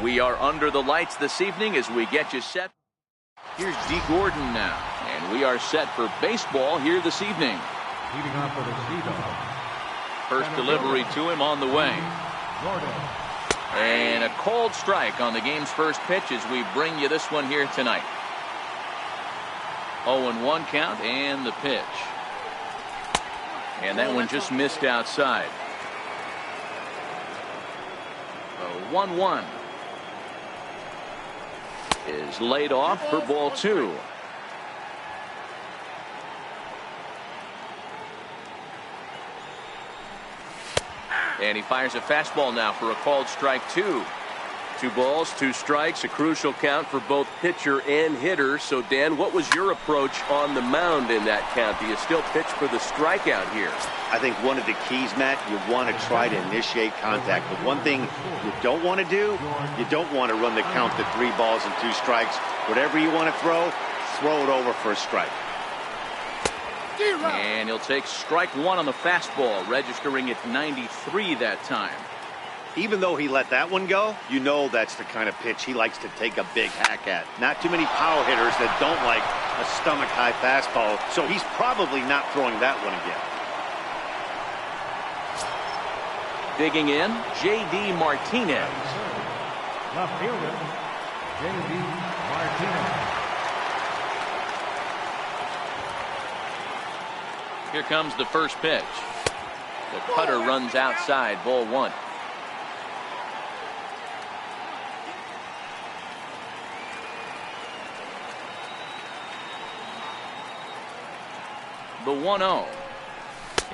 We are under the lights this evening as we get you set. Here's Dee Gordon now, and we are set for baseball here this evening. Leading off for the Sea-Dogs. First delivery to him on the way. And a cold strike on the game's first pitch as we bring you this one here tonight. 0-1 count and the pitch. And that one just missed outside. 1-1 is laid off for ball 2. And he fires a fastball now for a called strike 2. 2 balls, 2 strikes, a crucial count for both pitcher and hitter. So, Dan, what was your approach on the mound in that count? Do you still pitch for the strikeout here? I think one of the keys, Matt, you want to try to initiate contact. But one thing you don't want to do, you don't want to run the count to 3 balls and 2 strikes. Whatever you want to throw it over for a strike. And he'll take strike 1 on the fastball, registering at 93 that time. Even though he let that one go, you know that's the kind of pitch he likes to take a big hack at. Not too many power hitters that don't like a stomach-high fastball, so he's probably not throwing that one again. Digging in, J.D. Martinez. Left fielder, J.D. Martinez. Here comes the first pitch. The cutter runs outside, ball 1. The 1-0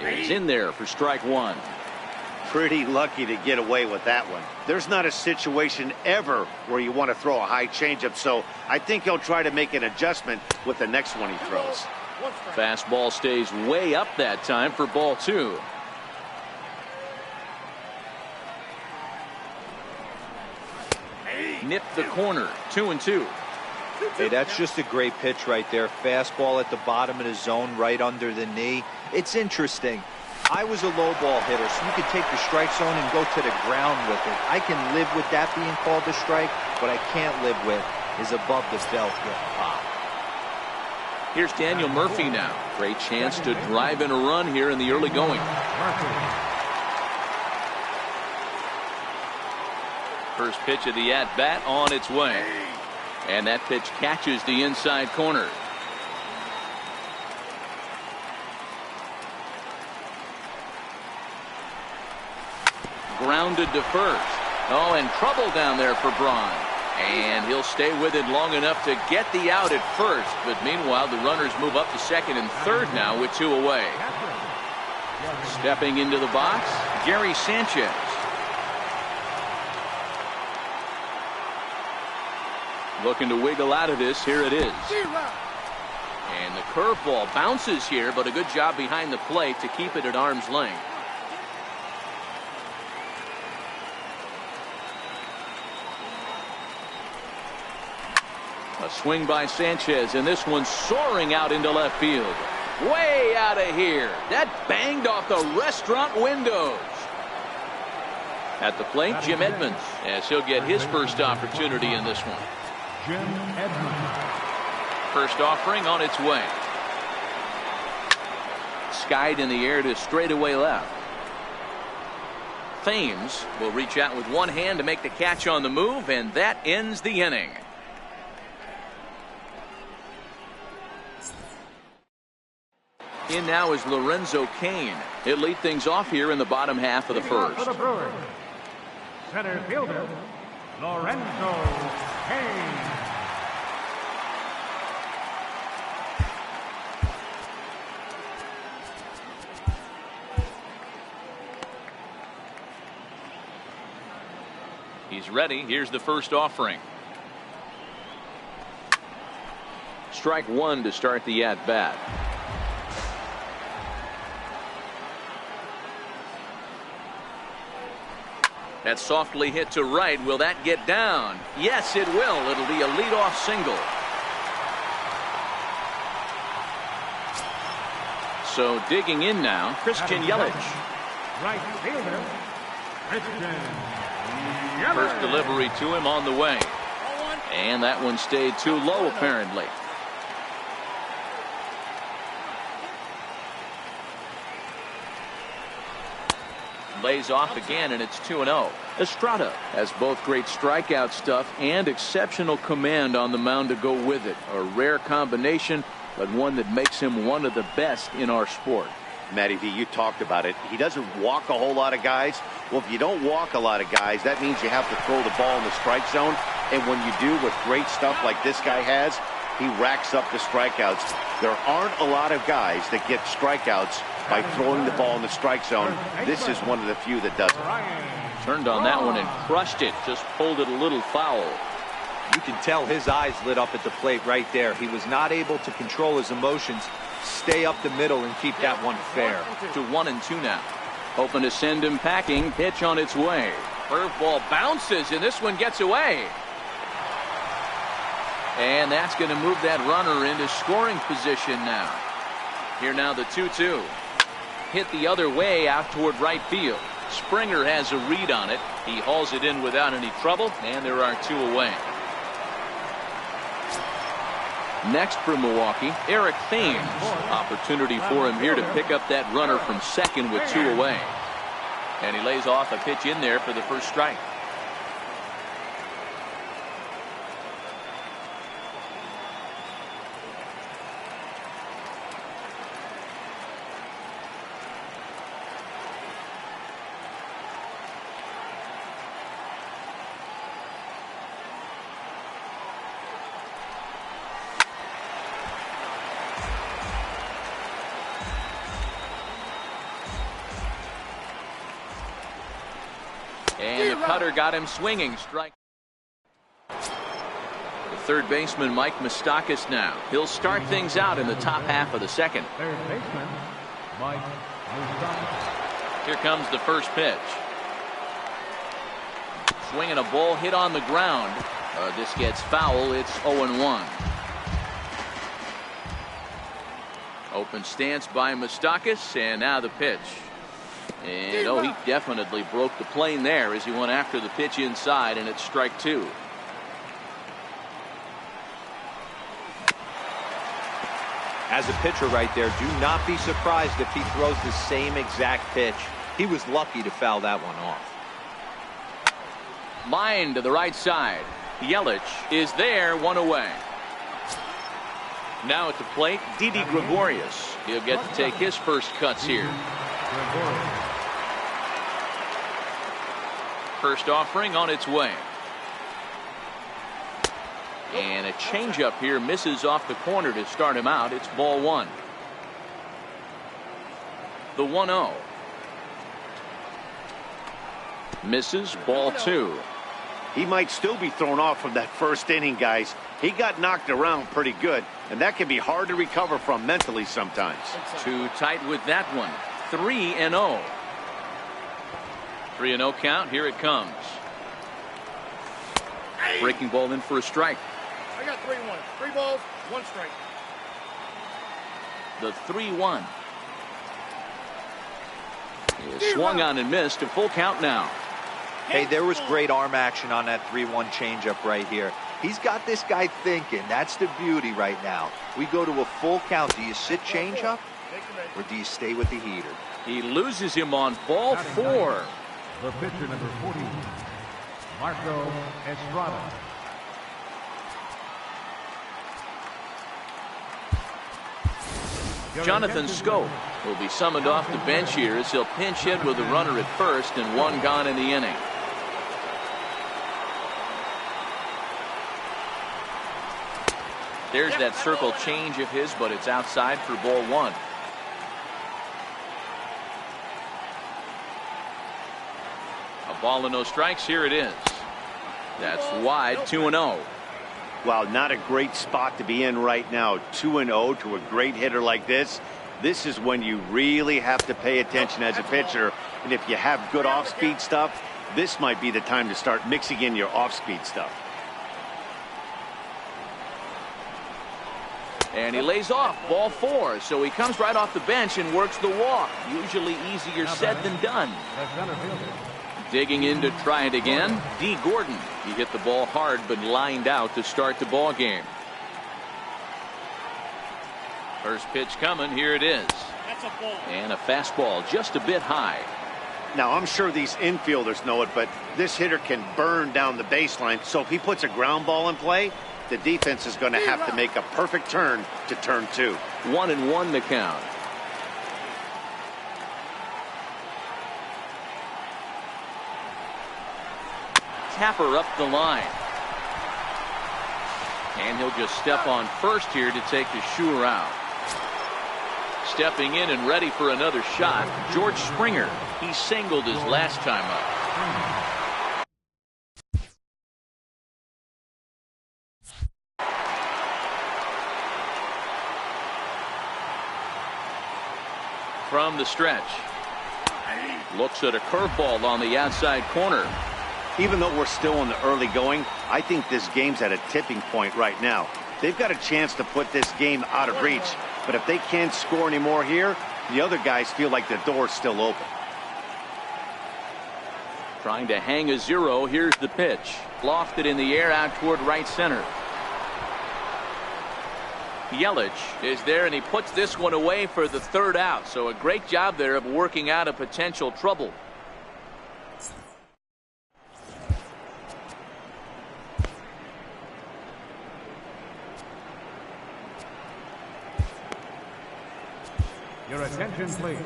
is in there for strike 1. Pretty lucky to get away with that one. There's not a situation ever where you want to throw a high changeup, so I think he'll try to make an adjustment with the next one he throws. Fastball stays way up that time for ball 2. Nipped the corner, 2-2. Hey, that's just a great pitch right there. Fastball at the bottom of the zone, right under the knee. It's interesting. I was a low ball hitter, so you could take the strike zone and go to the ground with it. I can live with that being called a strike. What I can't live with is above the belt getting popped. Here's Daniel Murphy now. Great chance to drive in a run here in the early going. First pitch of the at-bat on its way. And that pitch catches the inside corner. Grounded to first. Oh, and trouble down there for Braun. And he'll stay with it long enough to get the out at first. But meanwhile, the runners move up to second and third now with 2 away. Stepping into the box, Gary Sanchez. Looking to wiggle out of this. Here it is. And the curveball bounces here, but a good job behind the plate to keep it at arm's length. A swing by Sanchez, and this one soaring out into left field. Way out of here. That banged off the restaurant windows. At the plate, Jim Edmonds, as he'll get his first opportunity in this one. Jim Edmonds. First offering on its way. Skied in the air to straightaway left. Thames will reach out with one hand to make the catch on the move, and that ends the inning. In now is Lorenzo Cain. He'll lead things off here in the bottom half of the first. For the Brewers, center fielder, Lorenzo Cain. He's ready. Here's the first offering. Strike 1 to start the at-bat. That's softly hit to right. Will that get down? Yes, it will. It'll be a leadoff single. So digging in now, Christian Yelich. Right fielder, Christian First delivery to him on the way. And that one stayed too low, apparently. Lays off again, and it's 2-0. Estrada has both great strikeout stuff and exceptional command on the mound to go with it. A rare combination, but one that makes him one of the best in our sport. Matty V, you talked about it. He doesn't walk a whole lot of guys. Well, if you don't walk a lot of guys, that means you have to throw the ball in the strike zone. And when you do with great stuff like this guy has, he racks up the strikeouts. There aren't a lot of guys that get strikeouts by throwing the ball in the strike zone. This is one of the few that does it. Turned on that one and crushed it. Just pulled it a little foul. You can tell his eyes lit up at the plate right there. He was not able to control his emotions. Stay up the middle and keep that one fair. To 1-2 now. Hoping to send him packing. Pitch on its way. Curveball bounces, and this one gets away. And that's going to move that runner into scoring position now. Here now the 2-2. Hit the other way out toward right field. Springer has a read on it. He hauls it in without any trouble, and there are 2 away. Next for Milwaukee, Eric Thames. Opportunity for him here to pick up that runner from second with 2 away. And he lays off a pitch in there for the first strike. And the cutter got him swinging. Strike. The third baseman, Mike Moustakas, now. He'll start things out in the top half of the second. Third baseman, Mike Moustakas. Here comes the first pitch. Swinging a ball hit on the ground. This gets foul. It's 0-1. Open stance by Moustakas, and now the pitch. And he definitely broke the plane there as he went after the pitch inside, and it's strike 2. As a pitcher right there, do not be surprised if he throws the same exact pitch. He was lucky to foul that one off. Line to the right side. Yelich is there, 1 away. Now at the plate, Didi Gregorius. He'll get to take his first cuts here. First offering on its way. And a changeup here misses off the corner to start him out. It's ball 1. The 1-0. Misses, ball 2. He might still be thrown off from that first inning, guys. He got knocked around pretty good, and that can be hard to recover from mentally sometimes. Too tight with that one. 3-0. 3-0 count. Here it comes. Breaking ball in for a strike. I got 3-1. 3 balls, 1 strike. The 3-1. Swung on and missed. A full count now. Hey, there was great arm action on that 3-1 changeup right here. He's got this guy thinking. That's the beauty right now. We go to a full count. Do you sit changeup or do you stay with the heater? He loses him on ball 4. The pitcher, number 40, Marco Estrada. Jonathan Schoop will be summoned off the bench here as he'll pinch hit with a runner at first and 1 gone in the inning. There's that circle change of his, but it's outside for ball 1. A ball and no strikes. Here it is. That's wide. 2-0. Wow, not a great spot to be in right now. 2-0 to a great hitter like this. This is when you really have to pay attention as a pitcher. And if you have good off-speed stuff, this might be the time to start mixing in your off-speed stuff. And he lays off ball 4, so he comes right off the bench and works the walk. Usually easier said than done. The center fielder, Digging in to try it again, D. Gordon. He hit the ball hard but lined out to start the ball game. First pitch coming. Here it is. That's a ball. And a fastball just a bit high. Now, I'm sure these infielders know it, but this hitter can burn down the baseline. So if he puts a ground ball in play, the defense is going to have to make a perfect turn to turn 2. 1-1 the count. Tapper up the line. And he'll just step on first here to take the Shure out. Stepping in and ready for another shot, George Springer. He singled his last time up. From the stretch. Looks at a curveball on the outside corner. Even though we're still in the early going, I think this game's at a tipping point right now. They've got a chance to put this game out of reach, but if they can't score anymore here, the other guys feel like the door's still open. Trying to hang a 0. Here's the pitch. Lofted in the air out toward right center. Yelich is there, and he puts this one away for the 3rd out. So a great job there of working out a potential trouble. Your attention, please.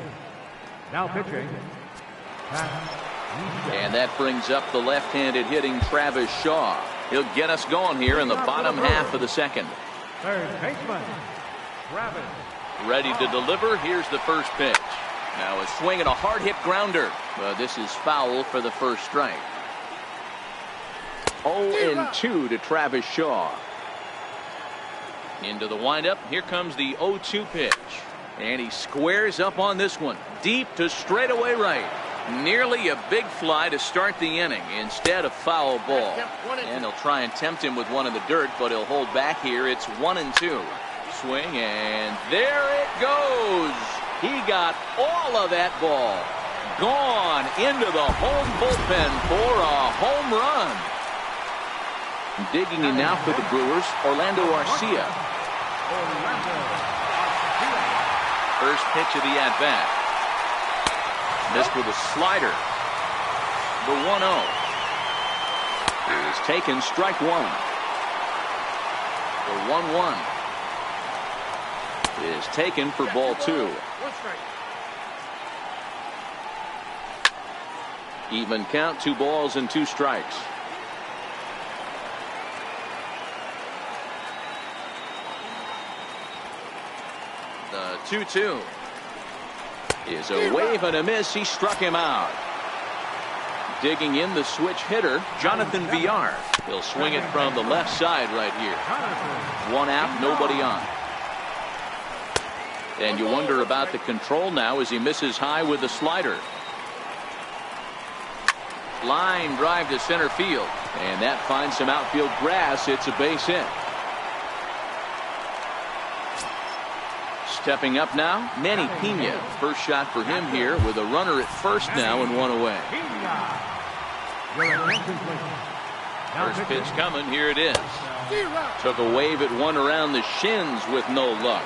Now pitching. And that brings up the left-handed hitting Travis Shaw. He'll get us going here in the bottom half of the 2nd. Third baseman, Travis. Ready to deliver. Here's the first pitch. Now a swing and a hard hit grounder. But this is foul for the first strike. 0-2 to Travis Shaw. Into the windup. Here comes the 0-2 pitch. And he squares up on this one. Deep to straightaway right. Nearly a big fly to start the inning. Instead, a foul ball. And they'll try and tempt him with one in the dirt, but he'll hold back here. It's 1-2. Swing, and there it goes. He got all of that ball. Gone into the home bullpen for a home run. Digging in now for the Brewers, Orlando Arcia. First pitch of the at-bat. Missed with a slider. The 1-0 is taken, strike 1. The 1-1 is taken for ball 2. Even count, 2 balls and 2 strikes. The 2-2 is a wave and a miss. He struck him out. Digging in the switch hitter, Jonathan Villar. He'll swing it from the left side right here. 1 out, nobody on. And you wonder about the control now as he misses high with the slider. Line drive to center field. And that finds some outfield grass. It's a base hit. Stepping up now, Manny Pena. First shot for him here with a runner at first now and 1 away. First pitch coming. Here it is. Took a wave at one around the shins with no luck.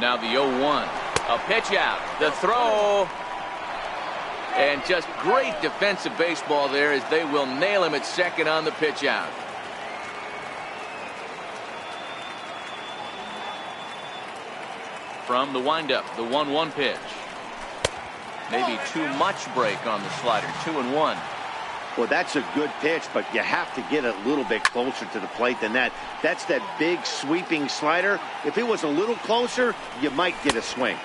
Now the 0-1. A pitch out. The throw. And just great defensive baseball there as they will nail him at second on the pitch out. From the windup, the 1-1 pitch. Maybe too much break on the slider. 2-1. Well, that's a good pitch, but you have to get a little bit closer to the plate than that. That's that big sweeping slider. If it was a little closer, you might get a swing.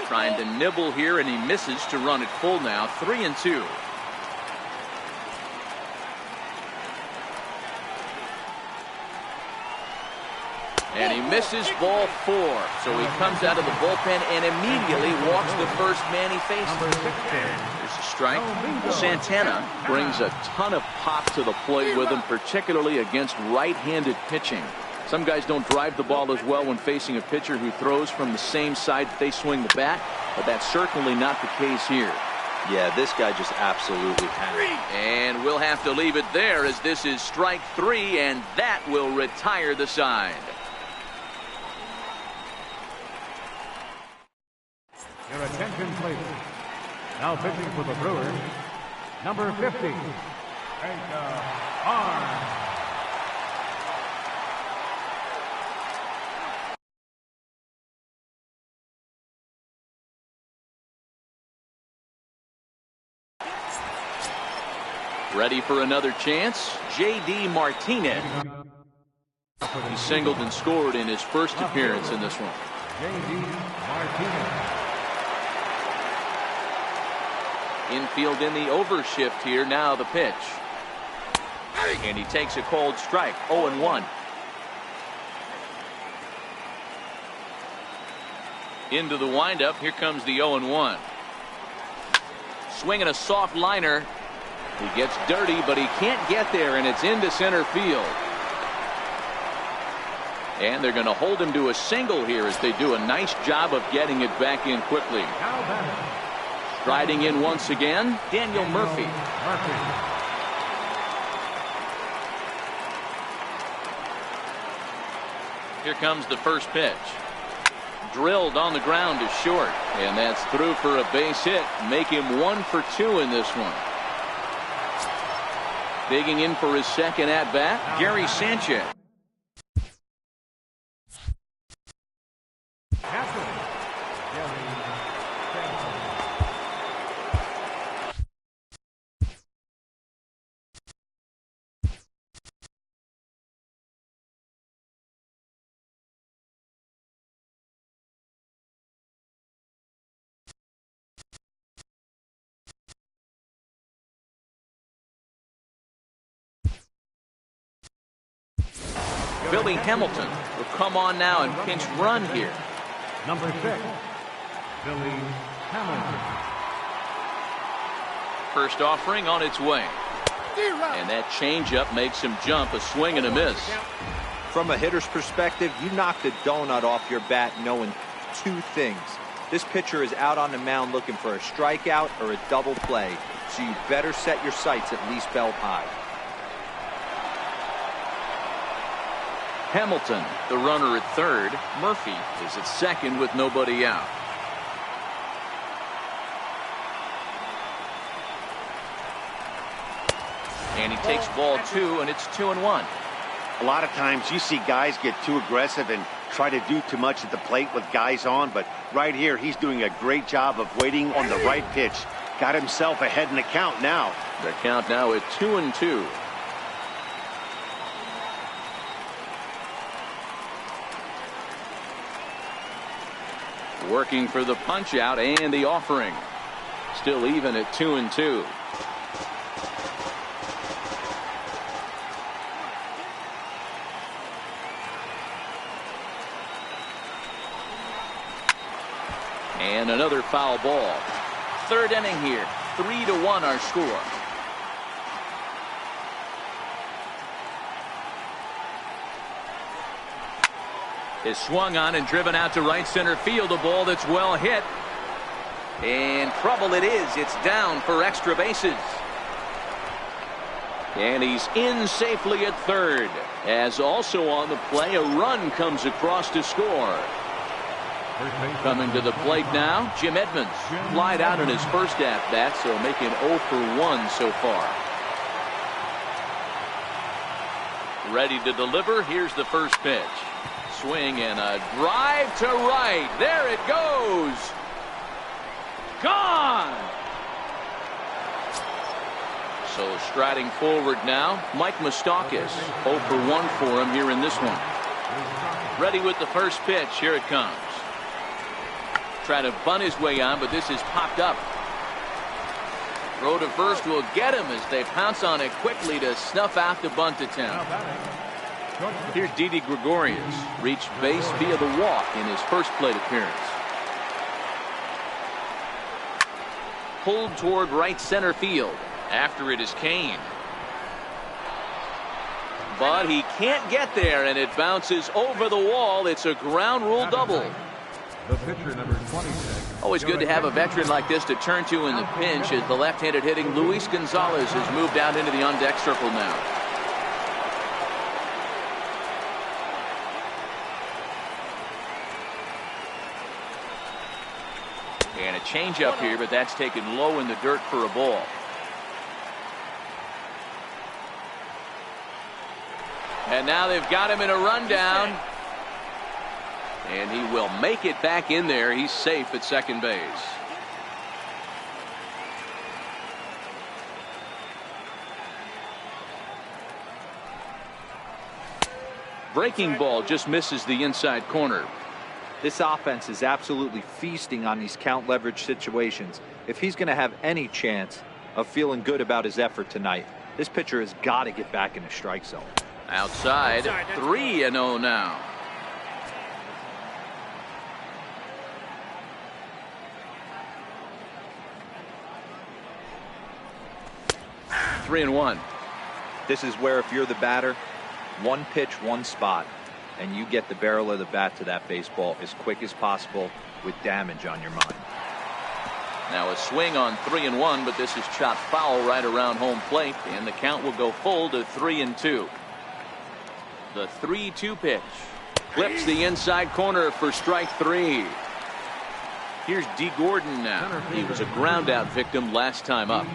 Trying to nibble here, and he misses to run it full now. 3-2. And he misses ball 4. So he comes out of the bullpen and immediately walks the first man he faces. There's a strike. Santana brings a ton of pop to the plate with him, particularly against right-handed pitching. Some guys don't drive the ball as well when facing a pitcher who throws from the same side that they swing the bat, but that's certainly not the case here. Yeah, this guy just absolutely hammered. And we'll have to leave it there as this is strike 3, and that will retire the side. Your attention, please. Now pitching for the Brewers, number 50, Hank Aaron. Ready for another chance, J.D. Martinez. He singled and scored in his first appearance in this one. J.D. Martinez. Infield in the overshift here. Now the pitch. And he takes a cold strike. 0-1. Into the windup. Here comes the 0-1. Swinging a soft liner. He gets dirty, but he can't get there, and it's into center field. And they're going to hold him to a single here as they do a nice job of getting it back in quickly. Striding in once again, Daniel Murphy. Here comes the first pitch. Drilled on the ground to short, and that's through for a base hit. Make him 1 for 2 in this one. Digging in for his second at-bat, Gary Sanchez. Billy Hamilton will come on now and pinch run here. Number 6, Billy Hamilton. First offering on its way. And that changeup makes him jump, a swing and a miss. From a hitter's perspective, you knocked a donut off your bat knowing 2 things. This pitcher is out on the mound looking for a strikeout or a double play, so you better set your sights at least belt high. Hamilton, the runner at third. Murphy is at second with nobody out. And he takes ball 2, and it's 2-1. A lot of times you see guys get too aggressive and try to do too much at the plate with guys on, but right here he's doing a great job of waiting on the right pitch. Got himself ahead in the count now. The count now at 2-2. Working for the punch out and the offering. Still even at 2-2. And another foul ball. Third inning here. 3-1 our score. Is swung on and driven out to right center field. A ball that's well hit. And trouble it is. It's down for extra bases. And he's in safely at third. As also on the play, a run comes across to score. Coming to the plate now, Jim Edmonds. Flied out in his first at-bat, so making 0 for 1 so far. Ready to deliver. Here's the first pitch. Swing and a drive to right. There it goes. Gone. So striding forward now, Mike Moustakas. 0 for 1 for him here in this one. Ready with the first pitch. Here it comes. Trying to bunt his way on, but this is popped up. Throw to first will get him as they pounce on it quickly to snuff out the bunt attempt. Here's Didi Gregorius. Reached base via the walk in his first plate appearance. Pulled toward right center field. After it is Kane. But he can't get there, and it bounces over the wall. It's a ground rule double. The pitcher, number 26. Always good to have a veteran like this to turn to in the pinch, as the left-handed hitting Luis Gonzalez has moved out into the on-deck circle now. And a changeup here, but that's taken low in the dirt for a ball. And now they've got him in a rundown. And he will make it back in there. He's safe at second base. Breaking ball just misses the inside corner. This offense is absolutely feasting on these count leverage situations. If he's going to have any chance of feeling good about his effort tonight, this pitcher has got to get back in the strike zone. Outside, 3-0 now. Three and one. This is where, if you're the batter, one pitch, one spot, and you get the barrel of the bat to that baseball as quick as possible with damage on your mind. Now a swing on 3-1, but this is chopped foul right around home plate, and the count will go full to 3-2. The 3-2 pitch clips the inside corner for strike three. Here's D. Gordon now. He was a ground out victim last time up.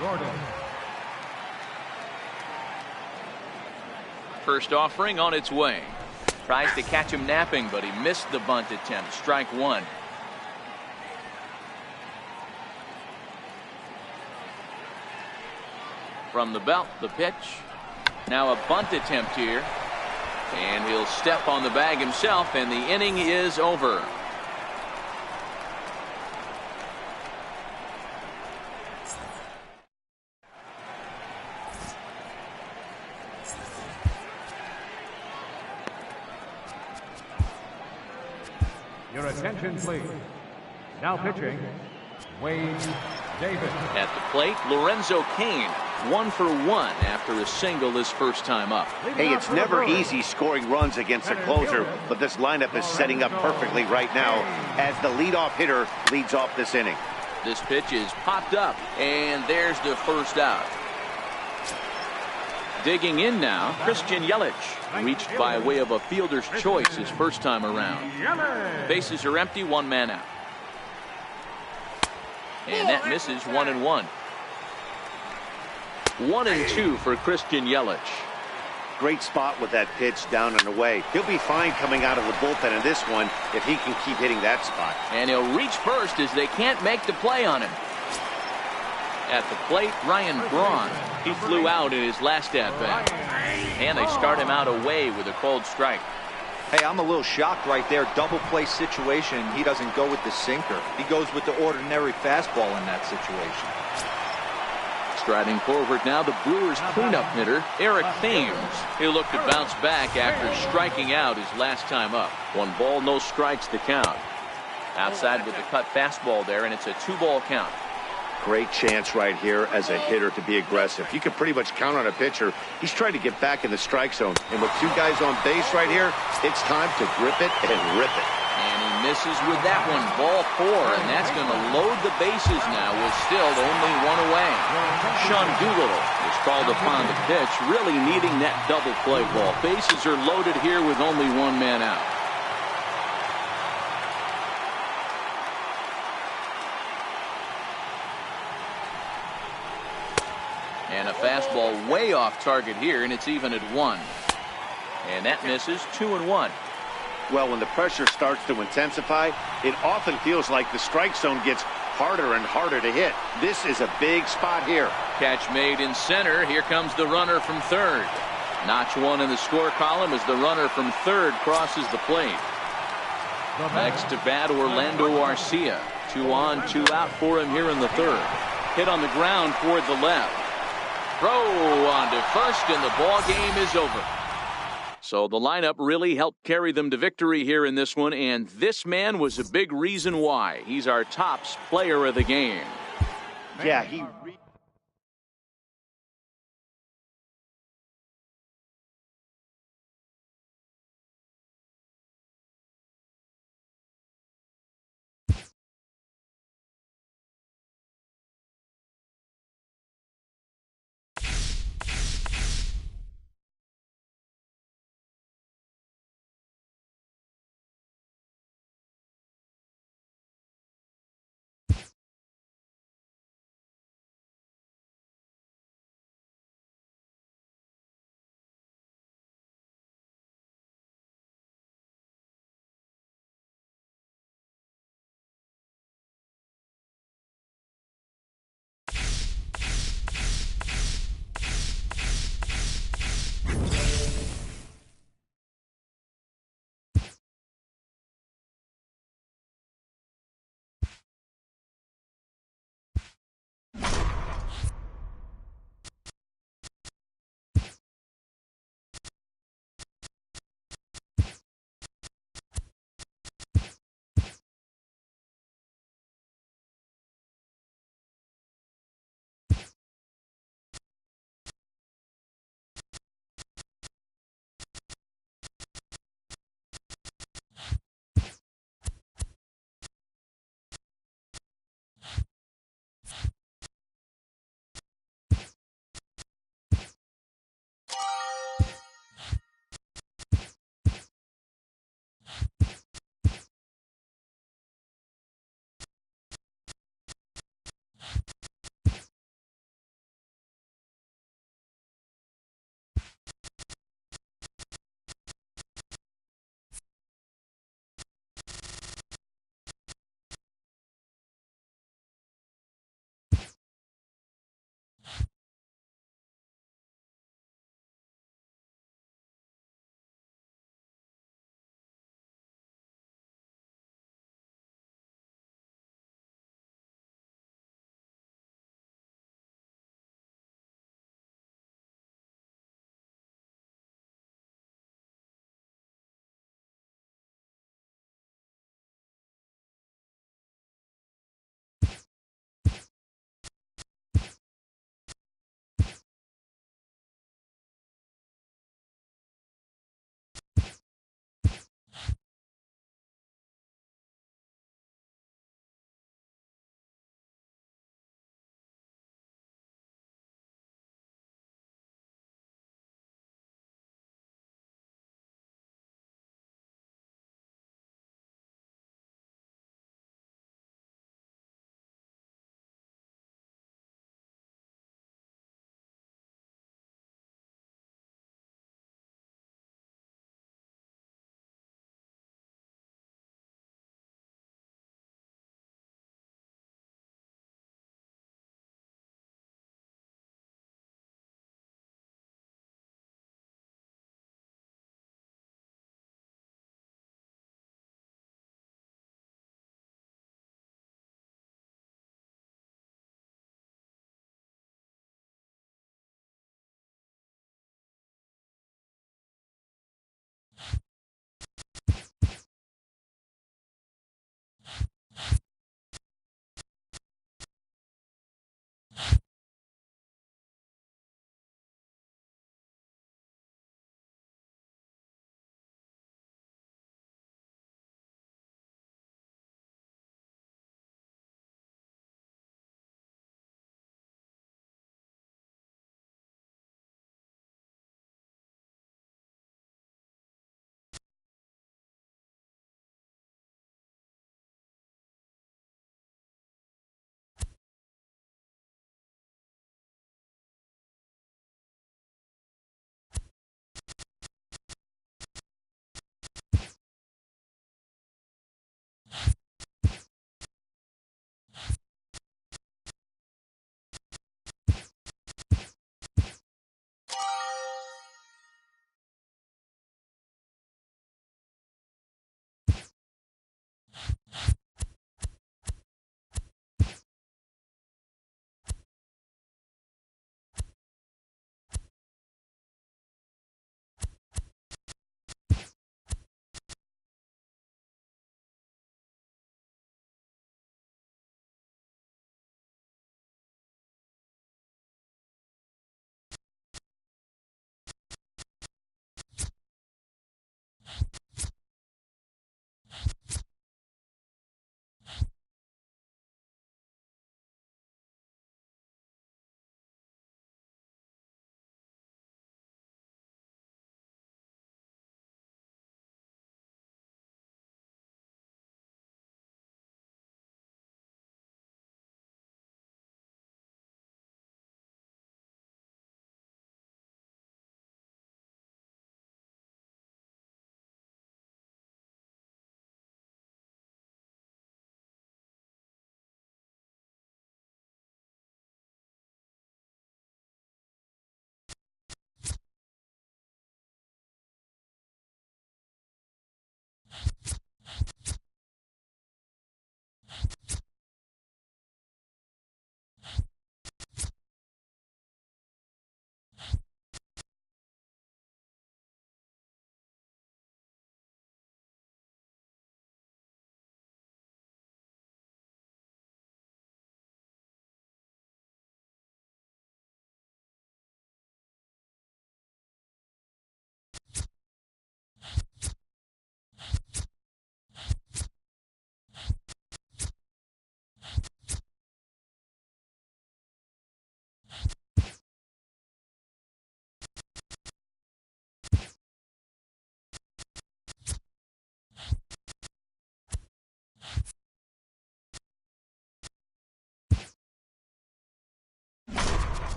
Gordon. First offering on its way. Tries to catch him napping, but he missed the bunt attempt. Strike one. From the belt, the pitch. Now a bunt attempt here. And he'll step on the bag himself, and the inning is over. Your attention, please. Now pitching, Wade Davis. At the plate, Lorenzo Cain, 1 for 1 after a single his first time up. Hey, it's never easy scoring runs against a closer, but this lineup is setting up perfectly right now as the leadoff hitter leads off this inning. This pitch is popped up, and there's the first out. Digging in now, Christian Yelich, reached by way of a fielder's choice his first time around. Bases are empty, one man out. And that misses 1-1. 1-2 for Christian Yelich. Great spot with that pitch down and away. He'll be fine coming out of the bullpen in this one if he can keep hitting that spot. And he'll reach first as they can't make the play on him. At the plate, Ryan Braun. He flew out in his last at-bat. And they start him out away with a cold strike. Hey, I'm a little shocked right there. Double play situation. He doesn't go with the sinker. He goes with the ordinary fastball in that situation. Striding forward now, the Brewers cleanup hitter, Eric Thames. He'll look to bounce back after striking out his last time up. 1 ball, no strikes to count. Outside with the cut fastball there, and it's a 2-ball count. Great chance right here as a hitter to be aggressive. You can pretty much count on a pitcher. He's trying to get back in the strike zone. And with 2 guys on base right here, it's time to grip it and rip it. And he misses with that one. Ball 4, and that's going to load the bases now with still only 1 away. Sean Doolittle is called upon the pitch, really needing that double play ball. Bases are loaded here with only 1 man out. And a fastball way off target here, and it's even at 1. And that misses. 2-1. Well, when the pressure starts to intensify, it often feels like the strike zone gets harder and harder to hit. This is a big spot here. Catch made in center. Here comes the runner from third. Notch 1 in the score column as the runner from third crosses the plate. Next to bat, Orlando Arcia. 2 on, 2 out for him here in the third. Hit on the ground toward the left. Throw on to first, and the ball game is over. So the lineup really helped carry them to victory here in this one, and this man was a big reason why. He's our tops player of the game. Yeah, he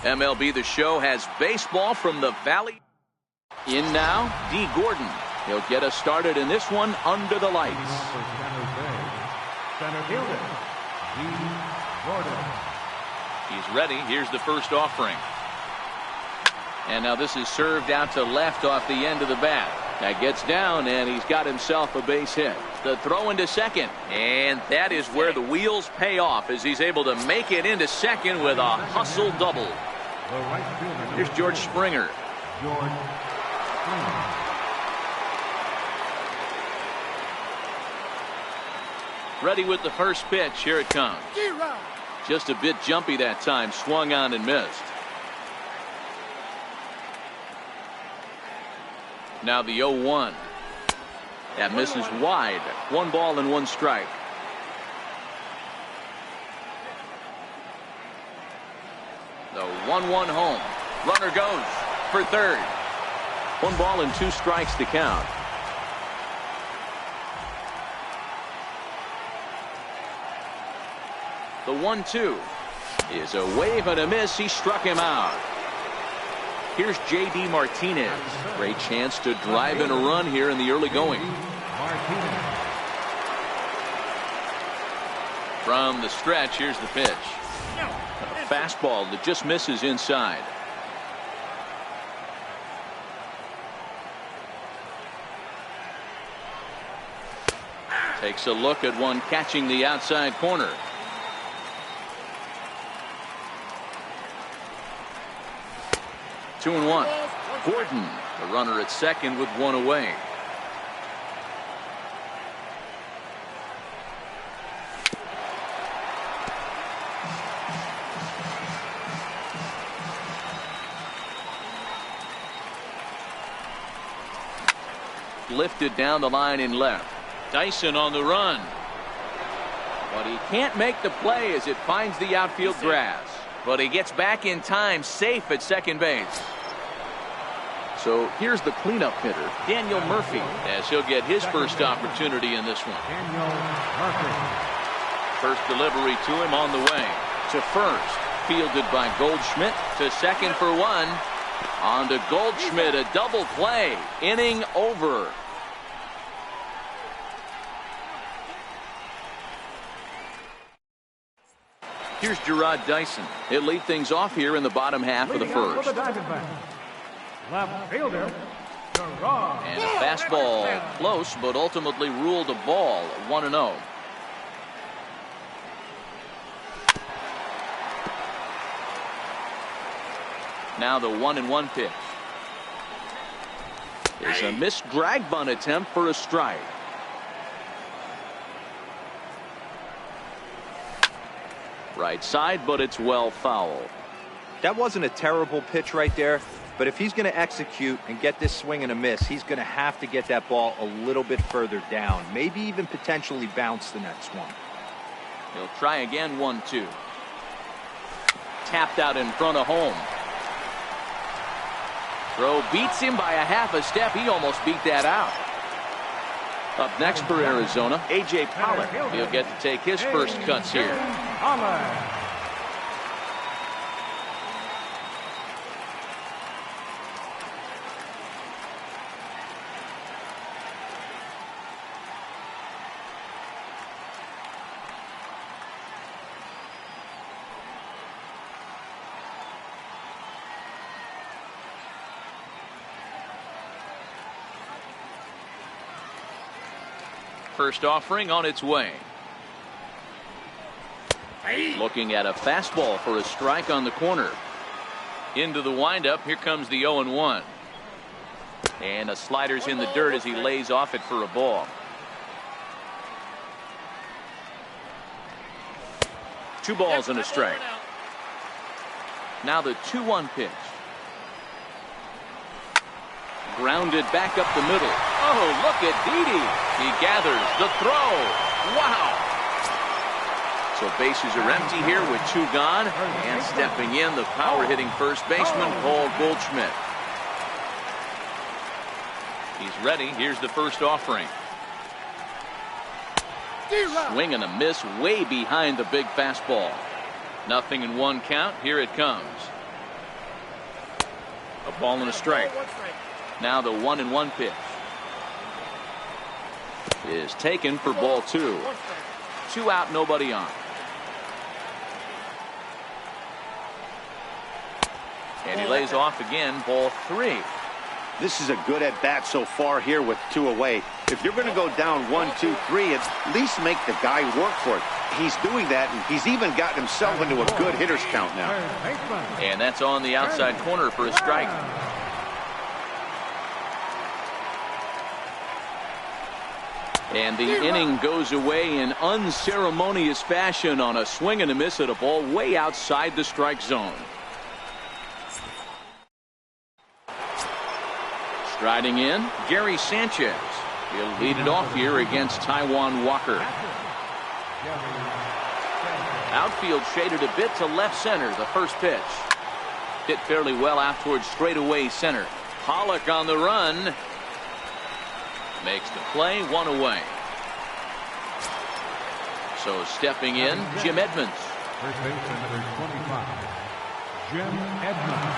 MLB The Show has baseball from the Valley. In now, D. Gordon. He'll get us started in this one under the lights. Center fielder, D. Gordon. He's ready. Here's the first offering. And now this is served out to left off the end of the bat. That gets down, and he's got himself a base hit. The throw into second, and that is where the wheels pay off as he's able to make it into second with a hustle double. Here's George Springer. George Springer. Ready with the first pitch. Here it comes. Just a bit jumpy that time. Swung on and missed. Now the 0-1. That misses wide. 1 ball and 1 strike. The 1-1 home. Runner goes for third. 1 ball and 2 strikes to count. The 1-2 is a wave and a miss. He struck him out. Here's J.D. Martinez. Great chance to drive in a run here in the early going. From the stretch, here's the pitch. A fastball that just misses inside. Takes a look at one catching the outside corner. Two and 1. Gordon, the runner at second with 1 away. Lifted down the line in left. Dyson on the run. But he can't make the play as it finds the outfield grass. But he gets back in time, safe at second base. So here's the cleanup hitter, Daniel Murphy, as he'll get his first opportunity in this one. Daniel Murphy. First delivery to him on the way. To first, fielded by Goldschmidt. To second for 1. On to Goldschmidt, a double play. Inning over. Here's Gerard Dyson. He'll lead things off here in the bottom half of the first. Left fielder, Gerard. And a fastball close, but ultimately ruled a ball. 1-0. Now the 1-1 pitch is a missed drag bunt attempt for a strike. Right side, but it's well fouled. That wasn't a terrible pitch right there, but if he's going to execute and get this swing and a miss, he's going to have to get that ball a little bit further down, maybe even potentially bounce the next one. He'll try again. 1-2. Tapped out in front of home. Throw beats him by a half a step. He almost beat that out. Up next for Arizona, A.J. Pollock. He'll get to take his first cuts here. First offering on its way. Looking at a fastball for a strike on the corner. Into the windup. Here comes the 0-1. And a slider's in the dirt as he lays off it for a ball. 2 balls and a strike. Now the 2-1 pitch. Grounded back up the middle. Oh, look at Didi. He gathers the throw. Wow. So bases are empty here with 2 gone. And stepping in, the power-hitting first baseman, Paul Goldschmidt. He's ready. Here's the first offering. Swing and a miss way behind the big fastball. 0-1 count. Here it comes. A ball and a strike. Now the 1-1 pitch is taken for ball 2. 2 out, nobody on. And he lays off again, ball 3. This is a good at-bat so far here with 2 away. If you're going to go down 1, 2, 3, at least make the guy work for it. He's doing that, and he's even gotten himself into a good hitter's count now. And that's on the outside corner for a strike. And the inning goes away in unceremonious fashion on a swing and a miss at a ball way outside the strike zone. Striding in, Gary Sanchez. He'll lead it off here against Taijuan Walker. Outfield shaded a bit to left center, the first pitch. Hit fairly well out towards straightaway center. Pollock on the run. Makes the play, 1 away. So stepping in, Jim Edmonds. First baseman number 25, Jim Edmonds.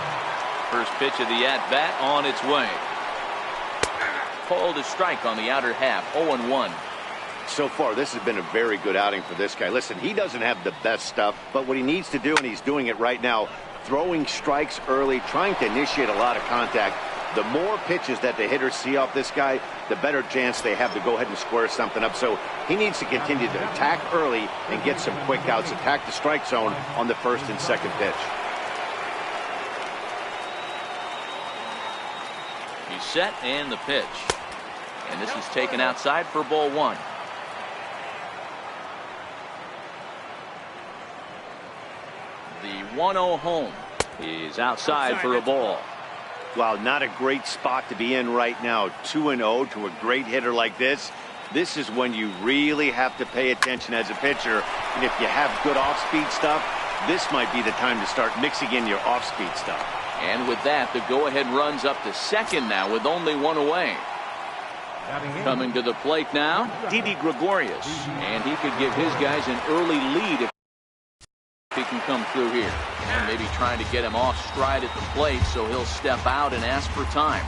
First pitch of the at-bat on its way. Called a strike on the outer half, 0-1. So far, this has been a very good outing for this guy. Listen, he doesn't have the best stuff, but what he needs to do, and he's doing it right now, throwing strikes early, trying to initiate a lot of contact. The more pitches that the hitters see off this guy, the better chance they have to go ahead and square something up. So he needs to continue to attack early and get some quick outs, attack the strike zone on the first and second pitch. He's set and the pitch. And this is taken outside for ball 1. The 1-0 home is outside for a ball. Wow, not a great spot to be in right now. 2-0 to a great hitter like this. This is when you really have to pay attention as a pitcher. And if you have good off-speed stuff, this might be the time to start mixing in your off-speed stuff. And with that, the go-ahead runs up to second now with only 1 away. Coming to the plate now, Didi Gregorius. And he could give his guys an early lead if he can come through here. And maybe trying to get him off stride at the plate so he'll step out and ask for time.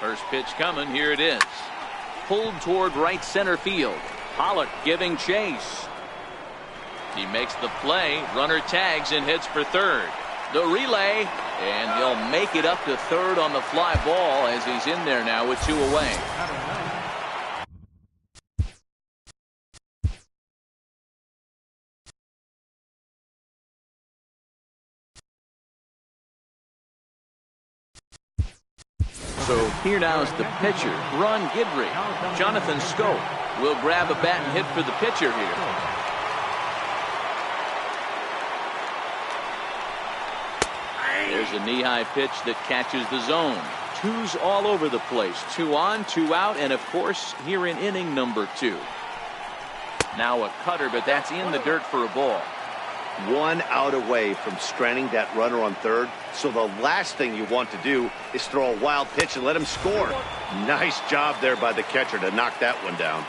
First pitch coming. Here it is. Pulled toward right center field. Pollock giving chase. He makes the play. Runner tags and heads for third. The relay. And he'll make it up to third on the fly ball as he's in there now with 2 away. So here now is the pitcher, Ron Guidry. Jonathan Schoop will grab a bat and hit for the pitcher here. There's a knee-high pitch that catches the zone. 2's all over the place. 2 on, 2 out, and of course here in inning number 2. Now a cutter, but that's in the dirt for a ball. 1 out away from stranding that runner on third. So the last thing you want to do is throw a wild pitch and let him score. Nice job there by the catcher to knock that one down.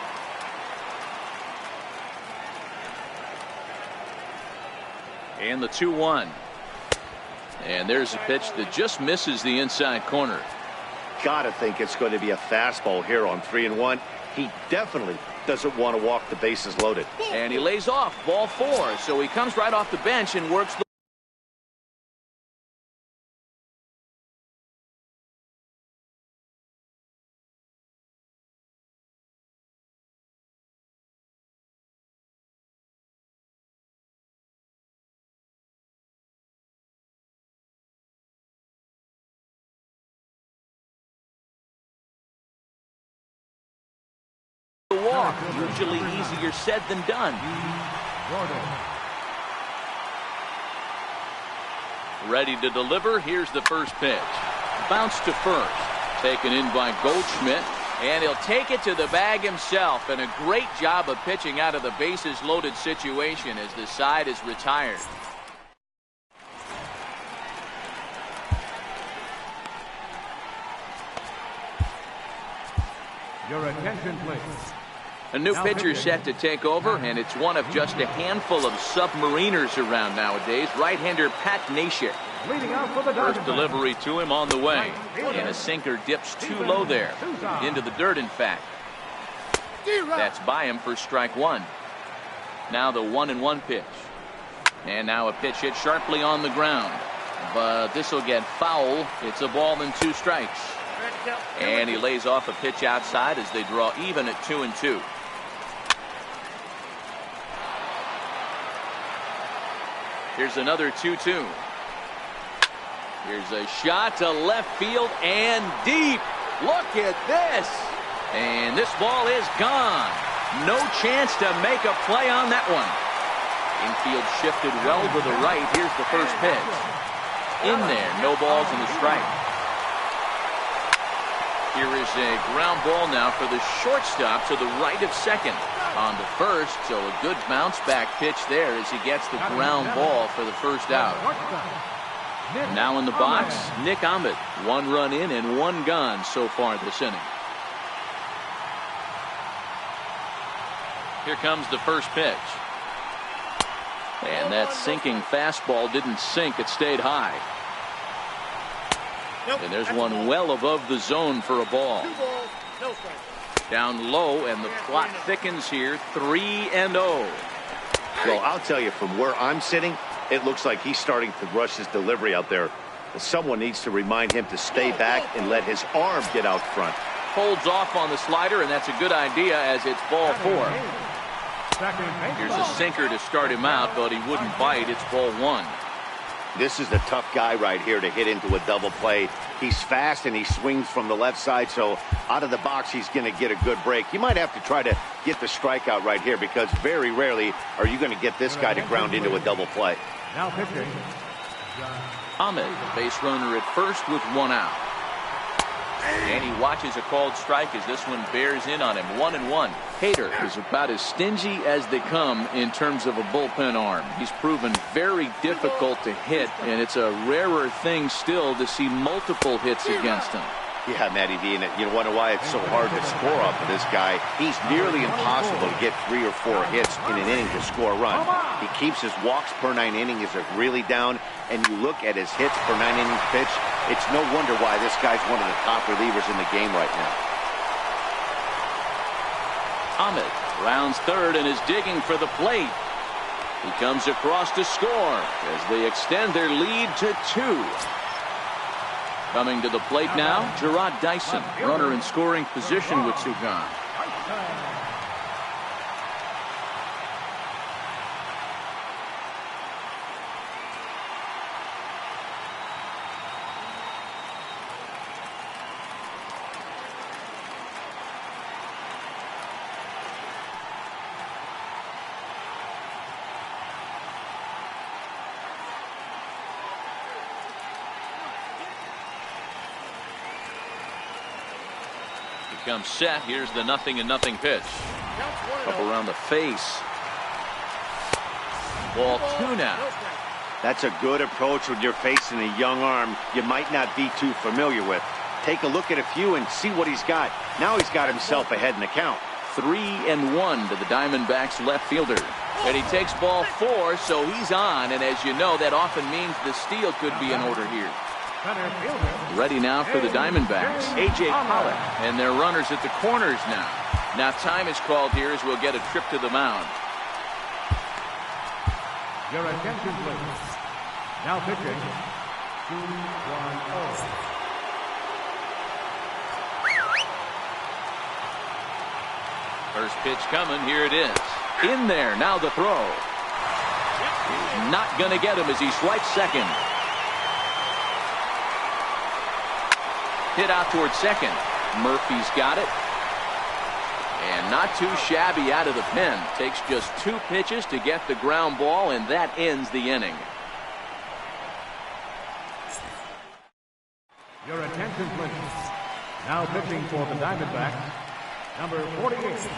And the 2-1. And there's a pitch that just misses the inside corner. Gotta think it's going to be a fastball here on 3-1. He definitely doesn't want to walk the bases loaded. And he lays off ball 4. So he comes right off the bench and works the walk. Usually easier said than done. Ready to deliver. Here's the first pitch. Bounce to first. Taken in by Goldschmidt. And he'll take it to the bag himself. And a great job of pitching out of the bases loaded situation as the side is retired. Your attention, please. A new pitcher set to take over, and it's one of just a handful of submariners around nowadays. Right-hander Pat Neshek. Leading out for the First delivery to him on the way. And a sinker dips too low there. Into the dirt, in fact. That's by him for strike 1. Now the 1-1 pitch. And now a pitch hit sharply on the ground. But this will get foul. It's a ball and 2 strikes. And he lays off a pitch outside as they draw even at 2-2. Here's another 2-2. Here's a shot to left field and deep. Look at this. And this ball is gone. No chance to make a play on that one. Infield shifted well to the right. Here's the first pitch. In there, no balls and a strike. Here is a ground ball now for the shortstop to the right of second. On to first, so a good bounce back pitch there as he gets the ground ball for the first out. Now in the box, Nick Ahmed. 1 run in and 1 gone so far this inning. Here comes the first pitch. And that sinking fastball didn't sink, it stayed high. And there's one well above the zone for a ball. 2 balls, no strikes. Down low, and the plot thickens here. 3-0. Well, I'll tell you, from where I'm sitting, it looks like he's starting to rush his delivery out there. Someone needs to remind him to stay back and let his arm get out front. Holds off on the slider, and that's a good idea as it's ball 4. Here's a sinker to start him out, but he wouldn't bite. It's ball 1. This is the tough guy right here to hit into a double play. He's fast and he swings from the left side, so out of the box he's going to get a good break. You might have to try to get the strikeout right here because very rarely are you going to get this guy to ground into a double play. Now pitching. Ahmed, base runner at first with 1 out. And he watches a called strike as this one bears in on him. 1-1. Hader is about as stingy as they come in terms of a bullpen arm. He's proven very difficult to hit, and it's a rarer thing still to see multiple hits against him. Yeah, Matty D, and you wonder why it's so hard to score off of this guy. He's nearly impossible to get 3 or 4 hits in an inning to score a run. He keeps his walks per 9 innings is really down, and you look at his hits per 9 innings pitch, it's no wonder why this guy's one of the top relievers in the game right now. Ahmed rounds third and is digging for the plate. He comes across to score as they extend their lead to 2. Coming to the plate now, Gerard Dyson, runner in scoring position with 2 gone. Comes set. Here's the 0-0 pitch. Up around the face. Ball 2 now. That's a good approach when you're facing a young arm you might not be too familiar with. Take a look at a few and see what he's got. Now he's got himself ahead in the count. 3-1 to the Diamondbacks left fielder. And he takes ball 4, so he's on. And as you know, that often means the steal could be in order here. Center fielder. Ready now for the Diamondbacks, A.J. Pollock. And their runners at the corners now. Now time is called here as we'll get a trip to the mound. Your attention, please. Now pitching. 2-1-0. First pitch coming. Here it is. In there. Now the throw. He's not going to get him as he swipes second. Hit out towards second. Murphy's got it. And not too shabby out of the pen. Takes just 2 pitches to get the ground ball, and that ends the inning. Your attention, please. Now pitching for the Diamondbacks, number 48.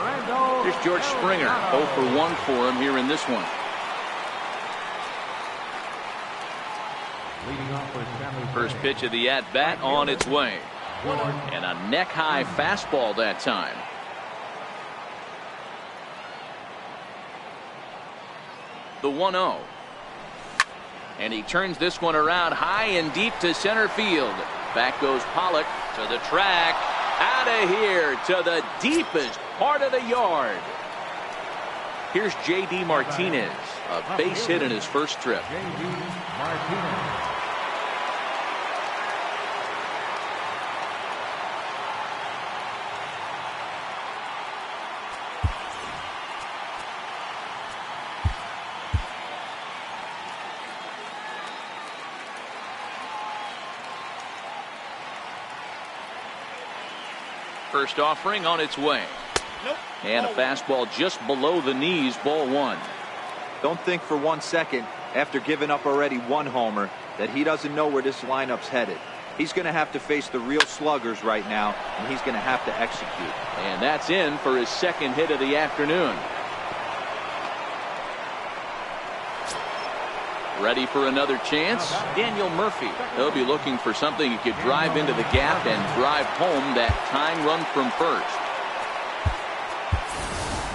Randall. Here's George Springer. 0 for 1 for him here in this one. Leading off for Stanley. First pitch of the at-bat on its way. And a neck-high fastball that time. The 1-0. And he turns this one around high and deep to center field. Back goes Pollock to the track. Out of here to the deepest part of the yard. Here's J.D. Martinez. A base hit in his first trip. J.D. Martinez. First offering on its way. And a fastball just below the knees, ball 1. Don't think for 1 second, after giving up already 1 homer, that he doesn't know where this lineup's headed. He's going to have to face the real sluggers right now, and he's going to have to execute. And that's in for his second hit of the afternoon. Ready for another chance? Daniel Murphy. He'll be looking for something he could drive into the gap and drive home that tying run from first.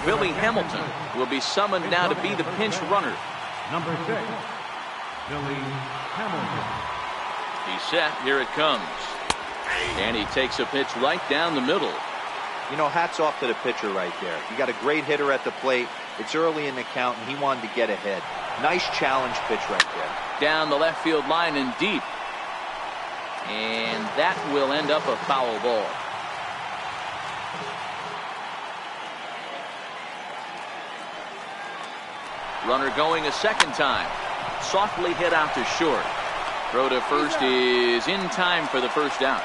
Billy Hamilton will be summoned now to be the pinch runner. Number 6, Billy Hamilton. He's set. Here it comes. And he takes a pitch right down the middle. You know, hats off to the pitcher right there. You got a great hitter at the plate. It's early in the count, and he wanted to get ahead. Nice challenge pitch right there. Down the left field line and deep. And that will end up a foul ball. Runner going a second time. Softly hit out to short. Throw to first is in time for the first out.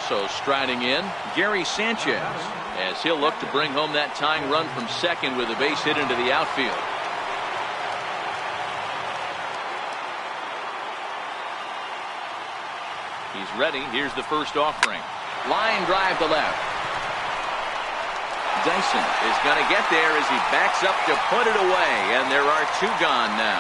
So striding in, Gary Sanchez, as he'll look to bring home that tying run from second with a base hit into the outfield. He's ready. Here's the first offering. Line drive to left. Dyson is going to get there as he backs up to put it away, and there are 2 gone now.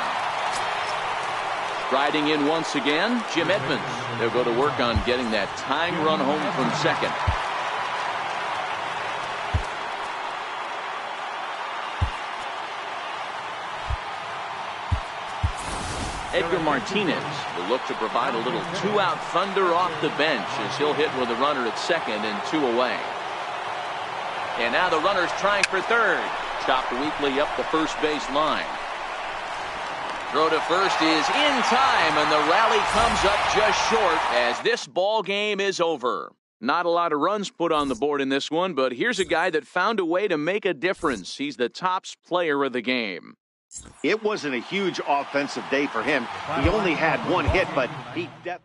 Riding in once again, Jim Edmonds. They'll go to work on getting that tying run home from second. Edgar Martinez will look to provide a little 2-out thunder off the bench as he'll hit with a runner at second and 2 away. And now the runner's trying for third. Chopped weakly up the first base line. Throw to first is in time, and the rally comes up just short as this ball game is over. Not a lot of runs put on the board in this one, but here's a guy that found a way to make a difference. He's the tops player of the game. It wasn't a huge offensive day for him. He only had 1 hit, but he definitely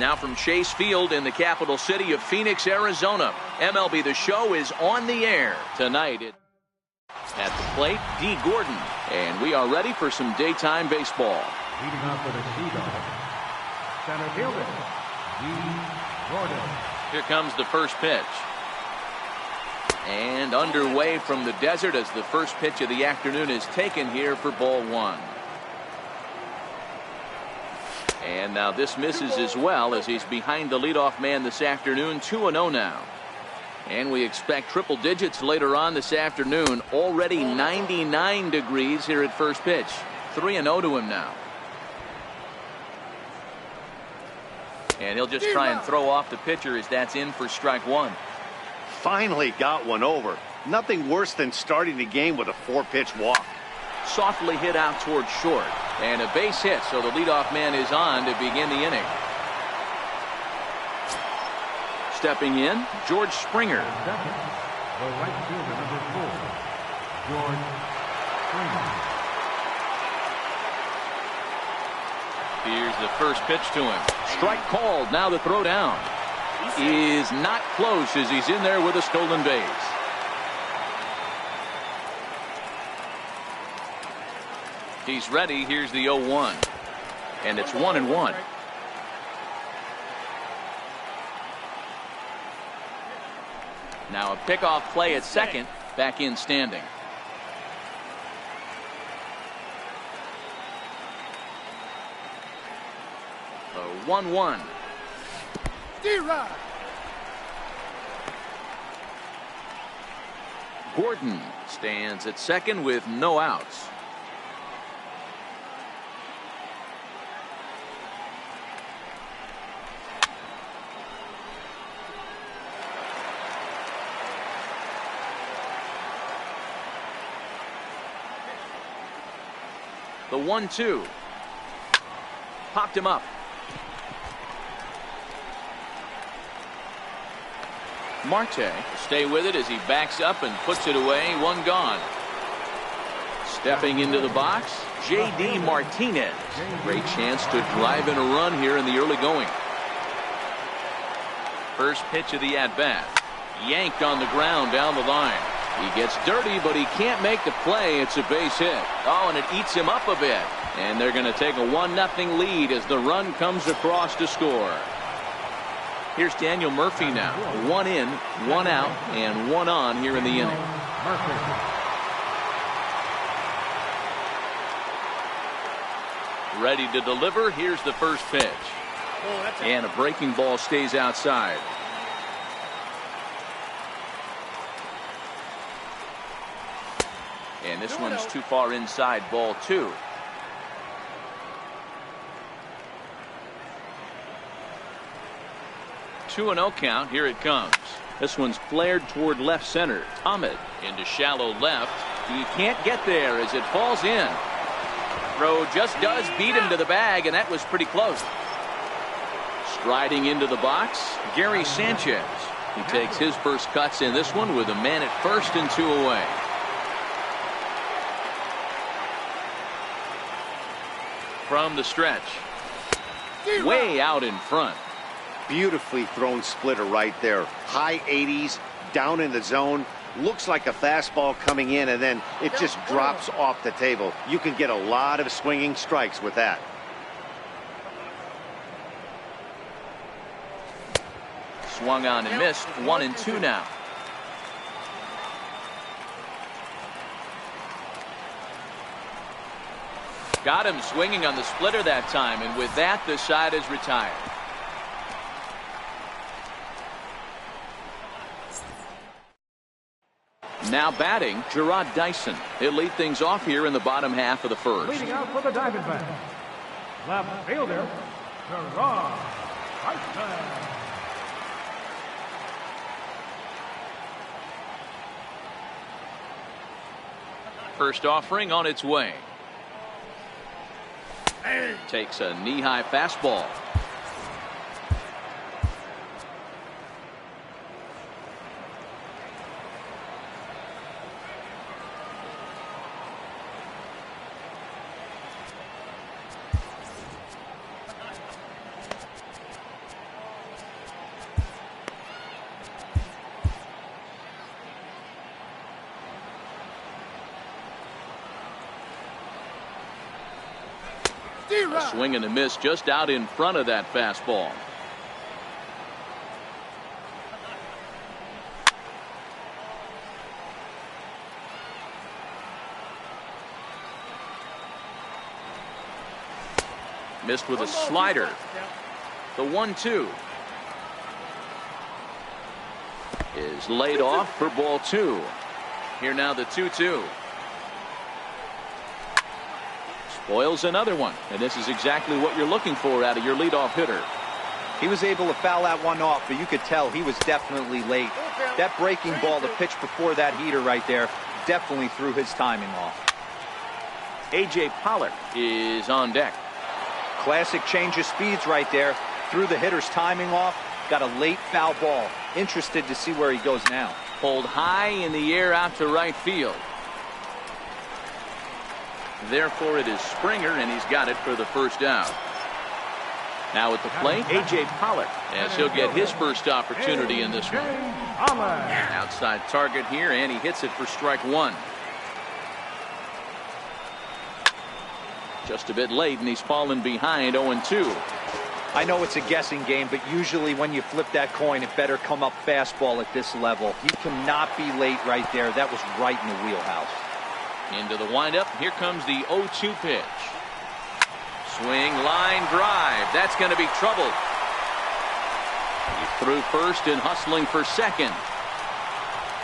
Now from Chase Field in the capital city of Phoenix, Arizona, MLB The Show is on the air tonight. At the plate, D. Gordon. And we are ready for some daytime baseball. Leading off for the Sea-Dogs, center fielder, D. Gordon. Here comes the first pitch. And underway from the desert as the first pitch of the afternoon is taken here for ball one. And now this misses as well as he's behind the leadoff man this afternoon, 2-0 now. And we expect triple digits later on this afternoon. Already 99 degrees here at first pitch. 3-0 to him now. And he'll just try and throw off the pitcher as that's in for strike one. Finally got one over. Nothing worse than starting the game with a 4-pitch walk. Softly hit out towards short. And a base hit, so the leadoff man is on to begin the inning. Stepping in, George Springer. Second, the right fielder, number 4, George Springer. Here's the first pitch to him. Strike called. Now the throw down is not close as he's in there with a stolen base. He's ready. Here's the 0-1. And it's 1-1. Now a pickoff play at second. Back in standing. The 1-1. Gordon stands at second with no outs. The 1-2. Popped him up. Marte will stay with it as he backs up and puts it away. One gone. Stepping into the box, J.D. Martinez. Great chance to drive in a run here in the early going. First pitch of the at-bat. Yanked on the ground down the line. He gets dirty, but he can't make the play. It's a base hit. Oh, and it eats him up a bit. And they're going to take a 1-0 lead as the run comes across to score. Here's Daniel Murphy now. 1 in, 1 out, and 1 on here in the inning. Ready to deliver. Here's the first pitch. And a breaking ball stays outside. And this one's too far inside, ball 2. Two and 0 count. Here it comes. This one's flared toward left center. Ahmed into shallow left. He can't get there as it falls in. Throw just does beat him to the bag, and that was pretty close. Striding into the box, Gary Sanchez. He takes his first cuts in this one with a man at first and 2 away. From the stretch. Way out in front. Beautifully thrown splitter right there. High 80s, down in the zone. Looks like a fastball coming in, and then it just drops off the table. You can get a lot of swinging strikes with that. Swung on and missed. 1-2 now. Got him swinging on the splitter that time, and with that, the side is retired. Now batting, Gerard Dyson. He'll lead things off here in the bottom half of the first. Leading out for the Diamondbacks, left fielder, Gerard Dyson. First offering on its way. Takes a knee-high fastball. A swing and a miss just out in front of that fastball. Missed with a slider. The 1-2 is laid off for ball 2. Here now the 2-2. Spoils another one, and this is exactly what you're looking for out of your leadoff hitter. He was able to foul that one off, but you could tell he was definitely late. That breaking ball, the pitch before that heater right there, definitely threw his timing off. A.J. Pollock is on deck. Classic change of speeds right there. Threw the hitter's timing off. Got a late foul ball. Interested to see where he goes now. Pulled high in the air out to right field. Therefore, it is Springer, and he's got it for the first out. Now at the plate, A.J. Pollock, as he'll get his first opportunity in this one. Outside target here, and he hits it for strike 1. Just a bit late, and he's fallen behind 0-2. I know it's a guessing game, but usually when you flip that coin, it better come up fastball at this level. He cannot be late right there. That was right in the wheelhouse. Into the windup. Here comes the 0-2 pitch. Swing, line drive. That's going to be trouble. He threw first and hustling for second.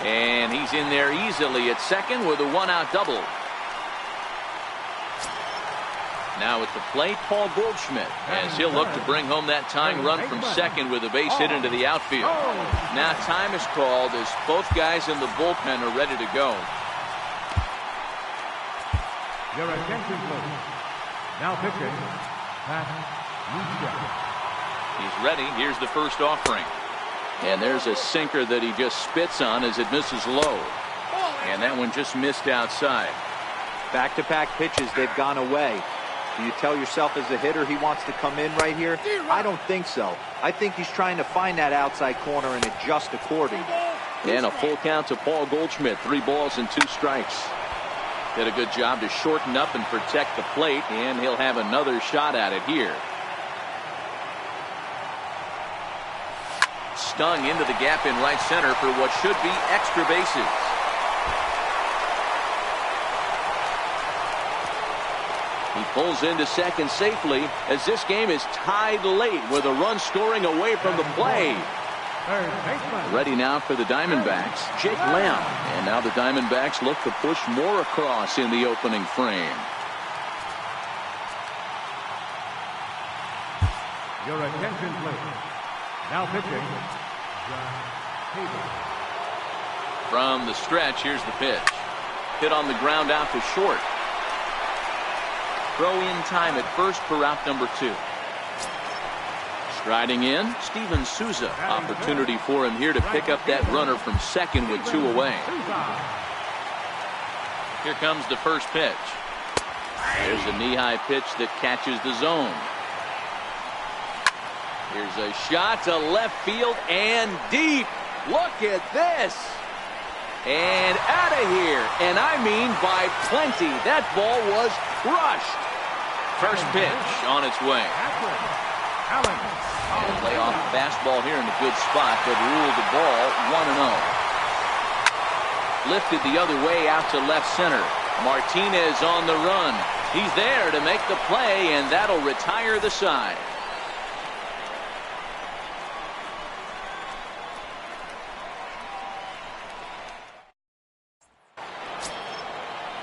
And he's in there easily at second with a 1-out double. Now at the plate, Paul Goldschmidt, as he'll look to bring home that tying run from second with a base hit into the outfield. Now time is called as both guys in the bullpen are ready to go. Your attention, please. Now pitching, Pat Neshek. He's ready. Here's the first offering. And there's a sinker that he just spits on as it misses low. And that one just missed outside. Back-to-back pitches, they've gone away. Do you tell yourself as a hitter he wants to come in right here? I don't think so. I think he's trying to find that outside corner and adjust accordingly. And a full count to Paul Goldschmidt. 3 balls and 2 strikes. Did a good job to shorten up and protect the plate, and he'll have another shot at it here. Stung into the gap in right center for what should be extra bases. He pulls into second safely as this game is tied late with a run scoring away from the play. Ready now for the Diamondbacks, Jake Lamb. And now the Diamondbacks look to push more across in the opening frame. Your attention, please. Now pitching, Josh Hader. From the stretch, here's the pitch. Hit on the ground out to short. Throw in time at first for route number 2. Striding in, Steven Souza. Opportunity for him here to pick up that runner from second with 2 away. Here comes the first pitch. There's a knee-high pitch that catches the zone. Here's a shot to left field and deep. Look at this. And out of here. And I mean by plenty. That ball was crushed. First pitch on its way. And lay off fastball here in a good spot, but ruled the ball 1-0. Lifted the other way out to left center. Martinez on the run. He's there to make the play, and that'll retire the side.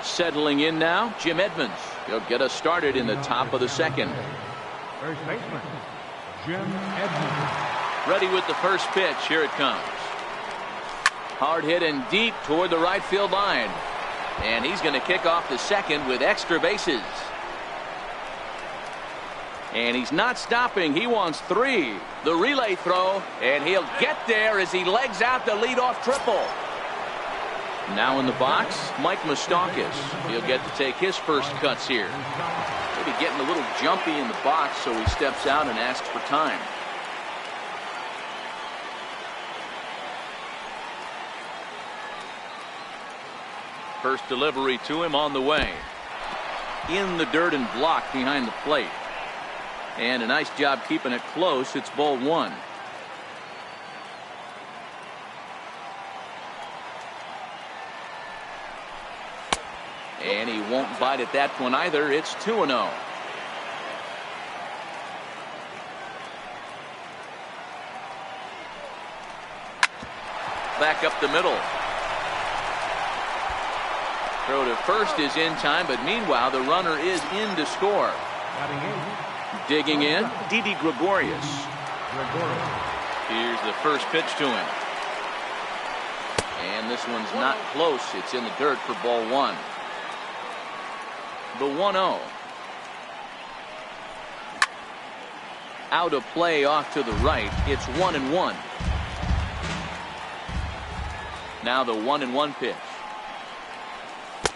Settling in now, Jim Edmonds. He'll get us started in the top of the second. First baseman, Jim Edmonds. Ready with the first pitch. Here it comes. Hard hit and deep toward the right field line. And he's going to kick off the second with extra bases. And he's not stopping. He wants 3. The relay throw, and he'll get there as he legs out the leadoff triple. Now in the box, Mike Moustakas. He'll get to take his first cuts here. Maybe getting a little jumpy in the box, so he steps out and asks for time. First delivery to him on the way. in the dirt and blocked behind the plate. And a nice job keeping it close. It's ball one. And he won't bite at that one either. It's 2-0. Back up the middle. Throw to first is in time, but meanwhile the runner is in to score. Digging in, Didi Gregorius. Here's the first pitch to him. And this one's not close. It's in the dirt for ball one. The 1-0. Out of play off to the right. It's 1-1. Now the 1-1 pitch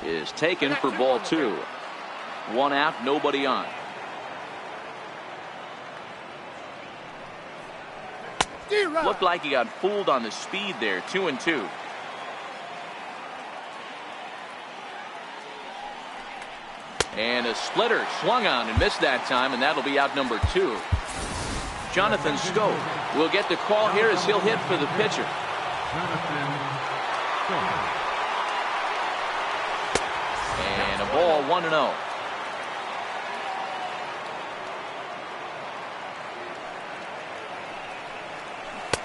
is taken for ball two. One out, nobody on. Looked like he got fooled on the speed there. 2-2. And a splitter swung on and missed that time, and that'll be out number two. Jonathan Schoop will get the call here as he'll hit for the pitcher. And a ball, 1-0.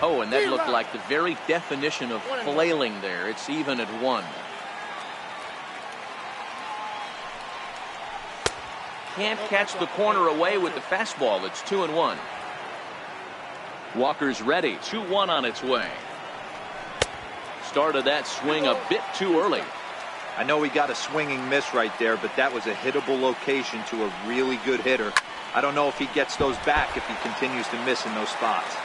Oh, and that looked like the very definition of flailing there. It's even at 1. Can't catch the corner away with the fastball. It's 2-1. Walker's ready. 2-1 on its way. Started that swing a bit too early. I know he got a swinging miss right there, but that was a hittable location to a really good hitter. I don't know if he gets those back if he continues to miss in those spots.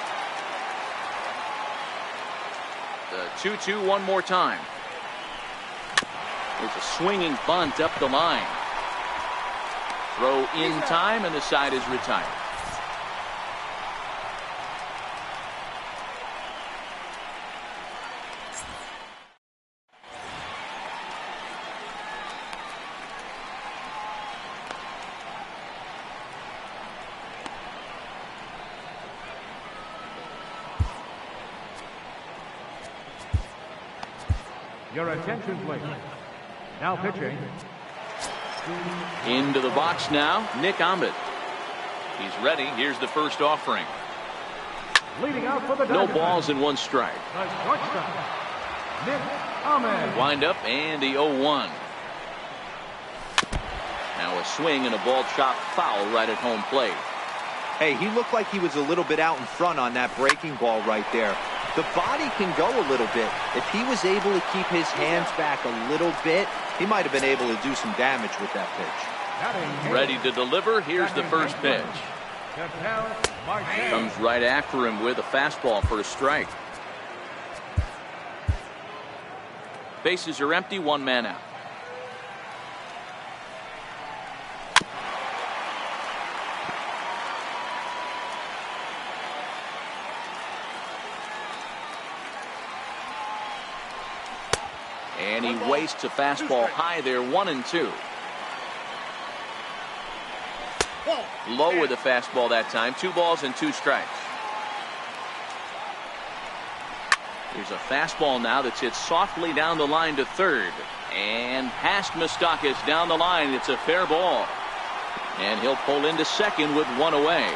The 2-2 one more time. It's a swinging bunt up the line. Throw in time, and the side is retired. Your attention, please. Now pitching. Into the box now, Nick Ahmed. He's ready. Here's the first offering. Leading out for the No Diamondbacks, balls and one strike. the shortstop, Nick Ahmed. Wind up and the 0-1. Now a swing and a ball chopped foul right at home plate. Hey, he looked like he was a little bit out in front on that breaking ball right there. The body can go a little bit. If he was able to keep his hands back a little bit, he might have been able to do some damage with that pitch. Ready to deliver. Here's the first pitch. Comes right after him with a fastball for a strike. Bases are empty, one man out. And he wastes a fastball high there, 1-2. Low with a fastball that time. 2 balls and 2 strikes. Here's a fastball now that's hit softly down the line to third. And past Moustakas down the line. It's a fair ball. And he'll pull into second with 1 away.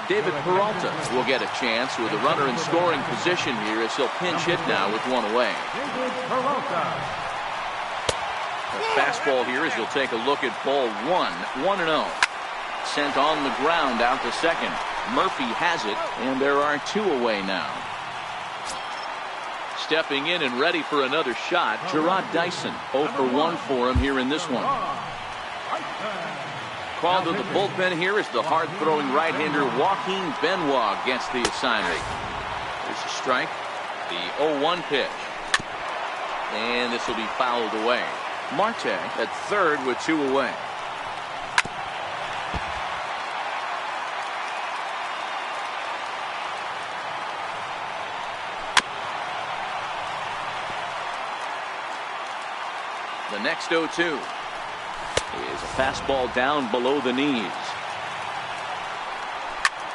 David Peralta will get a chance with a runner in scoring position here as he'll pinch hit now with 1 away. A fastball here as he'll take a look at ball 1. 1-0. Sent on the ground out to second. Murphy has it, and there are 2 away now. Stepping in and ready for another shot, Gerard Dyson. 0 for 1 for him here in this one. Called to the bullpen here is the hard-throwing right-hander Joaquin Benoit gets the assignment. There's a strike. The 0-1 pitch. And this will be fouled away. Marte at third with 2 away. The next 0-2 is There's a fastball down below the knees.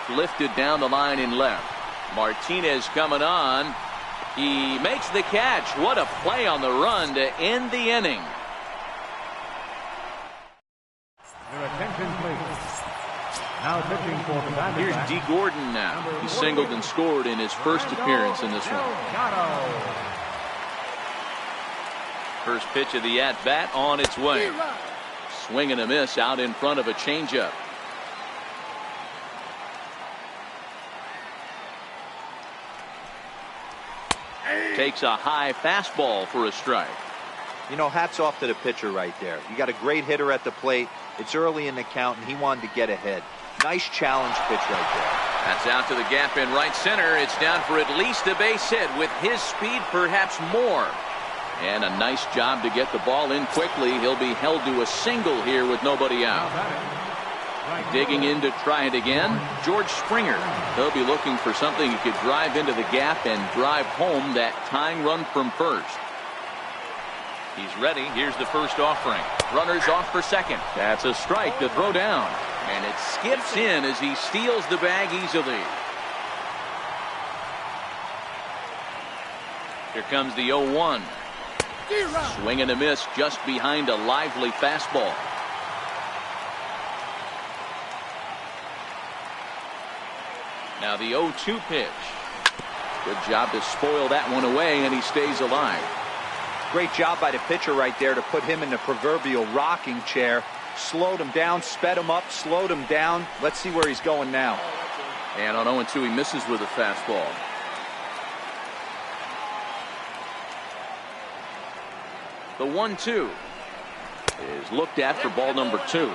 Lifted down the line in left. Martinez coming on. He makes the catch. What a play on the run to end the inning. Your attention, please. Now pitching for the Diamondbacks. Here's D. Gordon now. He singled and scored in his first appearance in this one. First pitch of the at-bat on its way. Swing and a miss out in front of a changeup. Takes a high fastball for a strike. You know, hats off to the pitcher right there. You got a great hitter at the plate. It's early in the count, and he wanted to get ahead. Nice challenge pitch right there. That's out to the gap in right center. It's down for at least a base hit. With his speed, perhaps more. And a nice job to get the ball in quickly. He'll be held to a single here with nobody out. Digging in to try it again, George Springer. He'll be looking for something he could drive into the gap and drive home that tying run from first. He's ready. Here's the first offering. Runners off for second. That's a strike to throw down. And it skips in as he steals the bag easily. Here comes the 0-1. Swing and a miss just behind a lively fastball. Now the 0-2 pitch. Good job to spoil that one away, and he stays alive. Great job by the pitcher right there to put him in the proverbial rocking chair. Slowed him down, sped him up, slowed him down. Let's see where he's going now. And on 0-2, he misses with a fastball. The 1-2 is looked at for ball number 2.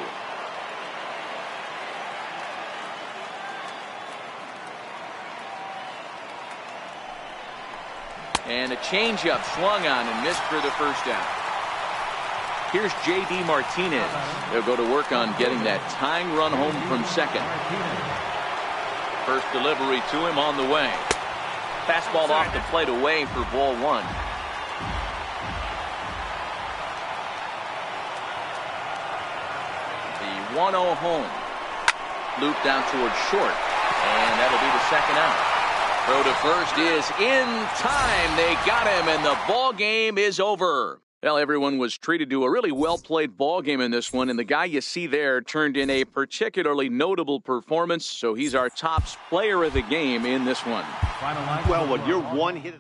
And a changeup swung on and missed for the first out. Here's J.D. Martinez. They'll go to work on getting that tying run home from second. First delivery to him on the way. Fastball off the plate away for ball 1. The 1-0 home. Looped out towards short. And that'll be the second out. Throw to first is in time. They got him, and the ball game is over. Well, everyone was treated to a really well-played ball game in this one, and the guy you see there turned in a particularly notable performance, so he's our top player of the game in this one. Well, when you're one hit...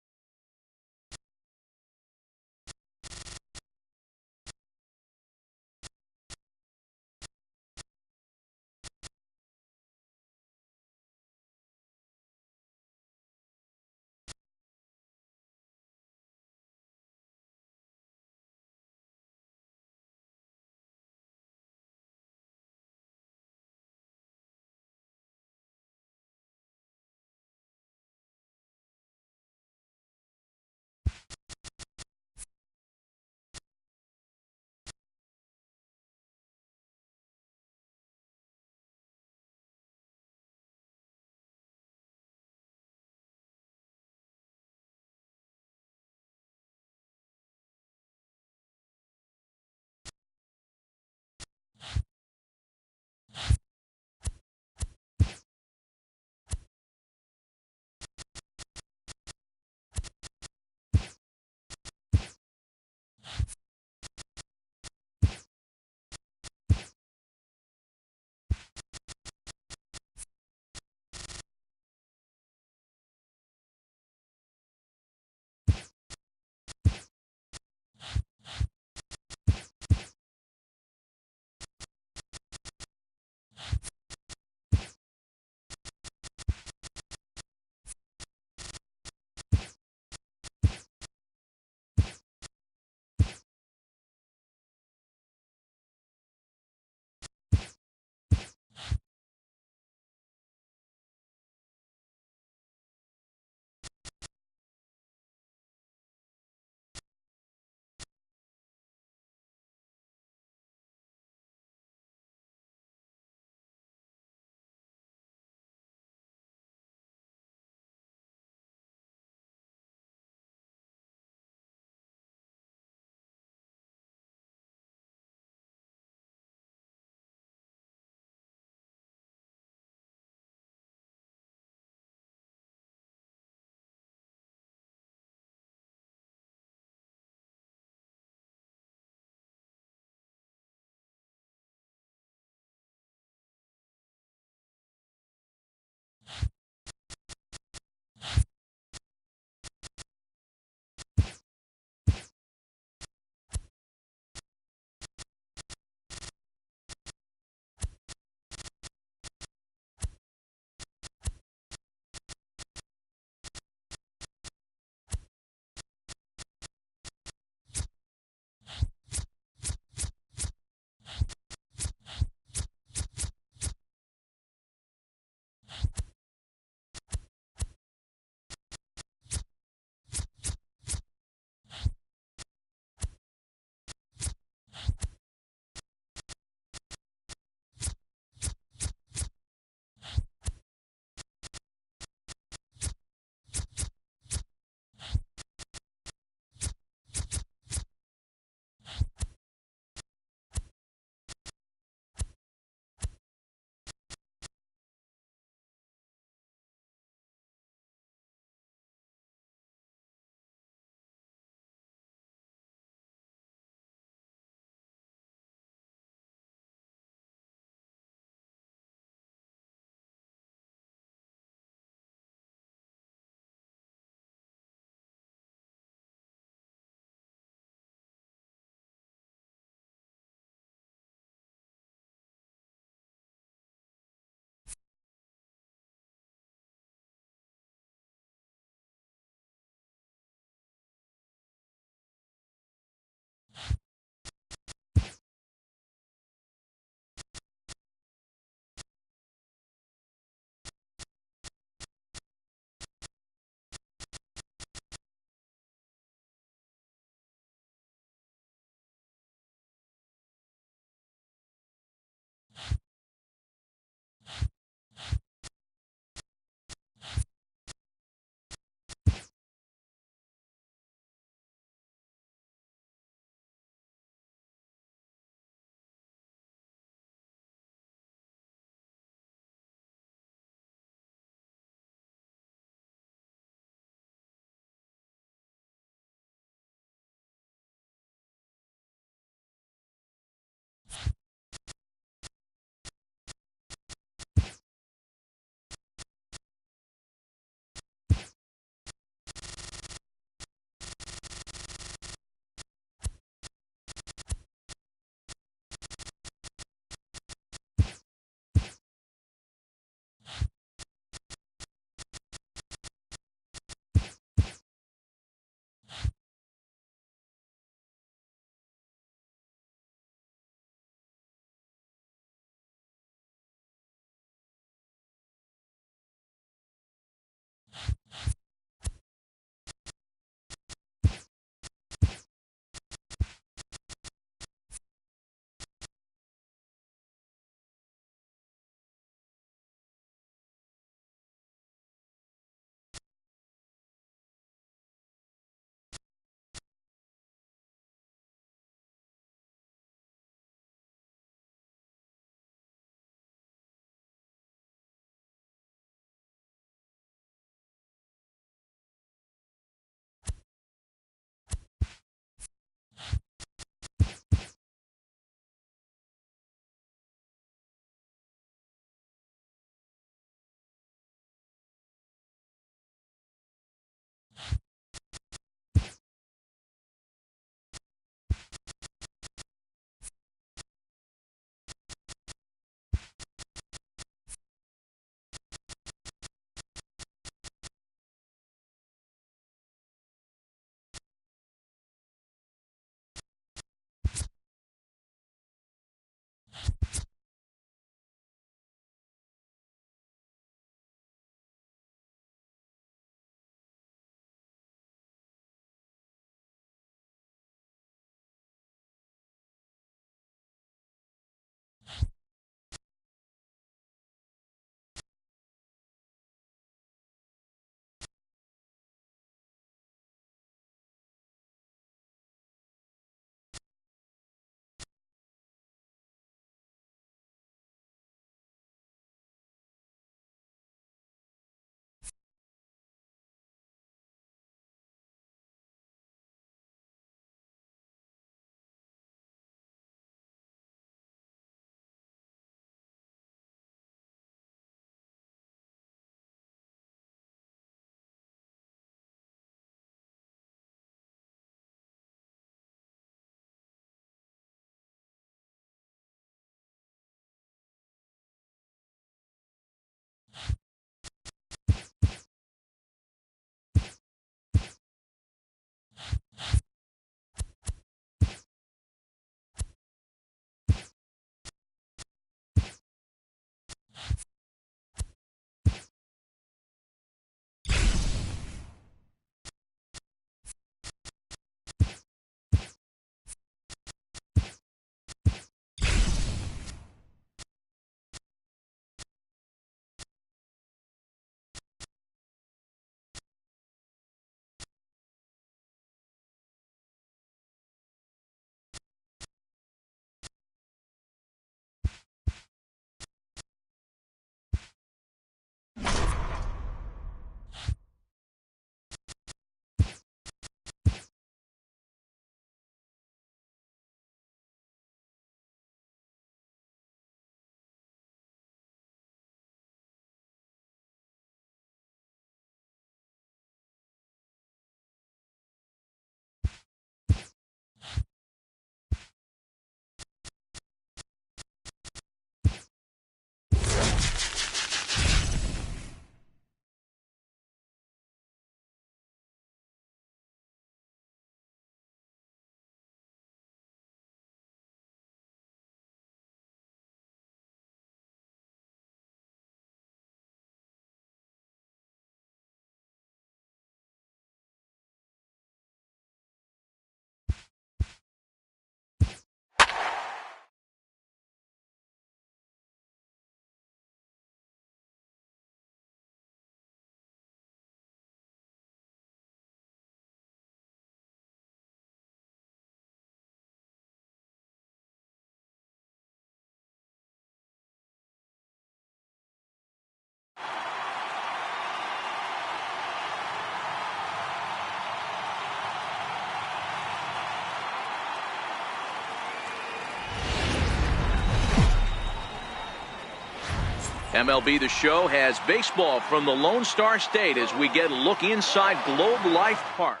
MLB The Show has baseball from the Lone Star State as we get a look inside Globe Life Park.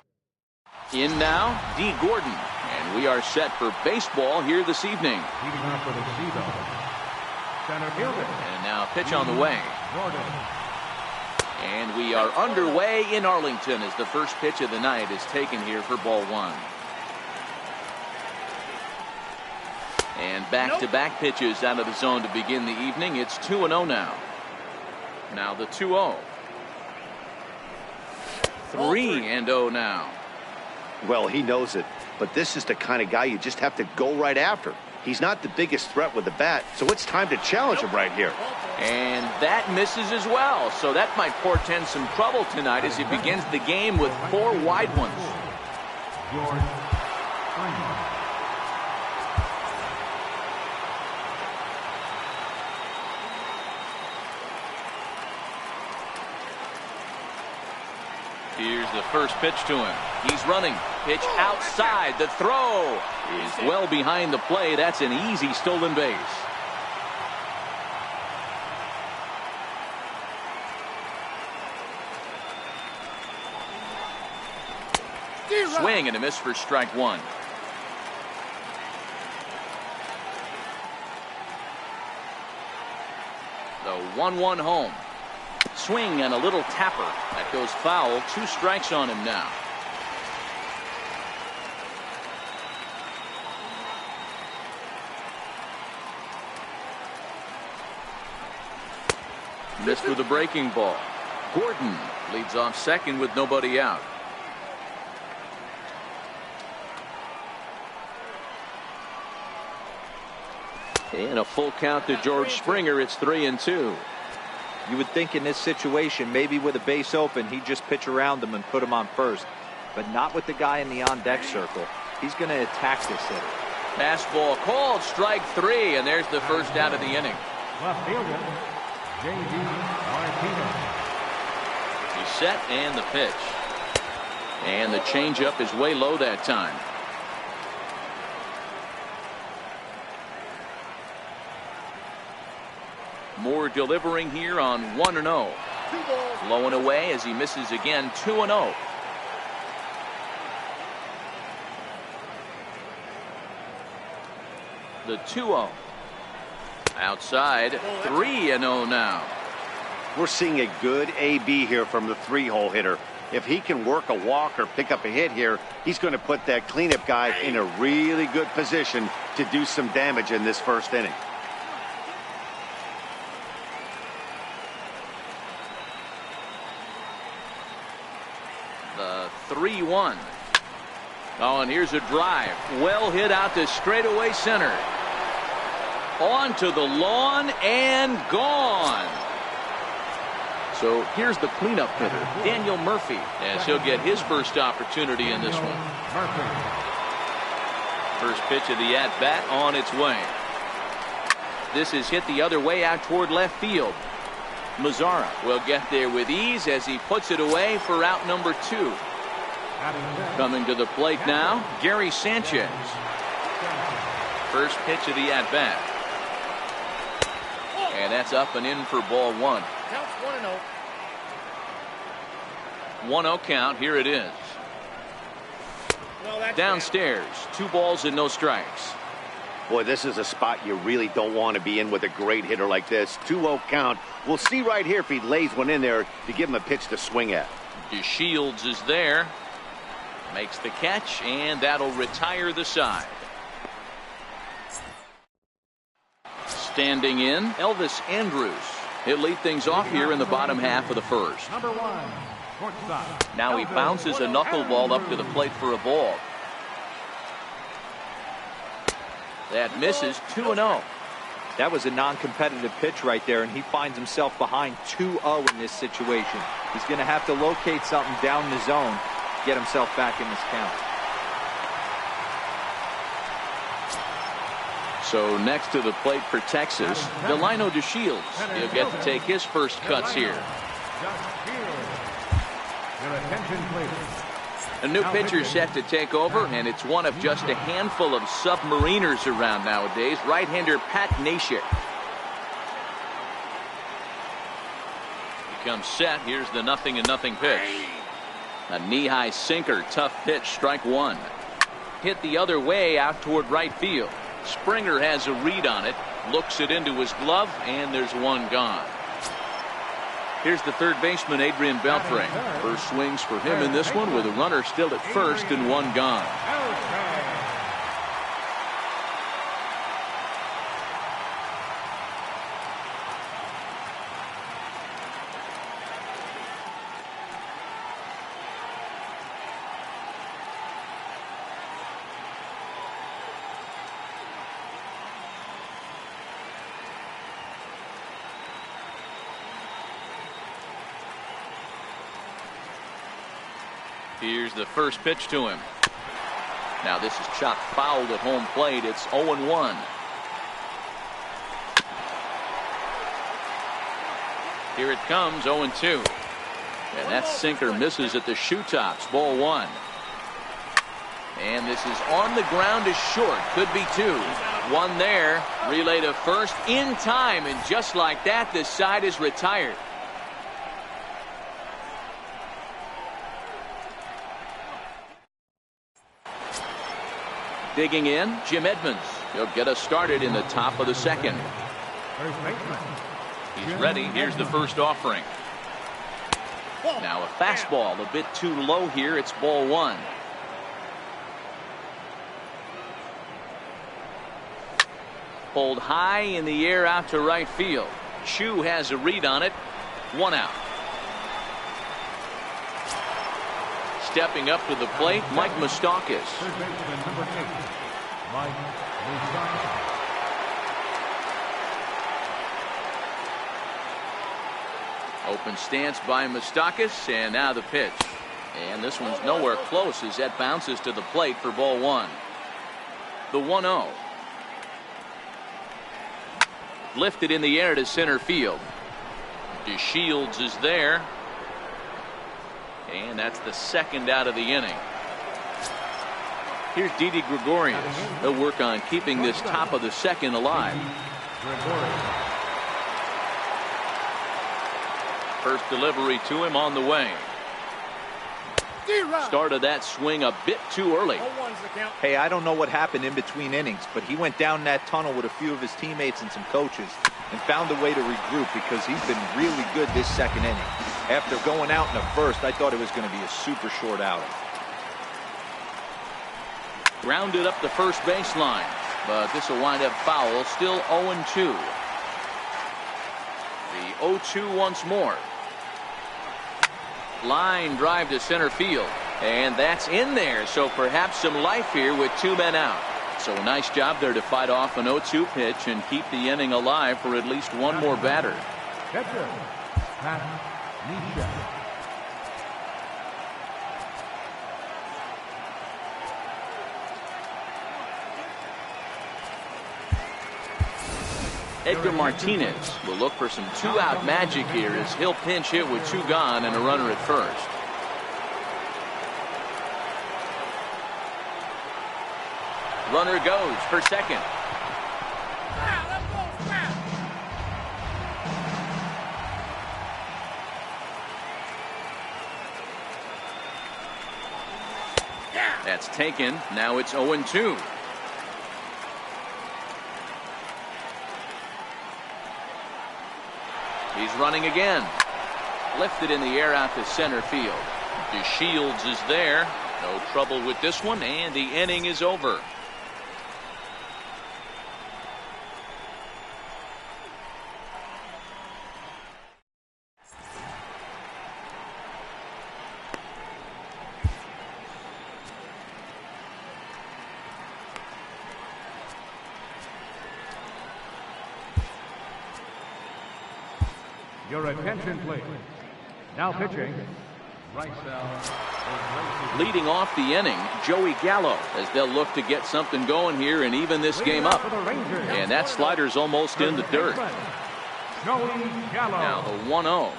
In now, Dee Gordon. And we are set for baseball here this evening. Leading off for the Seagull, center fielder. And now pitch on the way. Gordon. And we are underway in Arlington as the first pitch of the night is taken here for ball one. And back-to-back pitches out of the zone to begin the evening. It's 2-0 now. Now the 2-0. 3-0 now. Well, he knows it, but this is the kind of guy you just have to go right after. He's not the biggest threat with the bat, so it's time to challenge him right here. And that misses as well, so that might portend some trouble tonight as he begins the game with 4 wide ones. George Steinbrenner. Here's the first pitch to him. He's running. Pitch outside. The throw is well behind the play. That's an easy stolen base. Swing and a miss for strike one. The 1-1 home. Swing and a little tapper. That goes foul. 2 strikes on him now. Missed with a breaking ball. Gordon leads off second with nobody out. And a full count to George Springer. It's 3-2. You would think in this situation, maybe with a base open, he'd just pitch around him and put him on first. But not with the guy in the on-deck circle. He's going to attack this hitter. Fastball called, strike 3, and there's the first out of the inning. Left fielder, J.D. Martinez. He's set, and the pitch. And the changeup is way low that time. Moore delivering here on 1-0. Low and away as he misses again. 2-0. The 2-0. Outside. 3-0 now. We're seeing a good AB here from the 3-hole hitter. If he can work a walk or pick up a hit here, he's going to put that cleanup guy in a really good position to do some damage in this first inning. The 3-1. Oh, and here's a drive. Well hit out to straightaway center. On to the lawn and gone. So here's the cleanup hitter, Daniel Murphy, as he'll get his first opportunity in this one. First pitch of the at-bat on its way. This is hit the other way out toward left field. Mazara will get there with ease as he puts it away for out number 2. Coming to the plate now, Gary Sanchez. First pitch of the at-bat. And that's up and in for ball 1. Counts 1-0. 1-0 count. Here it is. Well, that's Downstairs, 2 balls and no strikes. Boy, this is a spot you really don't want to be in with a great hitter like this. 2-0 count. We'll see right here if he lays one in there to give him a pitch to swing at. DeShields is there. Makes the catch, and that'll retire the side. Standing in, Elvis Andrus. He'll lead things off here in the bottom half of the first. Number 1, shortstop. Now he bounces a knuckleball up to the plate for a ball. That misses. 2-0. That was a non-competitive pitch right there, and he finds himself behind 2-0 in this situation. He's going to have to locate something down the zone to get himself back in this count. So next to the plate for Texas, Delino DeShields. He'll get to take his first cuts here. Your attention, please. A new pitcher set to take over, and it's one of just a handful of submariners around nowadays. Right-hander Pat Neshek. becomes set. Here's the 0-0 pitch. A knee-high sinker, tough pitch, strike one. Hit the other way out toward right field. Springer has a read on it, looks it into his glove, and there's one gone. Here's the third baseman, Adrian Beltre. First swings for him in this one with a runner still at first and one gone. Here's the first pitch to him. Now this is chopped foul at home plate. It's 0-1. Here it comes, 0-2. And that sinker misses at the shoe tops. Ball one. And this is on the ground is short. Could be two. One there. Relay to first in time. And just like that, this side is retired. Digging in, Jim Edmonds. He'll get us started in the top of the second. He's ready. Here's the first offering. Now a fastball a bit too low here. It's ball one. Pulled high in the air out to right field. Chu has a read on it. One out. Stepping up to the plate, Mike Moustakas. Open stance by Moustakas, and now the pitch. And this one's nowhere close as that bounces to the plate for ball one. The 1-0. Lifted in the air to center field. DeShields is there. And that's the second out of the inning. Here's Didi Gregorius. He'll work on keeping this top of the second alive. First delivery to him on the way. Started that swing a bit too early. Hey, I don't know what happened in between innings, but he went down that tunnel with a few of his teammates and some coaches and found a way to regroup because he's been really good this second inning. After going out in the first, I thought it was going to be a super short outing. Grounded up the first baseline, but this will wind up foul. Still 0-2. The 0-2 once more. Line drive to center field, and that's in there, so perhaps some life here with two men out. So a nice job there to fight off an 0-2 pitch and keep the inning alive for at least one more batter. Catcher, Pat Nisha. Edgar Martinez will look for some two-out magic here as he'll pinch hit with two gone and a runner at first. Runner goes for second. That's taken. Now it's 0-2. He's running again. Lifted in the air out to center field. DeShields is there. No trouble with this one, and the inning is over. Your attention, please. Now pitching, right side. Leading off the inning, Joey Gallo, as they'll look to get something going here and even this game up. And that slider's almost in the dirt. Joey Gallo. Now the 1-0.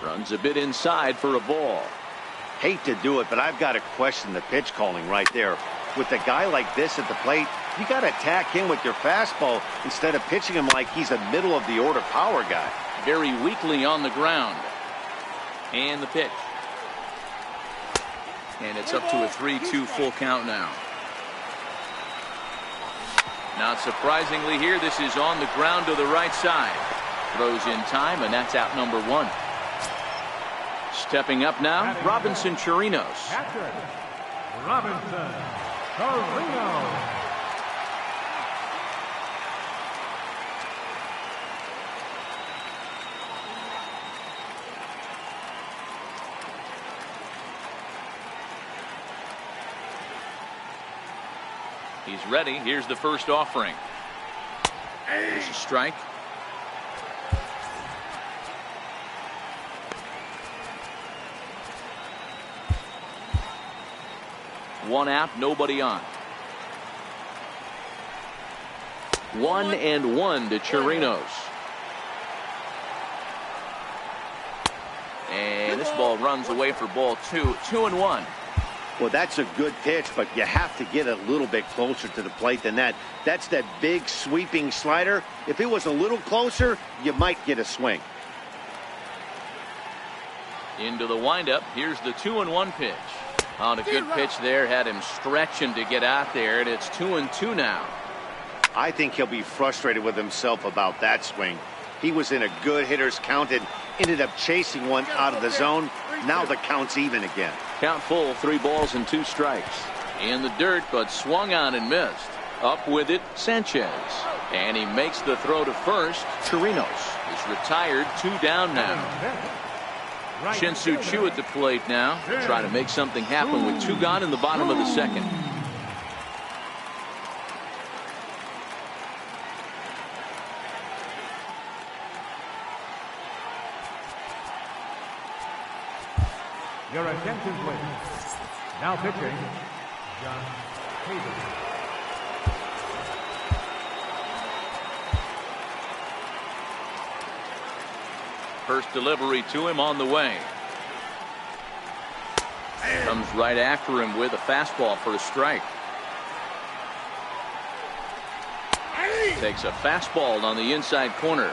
Runs a bit inside for a ball. Hate to do it, but I've got to question the pitch calling right there. With a guy like this at the plate, you got to attack him with your fastball instead of pitching him like he's a middle of the order power guy. very weakly on the ground. And the pitch. And it's up to a 3-2 full count now. Not surprisingly here, this is on the ground to the right side. Throws in time, and that's out number 1. Stepping up now, Robinson Chirinos. Catcher, Robinson Chirinos. He's ready. Here's the first offering. There's a strike. One out, nobody on. 1-1 to Chirinos. And this ball runs away for ball 2. 2-1. Well, that's a good pitch, but you have to get a little bit closer to the plate than that. That's that big sweeping slider. If it was a little closer, you might get a swing. Into the windup. Here's the 2-1 pitch. On a good pitch there, had him stretching to get out there, and it's 2-2 now. I think he'll be frustrated with himself about that swing. He was in a good hitter's count and ended up chasing one out of the zone. Now the count's even again. Count full, 3 balls and 2 strikes. In the dirt, but swung on and missed. Up with it, Sanchez. And he makes the throw to first. Chirinos is retired, 2 down now. Shin-Soo Choo at the plate now, trying to make something happen with 2 gone in the bottom of the second. Your attention, please. Now pitching, John Hayden. First delivery to him on the way. Comes right after him with a fastball for a strike. Takes a fastball on the inside corner.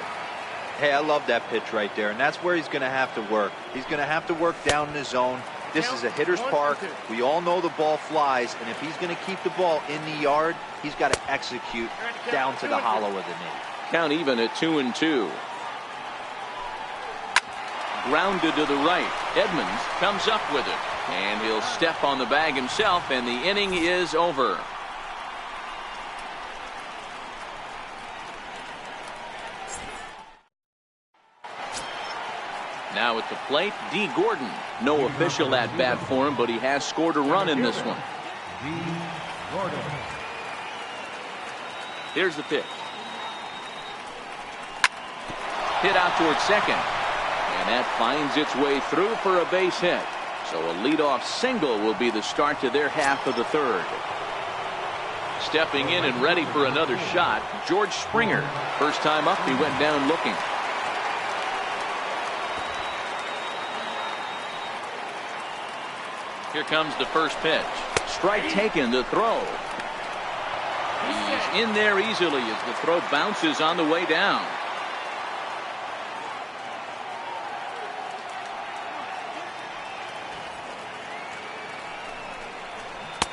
Hey, I love that pitch right there, and that's where he's going to have to work. He's going to have to work down in the zone. This is a hitter's park. We all know the ball flies, and if he's going to keep the ball in the yard, he's got to execute down to the hollow of the knee. Count even at 2-2. Grounded to the right. Edmonds comes up with it, and he'll step on the bag himself, and the inning is over. Now at the plate, D. Gordon. No official at bat for him, but he has scored a run in this one. D. Gordon. Here's the pitch. Hit out towards second. And that finds its way through for a base hit. So a leadoff single will be the start to their half of the third. Stepping in and ready for another shot, George Springer. First time up, he went down looking. Here comes the first pitch. Strike taken, the throw. He's in there easily as the throw bounces on the way down.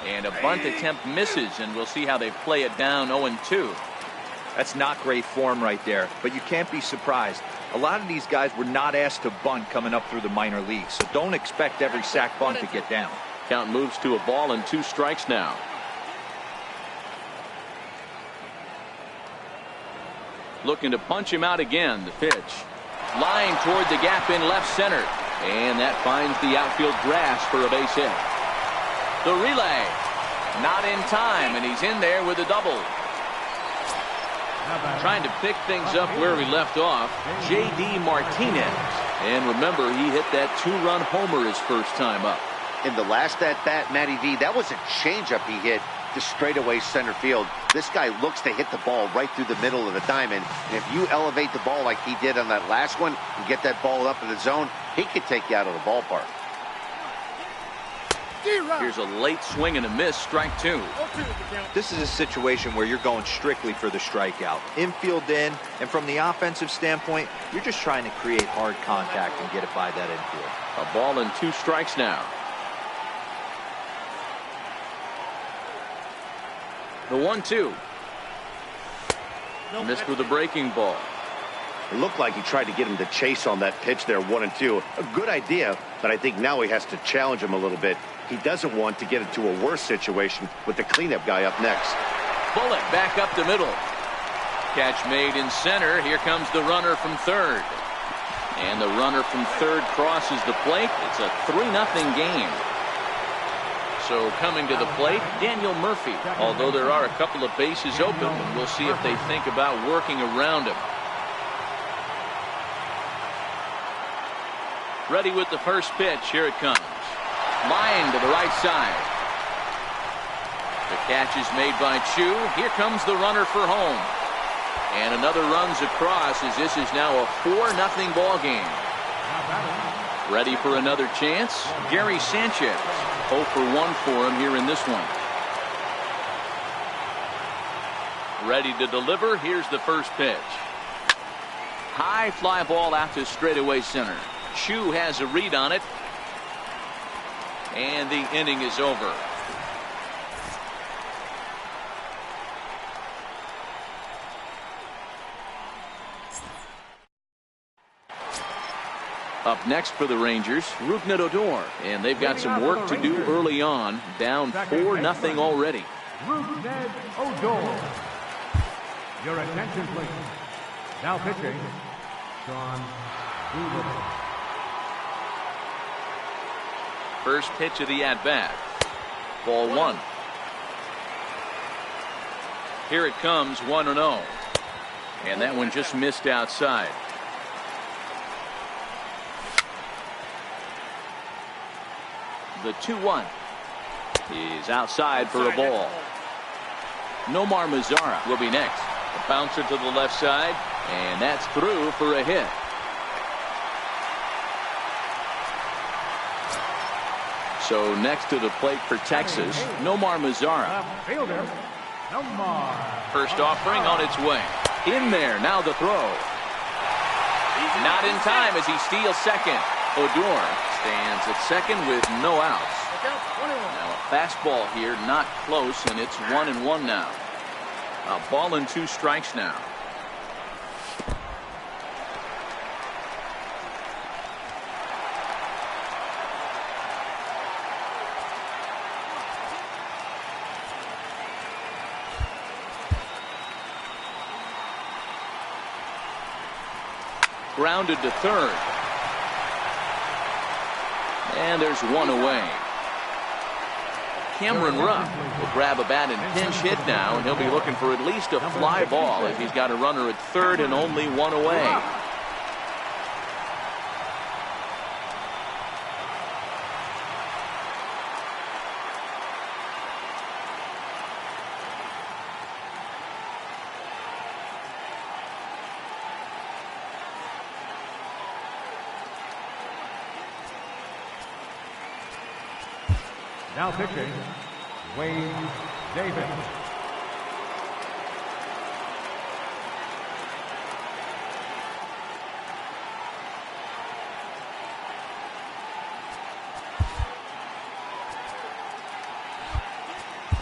And a bunt attempt misses, and we'll see how they play it down 0-2. That's not great form right there, but you can't be surprised. A lot of these guys were not asked to bunt coming up through the minor leagues, so don't expect every sack bunt to get down. Count moves to a ball and 2 strikes now. Looking to punch him out again. The pitch. Line toward the gap in left center. And that finds the outfield grass for a base hit. The relay. Not in time, and he's in there with a double. Trying to pick things up where we left off, J.D. Martinez. And remember, he hit that 2-run homer his first time up. In the last at-bat, Matty V, that was a changeup he hit to straightaway center field. This guy looks to hit the ball right through the middle of the diamond. And if you elevate the ball like he did on that last one and get that ball up in the zone, he could take you out of the ballpark. Here's a late swing and a miss, strike 2. This is a situation where you're going strictly for the strikeout. Infield in, and from the offensive standpoint, you're just trying to create hard contact and get it by that infield. A ball and 2 strikes now. The 1-2. Missed with a breaking ball. It looked like he tried to get him to chase on that pitch there, 1-2. A good idea, but I think now he has to challenge him a little bit. He doesn't want to get into a worse situation with the cleanup guy up next. Bullet back up the middle. Catch made in center. Here comes the runner from third. And the runner from third crosses the plate. It's a 3-0 game. So coming to the plate, Daniel Murphy. Although there are a couple of bases open, and we'll see if they think about working around him. Ready with the first pitch. Here it comes. Line to the right side. The catch is made by Chu. Here comes the runner for home. And another runs across as this is now a 4-0 ball game. Ready for another chance? Gary Sanchez. 0 for 1 for him here in this one. Ready to deliver. Here's the first pitch. High fly ball out to straightaway center. Chu has a read on it. And the inning is over. Up next for the Rangers, Rougned Odor. And they've got some work to do early on. Down 4-0 already. Rougned Odor. Your attention, please. Now pitching, Sean Doolittle. First pitch of the at-bat. Ball 1. Here it comes, 1-0. And that one just missed outside. The 2-1 is outside for a ball. Nomar Mazara will be next. A bouncer to the left side, and that's through for a hit. So next to the plate for Texas, Nomar Mazara. Fielder, Nomar. First offering on its way. In there, now the throw. Not in time as he steals second. Odor stands at second with no outs. Now a fastball here, not close, and it's 1-1 now. A ball and 2 strikes now. Grounded to third. And there's one away. Cameron Rupp will grab a bat and pinch hit now, and he'll be looking for at least a fly ball if he's got a runner at third and only one away. Now pitching, Wade Davis.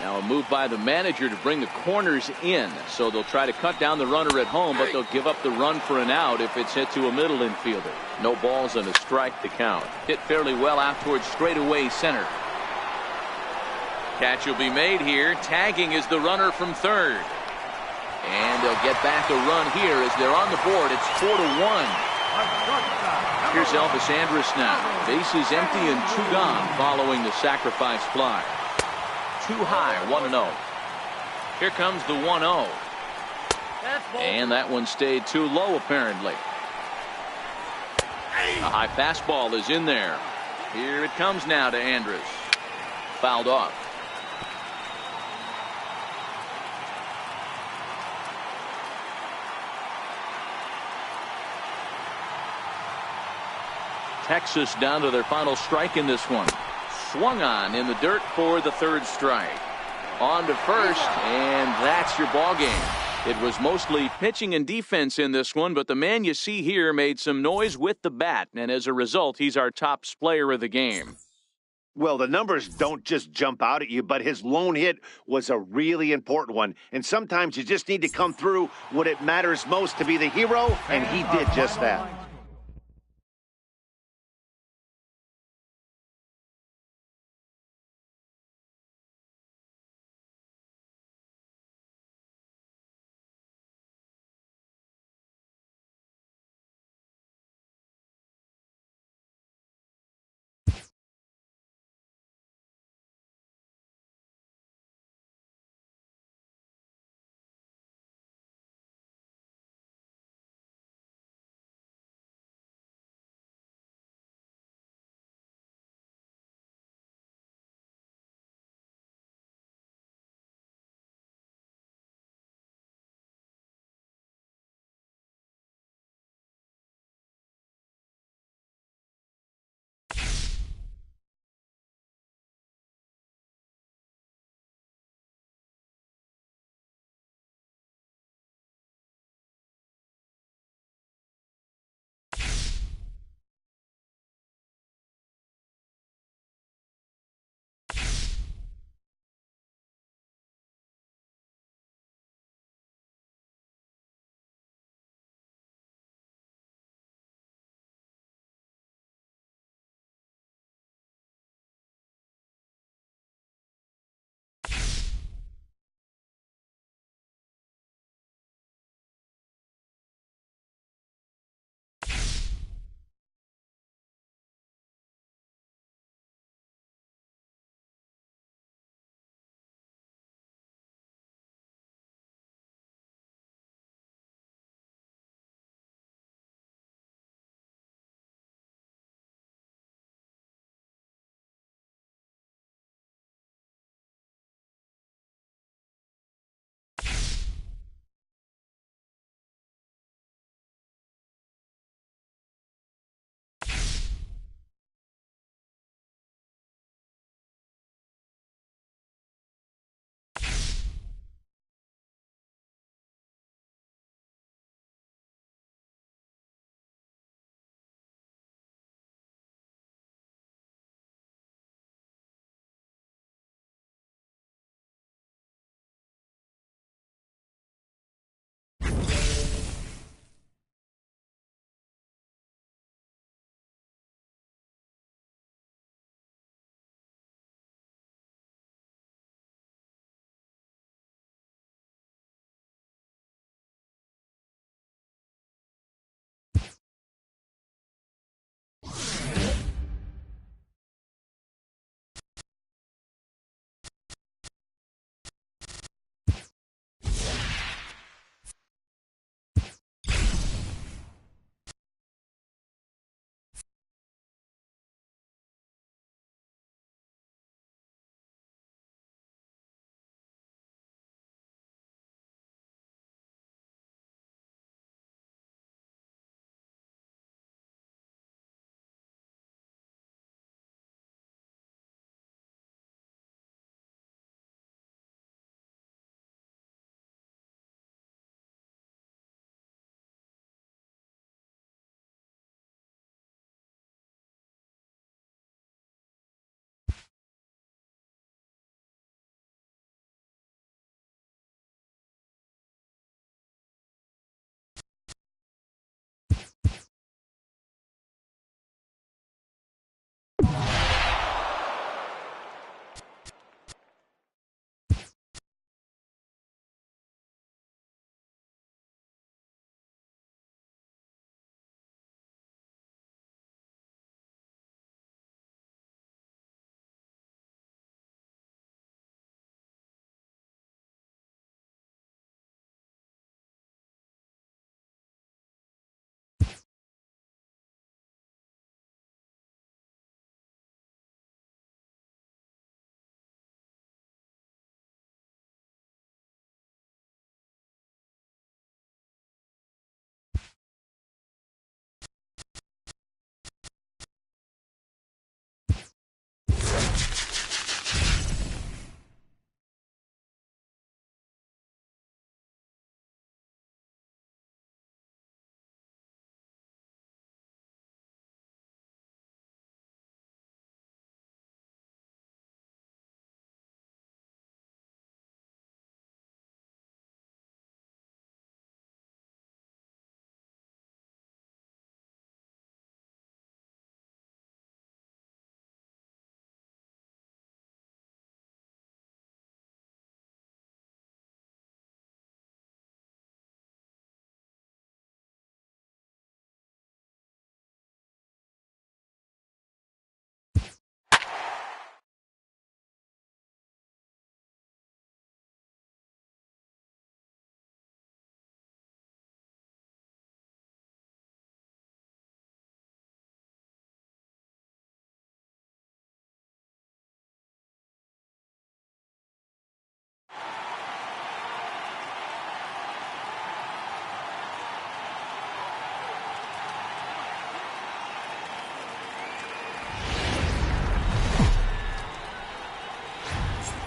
Now a move by the manager to bring the corners in, so they'll try to cut down the runner at home, but they'll give up the run for an out if it's hit to a middle infielder. No balls and a strike to count. Hit fairly well out towards straightaway center. Catch will be made here. Tagging is the runner from third. And they'll get back a run here as they're on the board. It's 4-1. Here's Elvis Andrus now. Bases empty and 2 gone following the sacrifice fly. Too high, 1-0. Here comes the 1-0. And that one stayed too low apparently. A high fastball is in there. Here it comes now to Andrus. Fouled off. Texas down to their final strike in this one. swung on in the dirt for the third strike. On to first, and that's your ball game. It was mostly pitching and defense in this one, but the man you see here made some noise with the bat, and as a result, he's our top player of the game. Well, the numbers don't just jump out at you, but his lone hit was a really important one. And sometimes you just need to come through when it matters most to be the hero, and he did just that.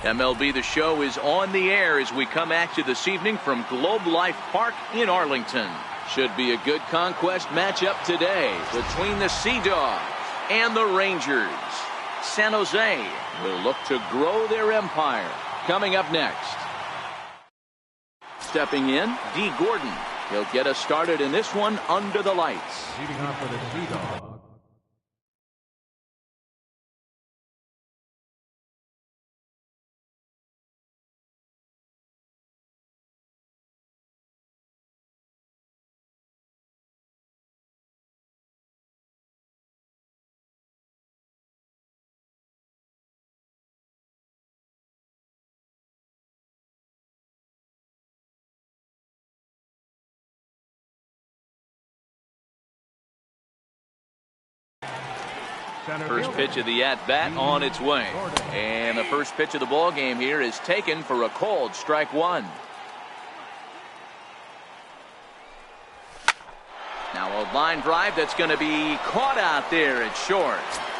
MLB The Show is on the air as we come at you this evening from Globe Life Park in Arlington. Should be a good conquest matchup today between the Sea Dogs and the Rangers. San Jose will look to grow their empire. Coming up next. Stepping in, D. Gordon. He'll get us started in this one under the lights. Leading up for the Sea Dogs. First pitch of the at-bat on its way. And the first pitch of the ball game here is taken for a called strike one. Now a line drive that's going to be caught out there at short.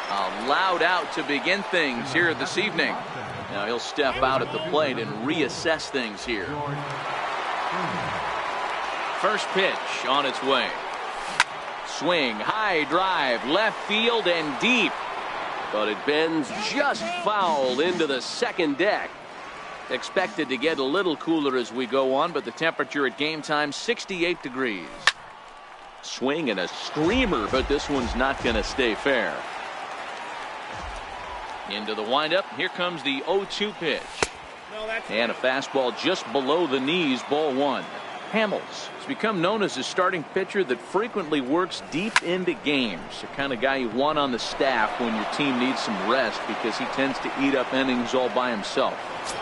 A loud out to begin things here this evening. Now he'll step out at the plate and reassess things here. First pitch on its way. Swing, high drive, left field and deep. But it bends just foul into the second deck. Expected to get a little cooler as we go on, but the temperature at game time 68 degrees. Swing and a screamer, but this one's not going to stay fair. Into the windup. Here comes the 0-2 pitch. And a fastball just below the knees, ball one. Hamels has become known as a starting pitcher that frequently works deep into games. The kind of guy you want on the staff when your team needs some rest because he tends to eat up innings all by himself.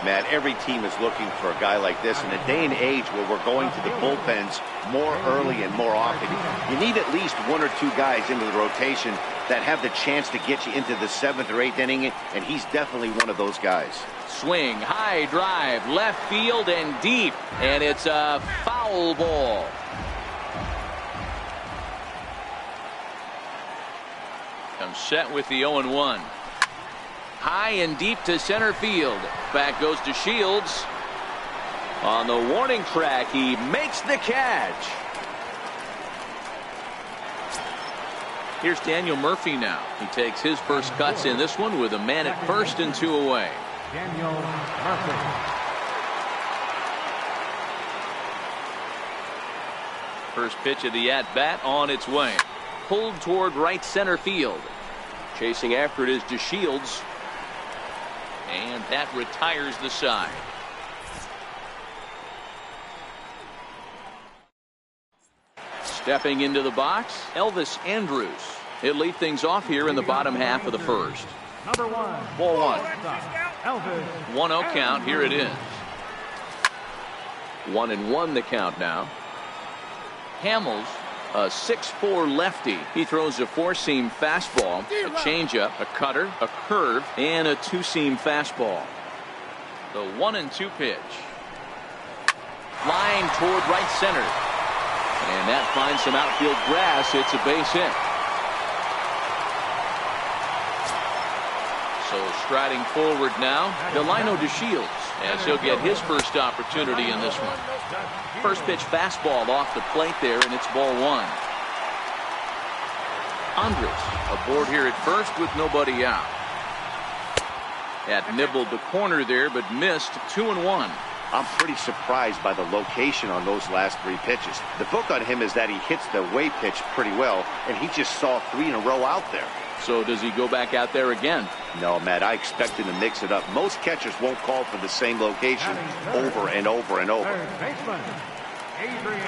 Matt, every team is looking for a guy like this in a day and age where we're going to the bullpens more early and more often. You need at least one or two guys into the rotation that have the chance to get you into the 7th or 8th inning, and he's definitely one of those guys. Swing, high drive, left field and deep, and it's a foul ball. Comes set with the 0-1. High and deep to center field. Back goes to Shields. On the warning track, he makes the catch. Here's Daniel Murphy now. He takes his first cuts in this one with a man at first and 2 away. Daniel Murphy. First pitch of the at-bat on its way. Pulled toward right center field. Chasing after it is DeShields. And that retires the side. Stepping into the box, Elvis Andrus. He'll lead things off here in the bottom half of the first. Number one. Ball one. Elvis. 1-0 count. Here it is. 1-1 the count now. Hamels, a 6'4" lefty. He throws a 4-seam fastball, a changeup, a cutter, a curve, and a 2-seam fastball. The 1-2 pitch. Line toward right center. And that finds some outfield grass. It's a base hit. So striding forward now, Delino DeShields, as he'll get his first opportunity in this one. First pitch fastball off the plate there, and it's ball one. Andrus aboard here at first with nobody out. That nibbled the corner there, but missed. 2-1. I'm pretty surprised by the location on those last 3 pitches. The book on him is that he hits the way pitch pretty well, and he just saw 3 in a row out there. So does he go back out there again? No, Matt, I expect him to mix it up. Most catchers won't call for the same location over and over and over. Third baseman, Adrian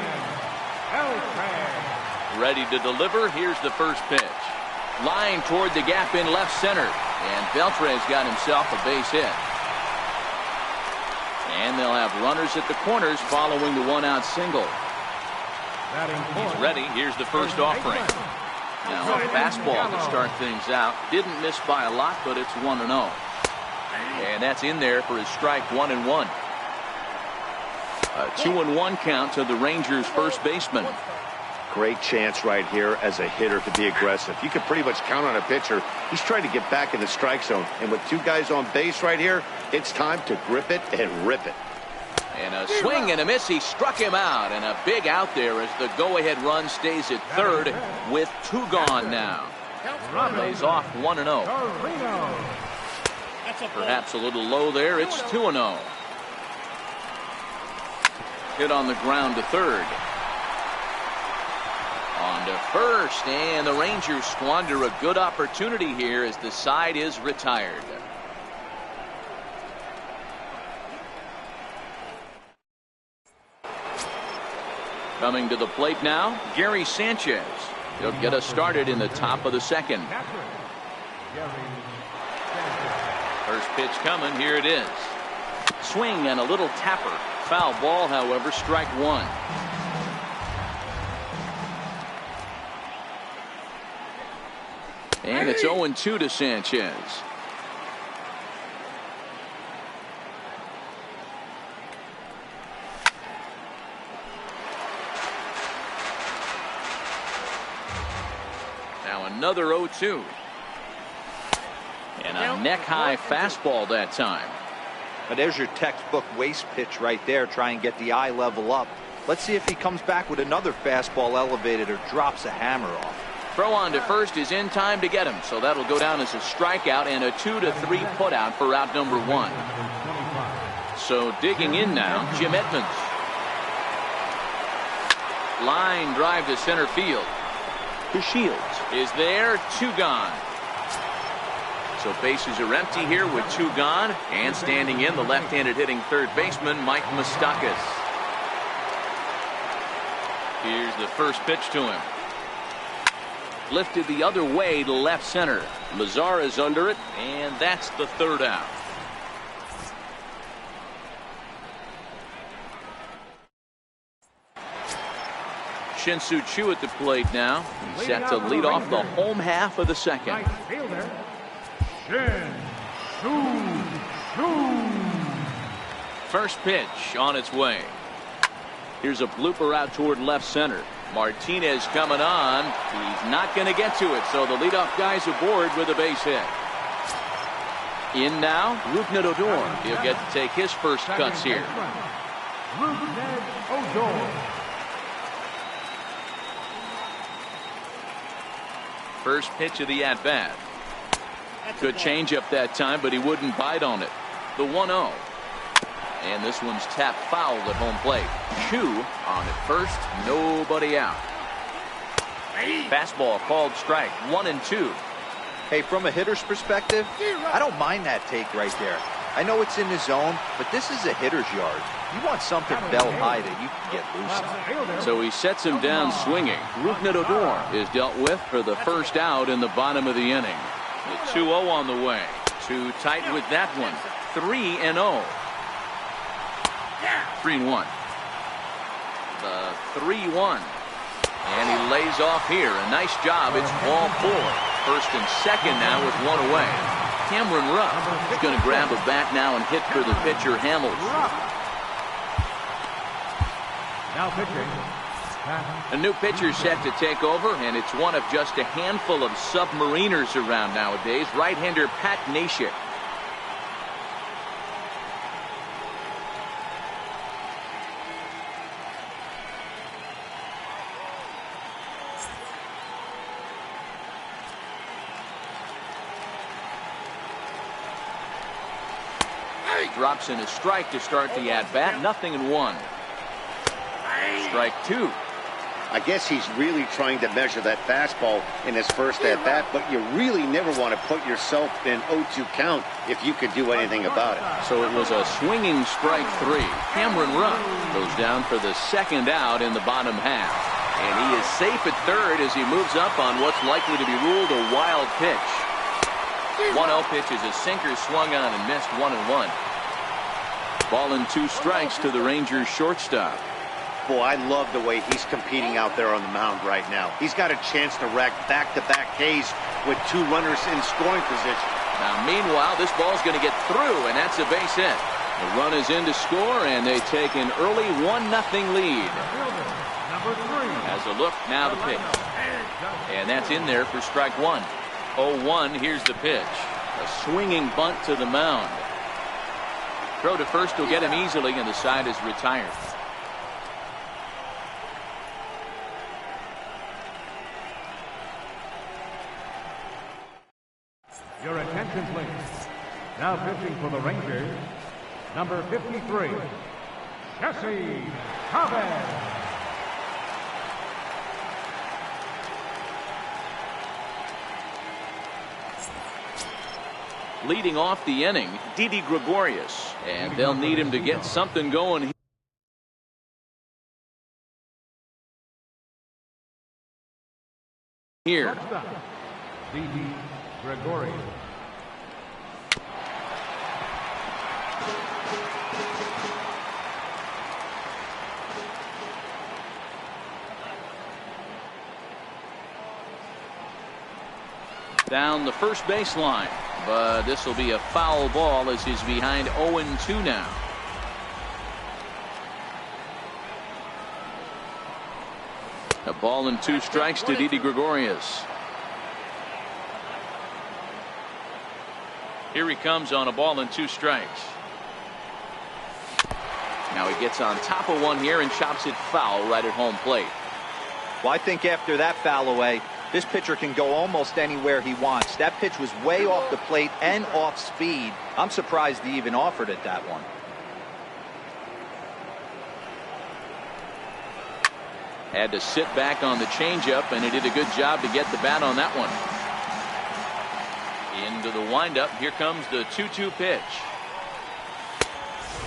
Beltre. Ready to deliver. Here's the first pitch. Line toward the gap in left center. And Beltre's got himself a base hit. And they'll have runners at the corners following the 1-out single. He's ready. Here's the first offering. Now a fastball to start things out. Didn't miss by a lot, but it's 1-0. And that's in there for his strike 1-1. A 2-1 count to the Rangers first baseman. great chance right here as a hitter to be aggressive. You can pretty much count on a pitcher. He's trying to get back in the strike zone. And with 2 guys on base right here, it's time to grip it and rip it. And a swing and a miss. He struck him out. And a big out there as the go-ahead run stays at third with 2 gone now. Lays off 1-0. Perhaps a little low there. It's 2-0. Hit on the ground to third. On to first, and the Rangers squander a good opportunity here as the side is retired. Coming to the plate now, Gary Sanchez. He'll get us started in the top of the second. First pitch coming, here it is. Swing and a little tapper. Foul ball, however, strike 1. And it's 0-2 to Sanchez. Now another 0-2. And a neck-high fastball that time. Now there's your textbook waste pitch right there. Try and get the eye level up. Let's see if he comes back with another fastball elevated or drops a hammer off. Throw on to first is in time to get him, so that'll go down as a strikeout and a 2-3 putout for out number 1. So digging in now, Jim Edmonds. Line drive to center field. To Shields is there, 2 gone. So bases are empty here with 2 gone, and standing in the left-handed hitting third baseman Mike Moustakas. Here's the first pitch to him. Lifted the other way to left center. Mazar is under it, and that's the 3rd out. Shin-Soo Choo at the plate now. He's set to lead off the home half of the second. First pitch on its way. Here's a blooper out toward left center. Martinez coming on. He's not going to get to it, so the leadoff guy's aboard with a base hit. In now, Rougned Odor. He'll get to take his first cuts here. First pitch of the at-bat. Good changeup that time, but he wouldn't bite on it. The 1-0. And this one's tapped foul at home plate. Choo on at first, nobody out. Fastball called strike, 1-2. Hey, from a hitter's perspective, I don't mind that take right there. I know it's in the zone, but this is a hitter's yard. You want something bell high that you can get loose on. So he sets him down swinging. Rougned Odor is dealt with for the first out in the bottom of the inning. The 2-0 on the way. Too tight with that one. 3-0. 3-1. The 3-1. And he lays off here. A nice job. It's ball 4. First and second now with 1 away. Cameron Rupp is going to grab a bat now and hit for the pitcher Hamels. Now pitching. A new pitcher set to take over, and it's one of just a handful of submariners around nowadays. Right-hander Pat Neshek. Drops in a strike to start the at-bat. 0-1. Strike 2. I guess he's really trying to measure that fastball in his first at-bat, but you really never want to put yourself in 0-2 count if you could do anything about it. So it was a swinging strike 3. Cameron Rupp goes down for the second out in the bottom half. And he is safe at third as he moves up on what's likely to be ruled a wild pitch. 1-0 pitch is a sinker swung on and missed. 1-1. Ball and 2 strikes to the Rangers shortstop. Boy, I love the way he's competing out there on the mound right now. He's got a chance to rack back-to-back Ks with 2 runners in scoring position. Now, meanwhile, this ball's going to get through, and that's a base hit. The run is in to score, and they take an early 1-0 lead. Number 3. Has a look, now the pitch. And that's in there for strike one. 0-1, here's the pitch. A swinging bunt to the mound. Throw to first will get him easily, and the side is retired. Your attention, please. Now pitching for the Rangers, number 53, Jesse Chavez. Leading off the inning, Didi Gregorius, and they'll need him to get something going here. Didi Gregorius. Down the first baseline, but this will be a foul ball as he's behind 0-2 now. A ball and 2 strikes to Didi Gregorius. Here he comes on a ball and 2 strikes. Now he gets on top of one here and chops it foul right at home plate. Well, I think after that foul away, this pitcher can go almost anywhere he wants. That pitch was way off the plate and off speed. I'm surprised he even offered it that one. Had to sit back on the changeup, and he did a good job to get the bat on that one. Into the windup. Here comes the 2-2 pitch.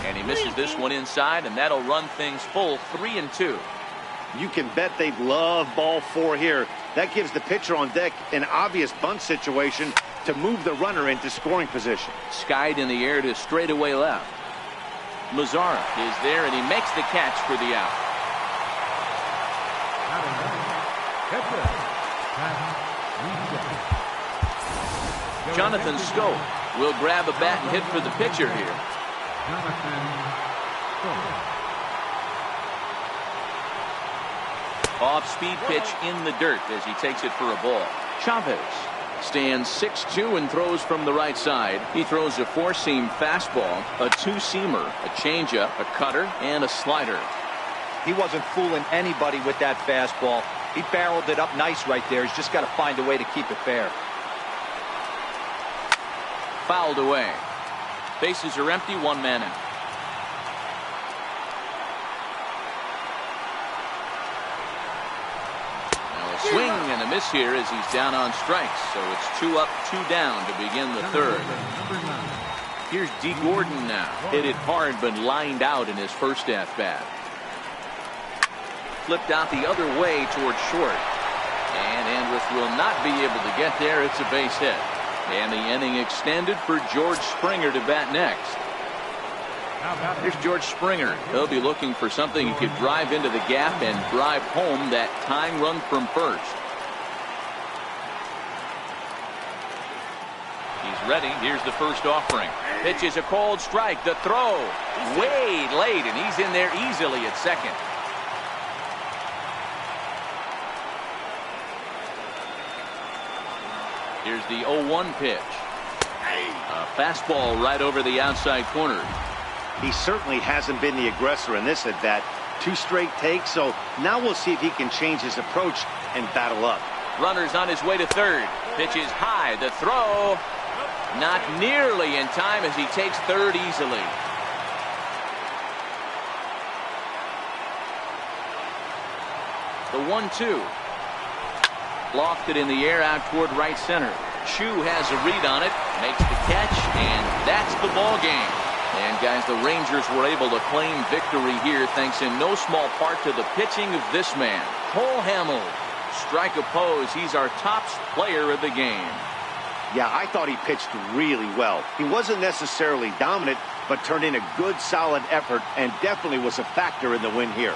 And he misses this one inside, and that'll run things full 3-2. You can bet they'd love ball 4 here. That gives the pitcher on deck an obvious bunt situation to move the runner into scoring position. Skied in the air to straightaway left. Mazara is there, and he makes the catch for the out. Jonathan Schoop will grab a bat and hit for the pitcher here. Off-speed pitch in the dirt as he takes it for a ball. Chavez stands 6'2" and throws from the right side. He throws a 4-seam fastball, a 2-seamer, a changeup, a cutter, and a slider. He wasn't fooling anybody with that fastball. He barreled it up nice right there. He's just got to find a way to keep it fair. Fouled away. Bases are empty, 1 man out. Swing and a miss here as he's down on strikes. So it's 2 up, 2 down to begin the third. Here's D. Gordon now. Hit it hard but lined out in his first at-bat. Flipped out the other way towards short. And Andrus will not be able to get there. It's a base hit. And the inning extended for George Springer to bat next. Here's George Springer. He'll be looking for something he could drive into the gap and drive home that tying run from first. He's ready. Here's the first offering. Pitch is a cold strike. The throw way late, and he's in there easily at second. Here's the 0-1 pitch. A fastball right over the outside corner. He certainly hasn't been the aggressor in this at-bat. 2 straight takes, so now we'll see if he can change his approach and battle up. Runner's on his way to third. Pitch is high. The throw not nearly in time as he takes third easily. The 1-2. Lofted in the air out toward right center. Chu has a read on it, makes the catch, and that's the ball game. And guys, the Rangers were able to claim victory here thanks in no small part to the pitching of this man, Cole Hamels. Strike opposed. He's our top player of the game. Yeah, I thought he pitched really well. He wasn't necessarily dominant, but turned in a good, solid effort and definitely was a factor in the win here.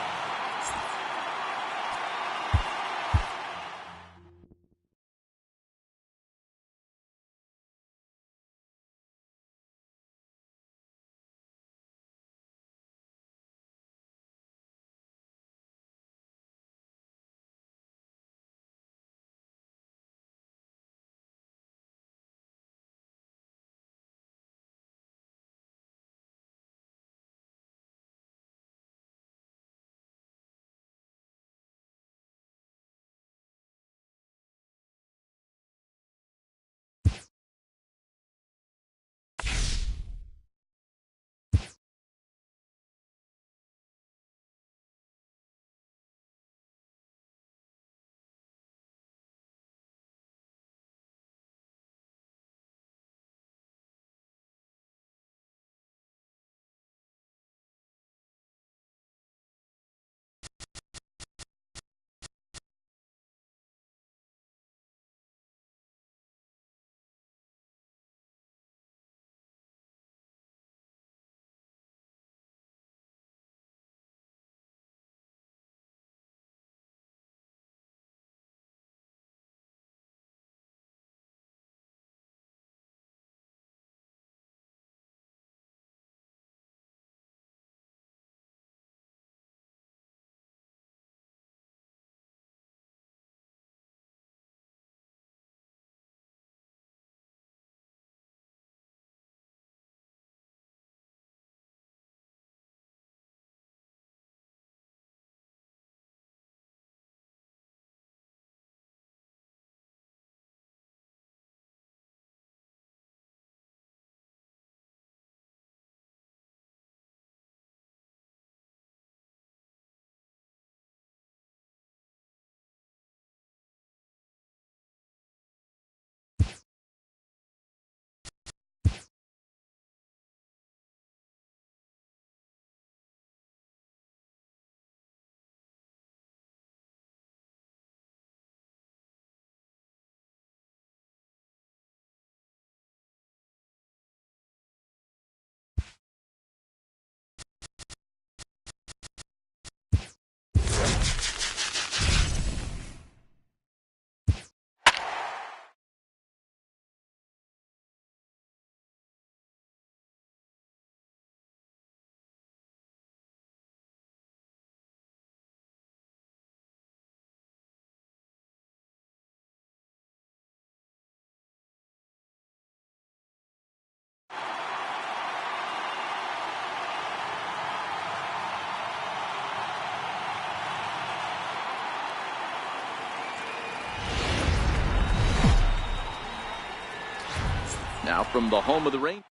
now from the home of the Rangers.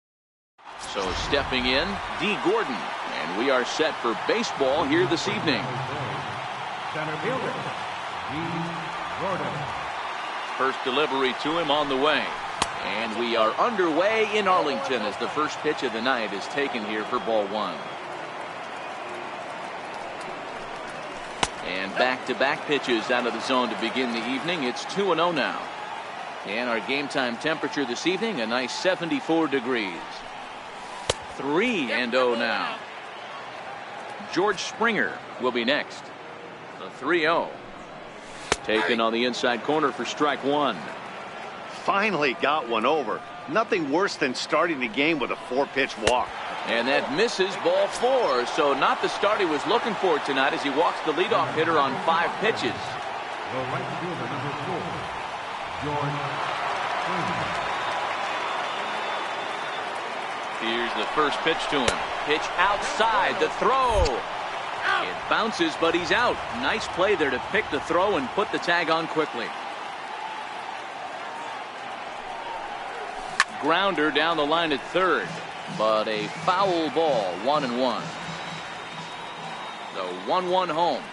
So stepping in, Dee Gordon. And we are set for baseball here this evening. Center fielder, Dee Gordon. First delivery to him on the way. And we are underway in Arlington as the first pitch of the night is taken here for ball one. And back-to-back pitches out of the zone to begin the evening. It's 2-0 now. And our game time temperature this evening, a nice 74 degrees. 3-0 now. George Springer will be next. The 3-0. Taken on the inside corner for strike one. Finally got one over. Nothing worse than starting the game with a 4-pitch walk. And that misses ball four. So not the start he was looking for tonight as he walks the leadoff hitter on 5 pitches. The right fielder, number 4, George Springer. Here's the first pitch to him. Pitch outside, the throw. It bounces, but he's out. Nice play there to pick the throw and put the tag on quickly. Grounder down the line at third, but a foul ball, 1-1. The 1-1 home.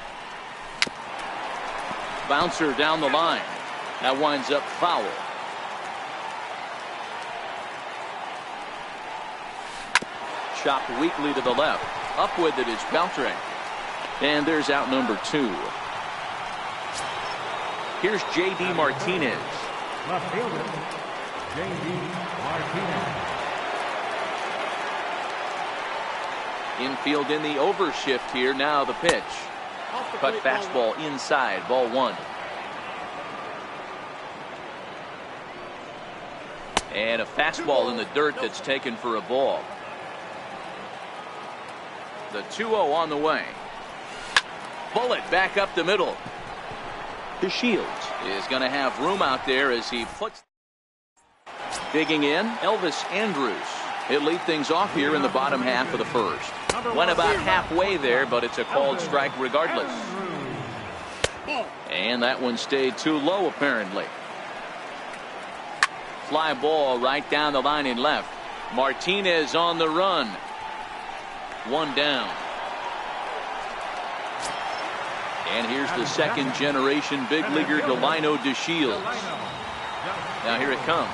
Bouncer down the line. That winds up foul. Chopped weakly to the left. Up with it is Beltre. And there's out number 2. Here's J.D. Martinez. Left fielder, J.D. Martinez. Infield in the overshift here. Now the pitch. Cut fastball inside. Ball 1. And a fastball in the dirt that's taken for a ball. The 2-0 on the way. Bullet back up the middle. DeShields is going to have room out there as he puts. Digging in, Elvis Andrus. He'll lead things off here in the bottom half of the first. Went about halfway there, but it's a called strike regardless. And that one stayed too low apparently. Fly ball right down the line in left. Martinez on the run. 1 down. And here's the second generation big leaguer Delino DeShields. Now here it comes.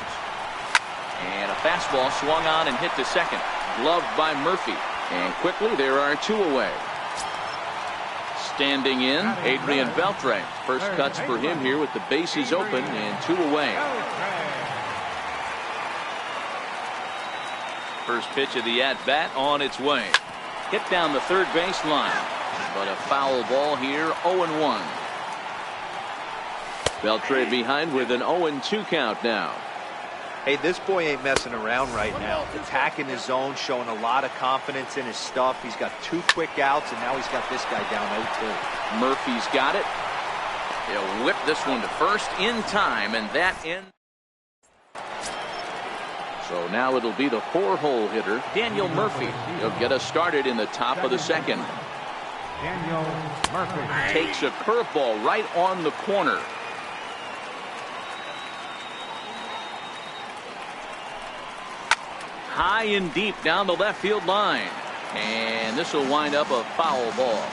And a fastball swung on and hit to second. Gloved by Murphy. And quickly there are 2 away. Standing in, Adrian Beltre. First cuts for him here with the bases open and 2 away. First pitch of the at-bat on its way. Hit down the third baseline. But a foul ball here, 0-1. Beltre behind with an 0-2 count now. Hey, this boy ain't messing around right now. Attacking his zone, showing a lot of confidence in his stuff. He's got 2 quick outs, and now he's got this guy down 0-2. Murphy's got it. He'll whip this one to first in time, and that ends. So now it'll be the 4-hole hitter, Daniel Murphy. He'll get us started in the top of the second. Daniel Murphy takes a curveball right on the corner. High and deep down the left field line. And this will wind up a foul ball.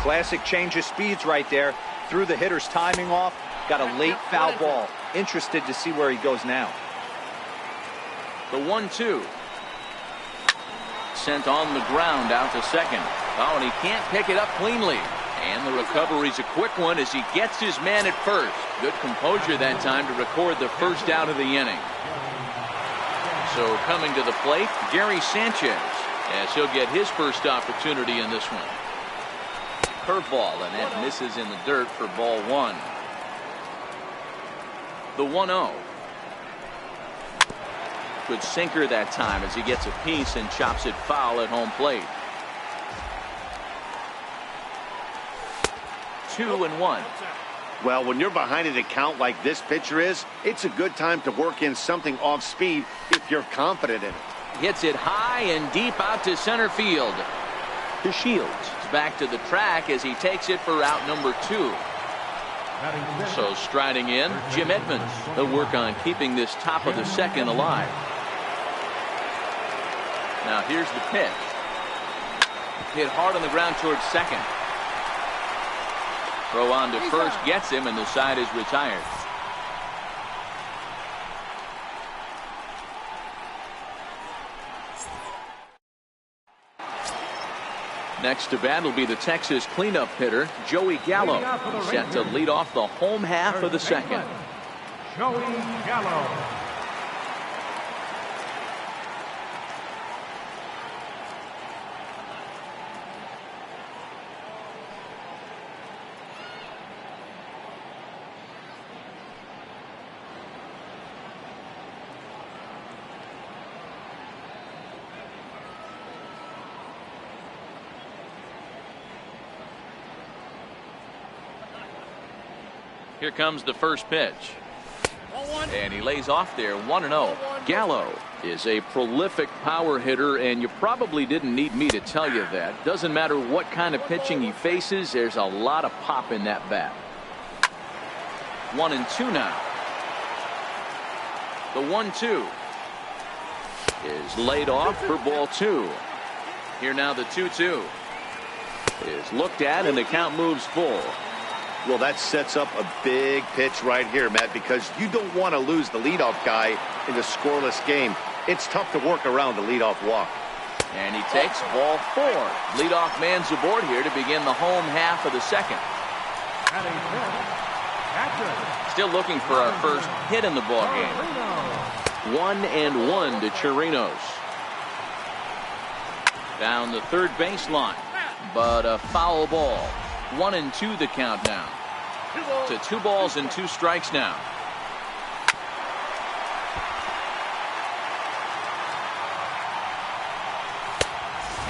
Classic change of speeds right there. Threw the hitter's timing off. Got a late foul ball. Interested to see where he goes now. The 1-2. Sent on the ground out to second. Oh, and he can't pick it up cleanly. And the recovery's a quick one as he gets his man at first. Good composure that time to record the first out of the inning. So coming to the plate, Gary Sanchez, as he'll get his first opportunity in this one. Curveball, and that misses in the dirt for ball 1. The 1-0. Good sinker that time as he gets a piece and chops it foul at home plate. 2-1. Well, when you're behind an account like this pitcher is, it's a good time to work in something off speed if you're confident in it. Hits it high and deep out to center field. DeShields is back to the track as he takes it for out number 2. So striding in, Jim Edmonds. He'll work on keeping this top of the second alive. Now here's the pitch. Hit hard on the ground towards second. Throw on to first gets him, and the side is retired. Next to bat will be the Texas cleanup hitter, Joey Gallo, set to lead off the home half of the second. Joey Gallo. Here comes the first pitch. And he lays off there 1-0. Gallo is a prolific power hitter, and you probably didn't need me to tell you that. Doesn't matter what kind of pitching he faces, there's a lot of pop in that bat. 1-2 now. The 1-2 is laid off for ball 2. Here now the 2-2 is looked at, and the count moves full. Well, that sets up a big pitch right here, Matt, because you don't want to lose the leadoff guy in a scoreless game. It's tough to work around the leadoff walk. And he takes ball 4. Leadoff man's aboard here to begin the home half of the second. Still looking for our first hit in the ball game. 1-1 to Chirinos. Down the third baseline, but a foul ball. 1-2 the count now. To 2 balls and 2 strikes now.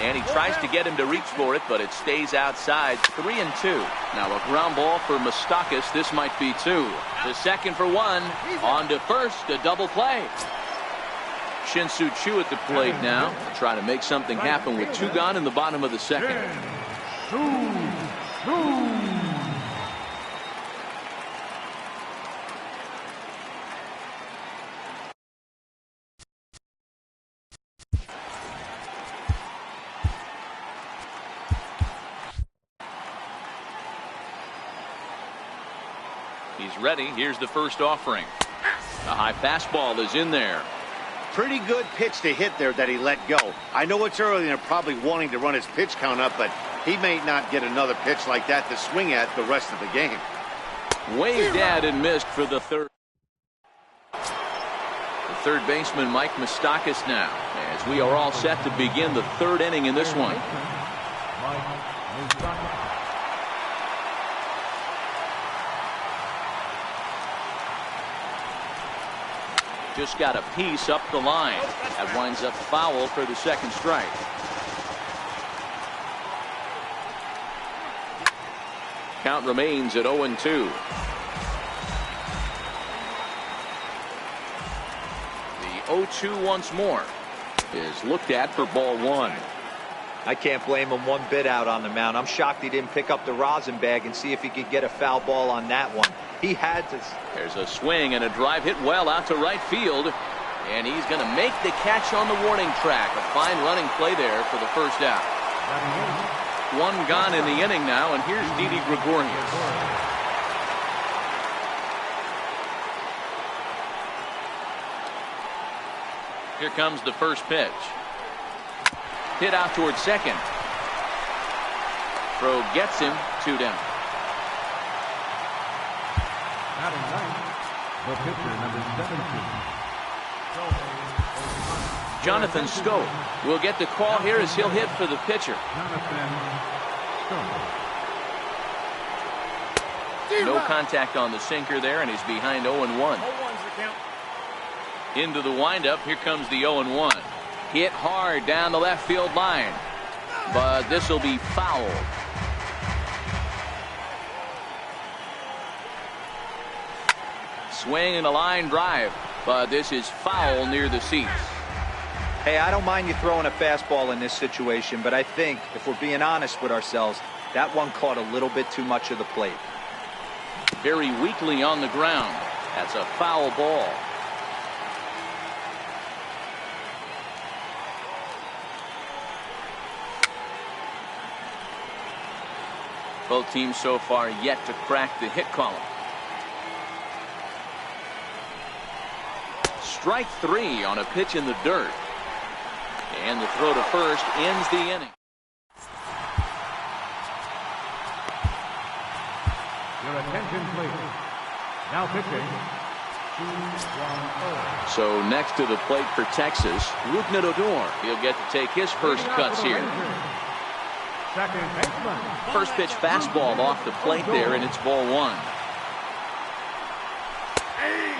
And he tries to get him to reach for it, but it stays outside. 3-2. Now a ground ball for Moustakas. This might be 2. The second for 1. On to first. A double play. Shin-Soo Choo at the plate now. Trying to make something happen with 2 gone in the bottom of the second. He's ready. Here's the first offering. A high fastball is in there. Pretty good pitch to hit there that he let go. I know it's early and they're probably wanting to run his pitch count up, but he may not get another pitch like that to swing at the rest of the game. Waved at and missed for the third. The third baseman, Mike Moustakas, now, as we are all set to begin the third inning in this one. Just got a piece up the line. That winds up foul for the second strike. Count remains at 0-2. The 0-2 once more is looked at for ball 1. I can't blame him one bit out on the mound. I'm shocked he didn't pick up the rosin bag and see if he could get a foul ball on that one. He had to. There's a swing and a drive hit well out to right field. And he's going to make the catch on the warning track. A fine running play there for the first out. 1 gone in the inning now, and here's Didi Gregorius. Here comes the first pitch. Hit out towards second. Throw gets him 2 down. Batting ninth, the pitcher, number 17. Jonathan Schoop will get the call here as he'll hit for the pitcher. No contact on the sinker there, and he's behind 0-1. Into the windup. Here comes the 0-1. Hit hard down the left field line, but this will be fouled. Swing and a line drive, but this is foul near the seats. Hey, I don't mind you throwing a fastball in this situation, but I think if we're being honest with ourselves, that one caught a little bit too much of the plate. Very weakly on the ground. That's a foul ball. Both teams so far yet to crack the hit column. Strike 3 on a pitch in the dirt. And the throw to first ends the inning. Your attention, please. Now pitching. So next to the plate for Texas, Rougned Odor. He'll get to take his first cuts here. Second baseman. First pitch fastball off the plate there, and it's ball 1.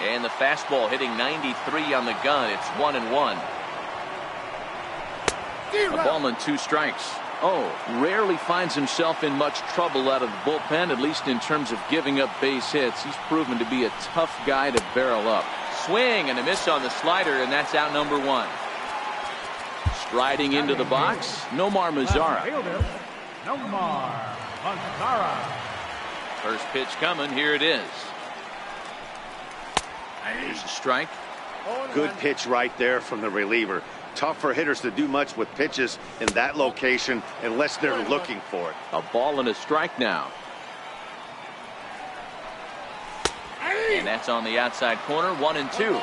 And the fastball hitting 93 on the gun. It's 1-1. A ball and 2 strikes. Oh, rarely finds himself in much trouble out of the bullpen, at least in terms of giving up base hits. He's proven to be a tough guy to barrel up. Swing and a miss on the slider, and that's out number 1. Striding into the box, Nomar Mazara. Nomar Mazara. First pitch coming. Here it is. Here's a strike. Good pitch right there from the reliever. Tough for hitters to do much with pitches in that location unless they're looking for it. A ball and a strike now. And that's on the outside corner. 1-2.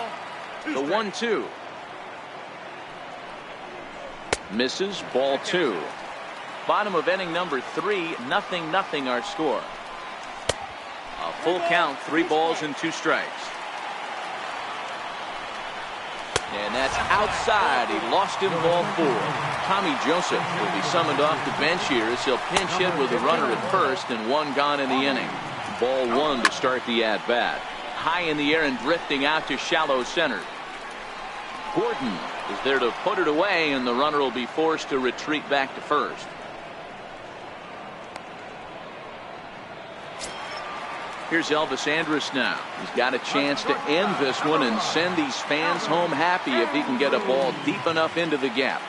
The 1-2. Misses. Ball 2. Bottom of inning number 3. 0-0 our score. A full count. 3 balls and 2 strikes. And that's outside. He lost him, ball 4. Tommy Joseph will be summoned off the bench here as he'll pinch hit with a runner at first and 1 gone in the inning. Ball 1 to start the at-bat. High in the air and drifting out to shallow center. Gordon is there to put it away, and the runner will be forced to retreat back to first. Here's Elvis Andrus now. He's got a chance to end this one and send these fans home happy if he can get a ball deep enough into the gap.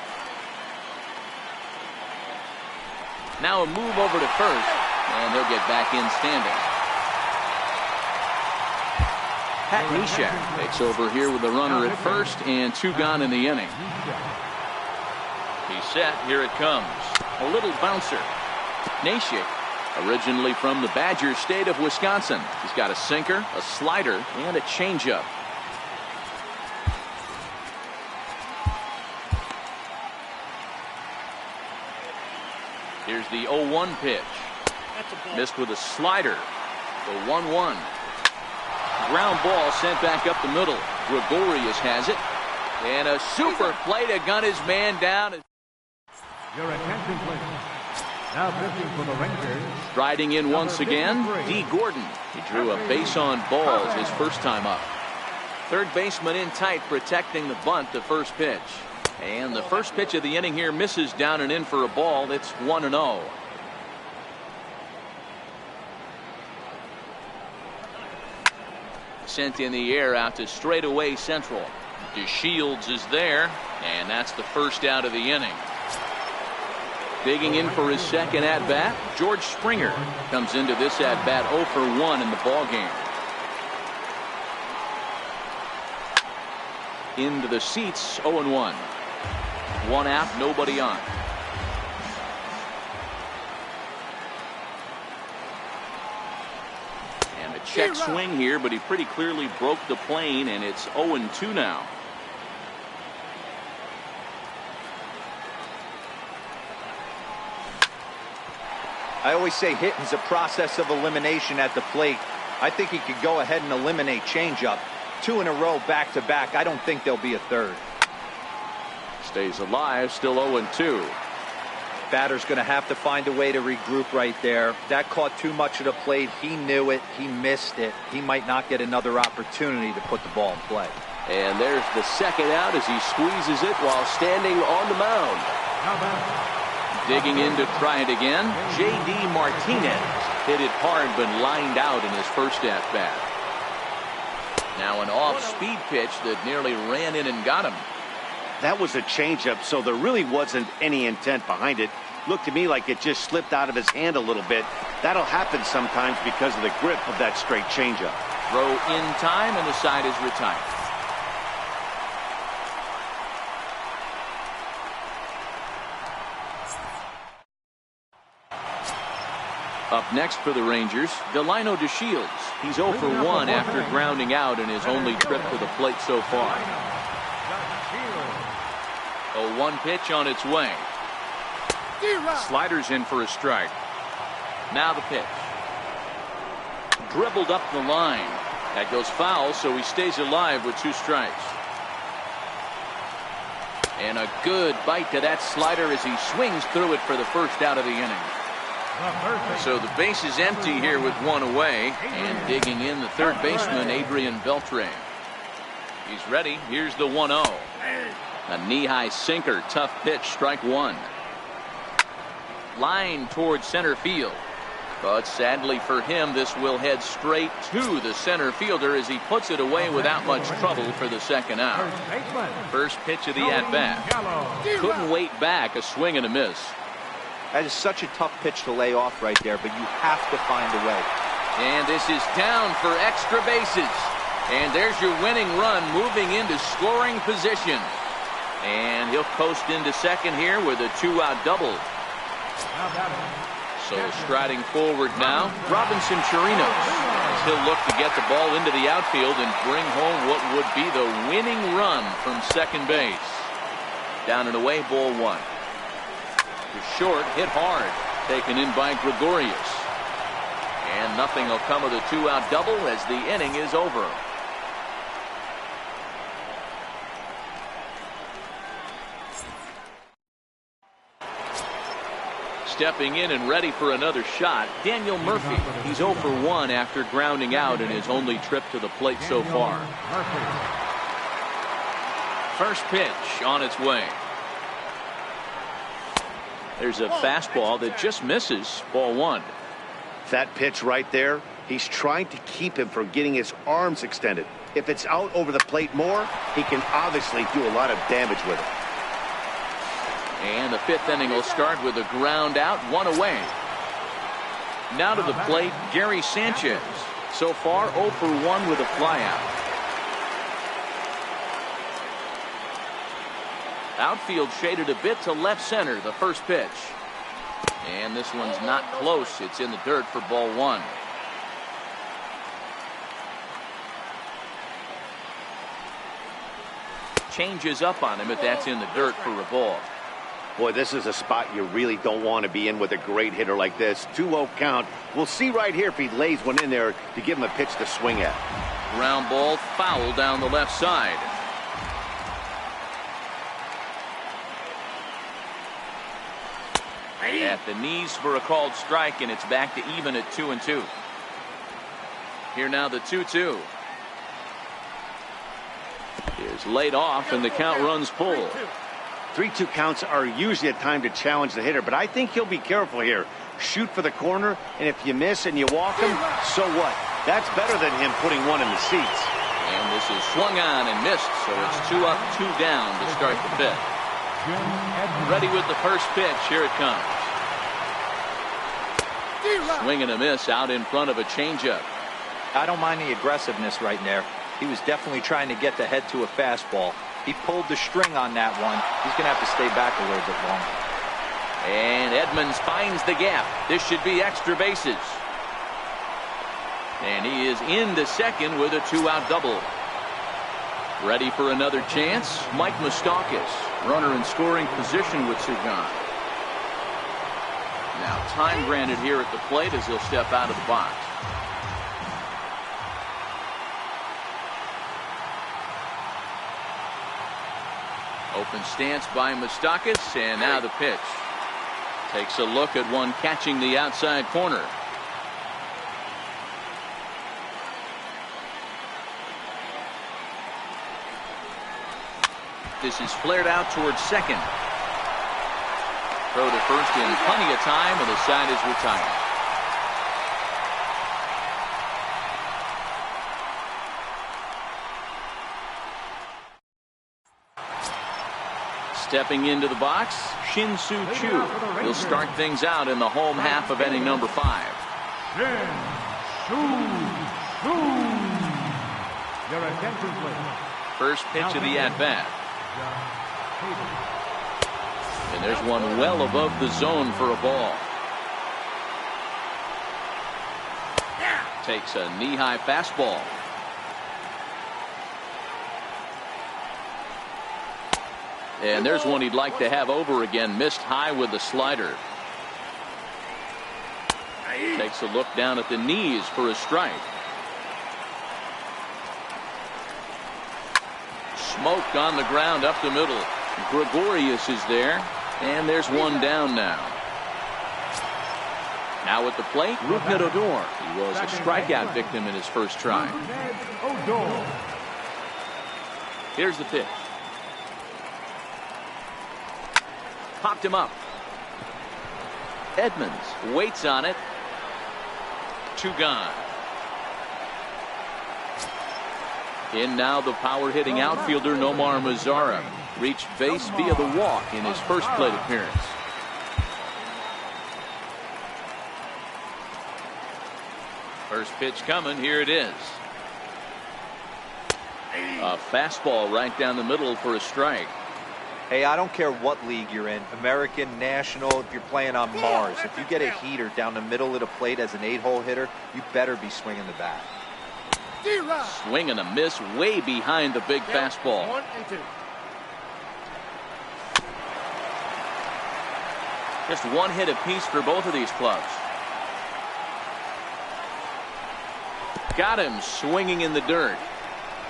Now a move over to first, and he'll get back in standing. Pat Neshek takes over here with a runner at first and 2 gone in the inning. He's set. Here it comes. A little bouncer. Neshek, originally from the Badger State of Wisconsin. He's got a sinker, a slider, and a changeup. Here's the 0-1 pitch. Missed with a slider. The 1-1. Ground ball sent back up the middle. Gregorius has it. And a super play to gun his man down. Your attention, please. Now pitching for the Rangers. Striding in once again, D. Gordon. He drew a base on balls his first time up. Third baseman in tight, protecting the bunt to first pitch. And the first pitch of the inning here misses down and in for a ball. It's 1-0. Sent in the air out to straightaway central. DeShields is there, and that's the first out of the inning. Digging in for his second at-bat, George Springer comes into this at-bat 0 for 1 in the ballgame. Into the seats, 0-1. 1 out, nobody on. And a check swing here, but he pretty clearly broke the plane, and it's 0-2 now. I always say hitting's a process of elimination at the plate. I think he could go ahead and eliminate changeup. 2 in a row back to back. I don't think there'll be a third. Stays alive, still 0-2. Batter's going to have to find a way to regroup right there. That caught too much of the plate. He knew it. He missed it. He might not get another opportunity to put the ball in play. And there's the second out as he squeezes it while standing on the mound. Digging in to try it again, J.D. Martinez. Hit it hard but lined out in his first at-bat. Now an off-speed pitch that nearly ran in and got him. That was a changeup, so there really wasn't any intent behind it. Looked to me like it just slipped out of his hand a little bit. That'll happen sometimes because of the grip of that straight changeup. Throw in time, and the side is retired. Up next for the Rangers, Delino DeShields. He's 0 for 1 after grounding out in his only trip to the plate so far. A 1 pitch on its way. Sliders in for a strike. Now the pitch. Dribbled up the line. That goes foul, so he stays alive with 2 strikes. And a good bite to that slider as he swings through it for the first out of the inning. So the base is empty here with 1 away, and digging in the third baseman, Adrian Beltre. He's ready. Here's the 1-0. A knee-high sinker, tough pitch, strike 1. Line towards center field. But sadly for him, this will head straight to the center fielder as he puts it away without much trouble for the second out. First pitch of the at-bat. Couldn't wait back, a swing and a miss. That is such a tough pitch to lay off right there, but you have to find a way. And this is down for extra bases. And there's your winning run moving into scoring position. And he'll coast into second here with a 2-out double. So striding forward now, Robinson Chirinos. He'll look to get the ball into the outfield and bring home what would be the winning run from second base. Down and away, ball 1. The short hit hard, taken in by Gregorius. And nothing will come of the 2-out double as the inning is over. Stepping in and ready for another shot, Daniel Murphy. He's 0 for 1 after grounding out in his only trip to the plate so far. First pitch on its way. There's a fastball that just misses, ball 1. That pitch right there, he's trying to keep him from getting his arms extended. If it's out over the plate more, he can obviously do a lot of damage with it. And the 5th inning will start with a ground out, 1 away. Now to the plate, Gary Sanchez. So far 0 for 1 with a flyout. Outfield shaded a bit to left center, the first pitch. And this one's not close. It's in the dirt for ball 1. Changes up on him, but that's in the dirt for a ball. Boy, this is a spot you really don't want to be in with a great hitter like this. 2-0 count. We'll see right here if he lays one in there to give him a pitch to swing at. Ground ball foul down the left side. At the knees for a called strike, and it's back to even at 2-2. Here now the 2-2. Is laid off, and the count runs full. 3-2 counts are usually a time to challenge the hitter, but I think he'll be careful here. Shoot for the corner, and if you miss and you walk him, so what? That's better than him putting one in the seats. And this is swung on and missed, so it's 2 up, 2 down to start the 5th. Ready with the first pitch. Here it comes. Swing and a miss out in front of a changeup. I don't mind the aggressiveness right there. He was definitely trying to get the head to a fastball. He pulled the string on that one. He's going to have to stay back a little bit longer. And Edmonds finds the gap. This should be extra bases. And he is into second with a 2-out double. Ready for another chance, Mike Moustakas. Runner in scoring position with 2 gone. Now time granted here at the plate as he'll step out of the box. Open stance by Moustakas, and now the pitch. Takes a look at one catching the outside corner. This is flared out towards second. Throw to first in plenty of time, and the side is retired. Stepping into the box, Shin-Soo Choo. He'll start things out in the home half of inning number 5. Your attention, please. First pitch of the at-bat. And there's one well above the zone for a ball. Takes a knee-high fastball. And there's one he'd like to have over again. Missed high with the slider. Takes a look down at the knees for a strike. Smoke on the ground up the middle. Gregorius is there. And there's one down now. Now at the plate, Rougned Odor. He was a strikeout victim in his first try. Here's the pitch. Popped him up. Edmonds waits on it. 2 gone. In now the power-hitting outfielder Nomar Mazara. Reached base via the walk in his first plate appearance. First pitch coming. Here it is. A fastball right down the middle for a strike. Hey, I don't care what league you're in, American, National, if you're playing on Mars. If you get a heater down the middle of the plate as an 8-hole hitter, you better be swinging the bat. Swing and a miss way behind the big fastball. 1 and 2. Just 1 hit apiece for both of these clubs. Got him swinging in the dirt.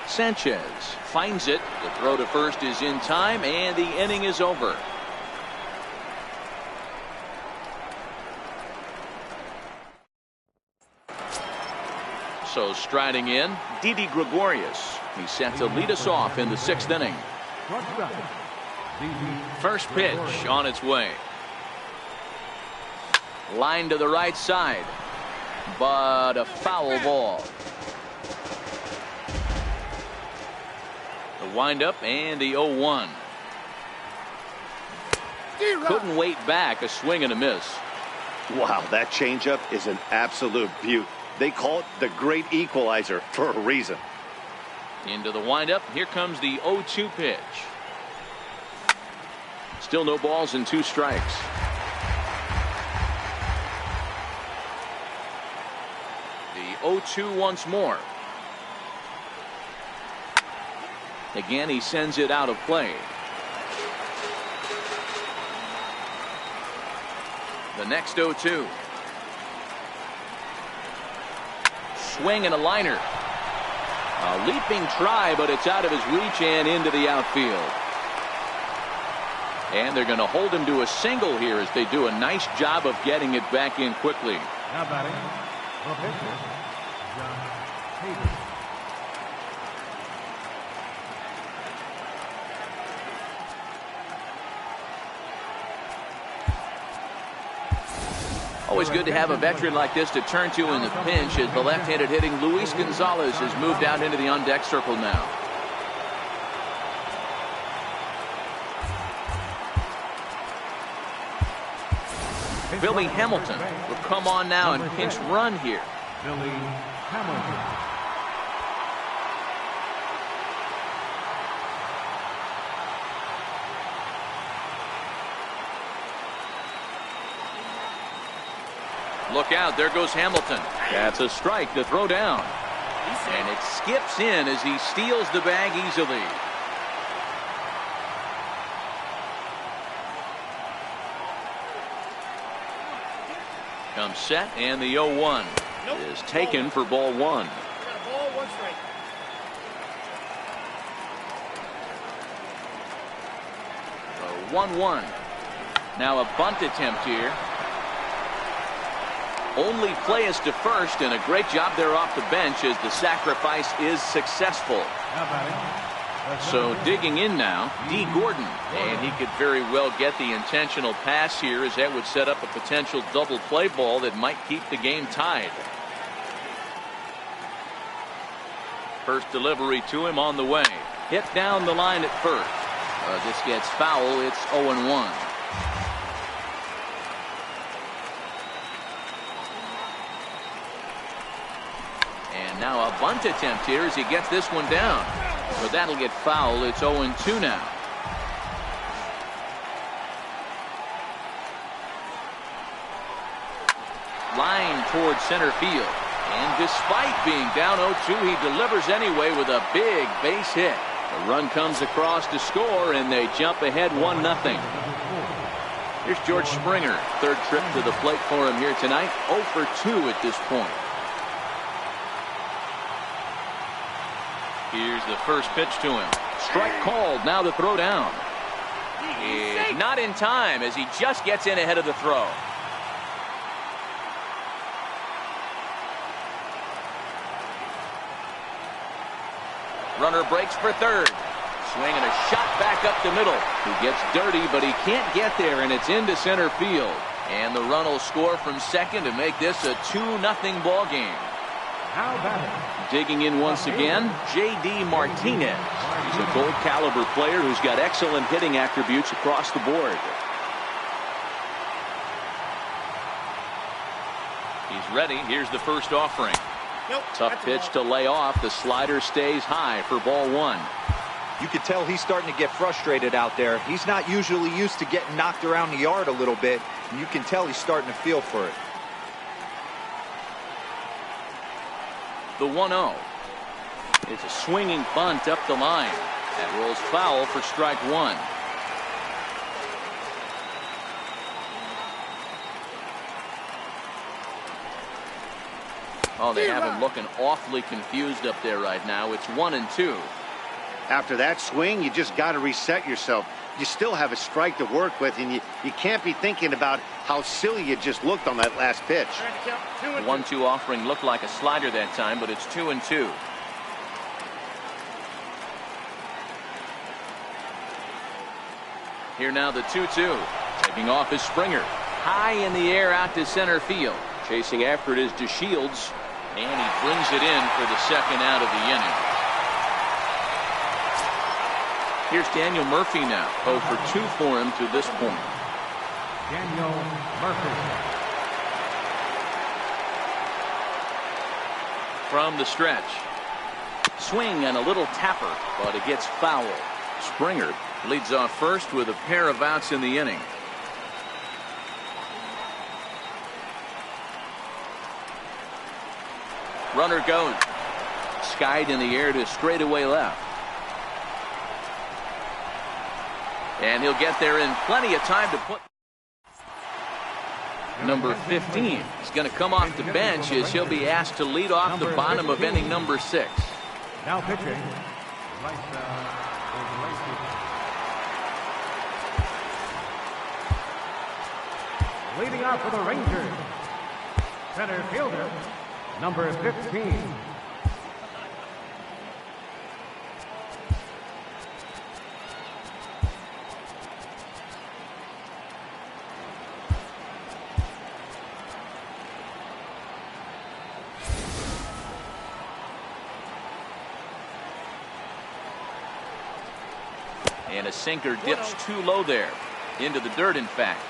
Sanchez finds it. The throw to first is in time, and the inning is over. So striding in, Didi Gregorius. He's set to lead us off in the 6th inning. First pitch on its way. Line to the right side, but a foul ball. The windup and the 0-1. Couldn't wait back. A swing and a miss. Wow, that changeup is an absolute beaut. They call it the great equalizer for a reason. Into the windup. Here comes the 0-2 pitch. Still no balls and 2 strikes. The 0-2 once more. Again, he sends it out of play. The next 0-2. Swing and a liner. A leaping try, but it's out of his reach and into the outfield. And they're going to hold him to a single here as they do a nice job of getting it back in quickly. Now batting, the pitcher, John Hayden. Always good to have a veteran like this to turn to in the pinch as the left-handed hitting Luis Gonzalez has moved out into the on-deck circle now. Billy Hamilton will come on now and pinch run here. Billy Hamilton. Look out, there goes Hamilton. That's a strike to throw down. And it skips in as he steals the bag easily. Comes set, and the 0-1 is taken for ball 1. Got a ball, 1 strike. 1-1. Now a bunt attempt here. Only play is to first, and a great job there off the bench as the sacrifice is successful. Now batting, So digging in now, D. Gordon, and he could very well get the intentional pass here as that would set up a potential double play ball that might keep the game tied. First delivery to him on the way. Hit down the line at first. This gets foul. It's 0-1. And now a bunt attempt here as he gets this one down. But that'll get foul. It's 0-2 now. Line towards center field. And despite being down 0-2, he delivers anyway with a big base hit. The run comes across to score, and they jump ahead 1-0. Here's George Springer. Third trip to the plate for him here tonight. 0 for 2 at this point. Here's the first pitch to him. Strike called. Now the throw down. Is not in time as he just gets in ahead of the throw. Runner breaks for third. Swing and a shot back up the middle. He gets dirty, but he can't get there, and it's into center field. And the run will score from second to make this a 2-0 ball game. Now batting. Digging in once again, J.D. Martinez. He's a gold caliber player who's got excellent hitting attributes across the board. He's ready. Here's the first offering. Nope, Tough pitch to lay off. The slider stays high for ball one. You could tell he's starting to get frustrated out there. He's not usually used to getting knocked around the yard a little bit, and you can tell he's starting to feel for it. The 1-0. It's a swinging bunt up the line. That rolls foul for strike one. Oh, they have him looking awfully confused up there right now. It's 1-2. After that swing, you just got to reset yourself. You still have a strike to work with, and you can't be thinking about how silly you just looked on that last pitch. 1-2 offering looked like a slider that time, but it's 2-2. Here now the 2-2. Taking off is Springer. High in the air out to center field. Chasing after it is DeShields. And he brings it in for the second out of the inning. Here's Daniel Murphy now. 0 for 2 for him to this point. Daniel Murphy. From the stretch. Swing and a little tapper, but it gets foul. Springer leads off first with a pair of outs in the inning. Runner goes. Skied in the air to straightaway left. And he'll get there in plenty of time to put. Number 15 is going to come off the bench as he'll be asked to lead off the bottom of inning number 6. Now pitching. Leading out for the Rangers, center fielder, number 15. And a sinker dips too low there. Into the dirt, in fact.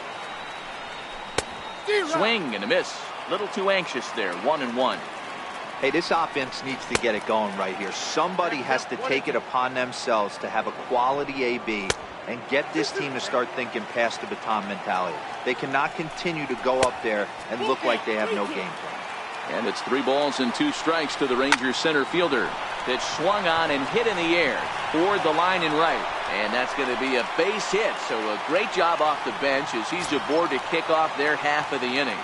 Swing and a miss. Little too anxious there. 1-1. Hey, this offense needs to get it going right here. Somebody has to take it upon themselves to have a quality AB and get this team to start thinking past the baton mentality. They cannot continue to go up there and look like they have no game plan. And it's 3 balls and 2 strikes to the Rangers center fielder. Pitch swung on and hit in the air toward the line and right. And that's going to be a base hit. So a great job off the bench as he's aboard to kick off their half of the inning.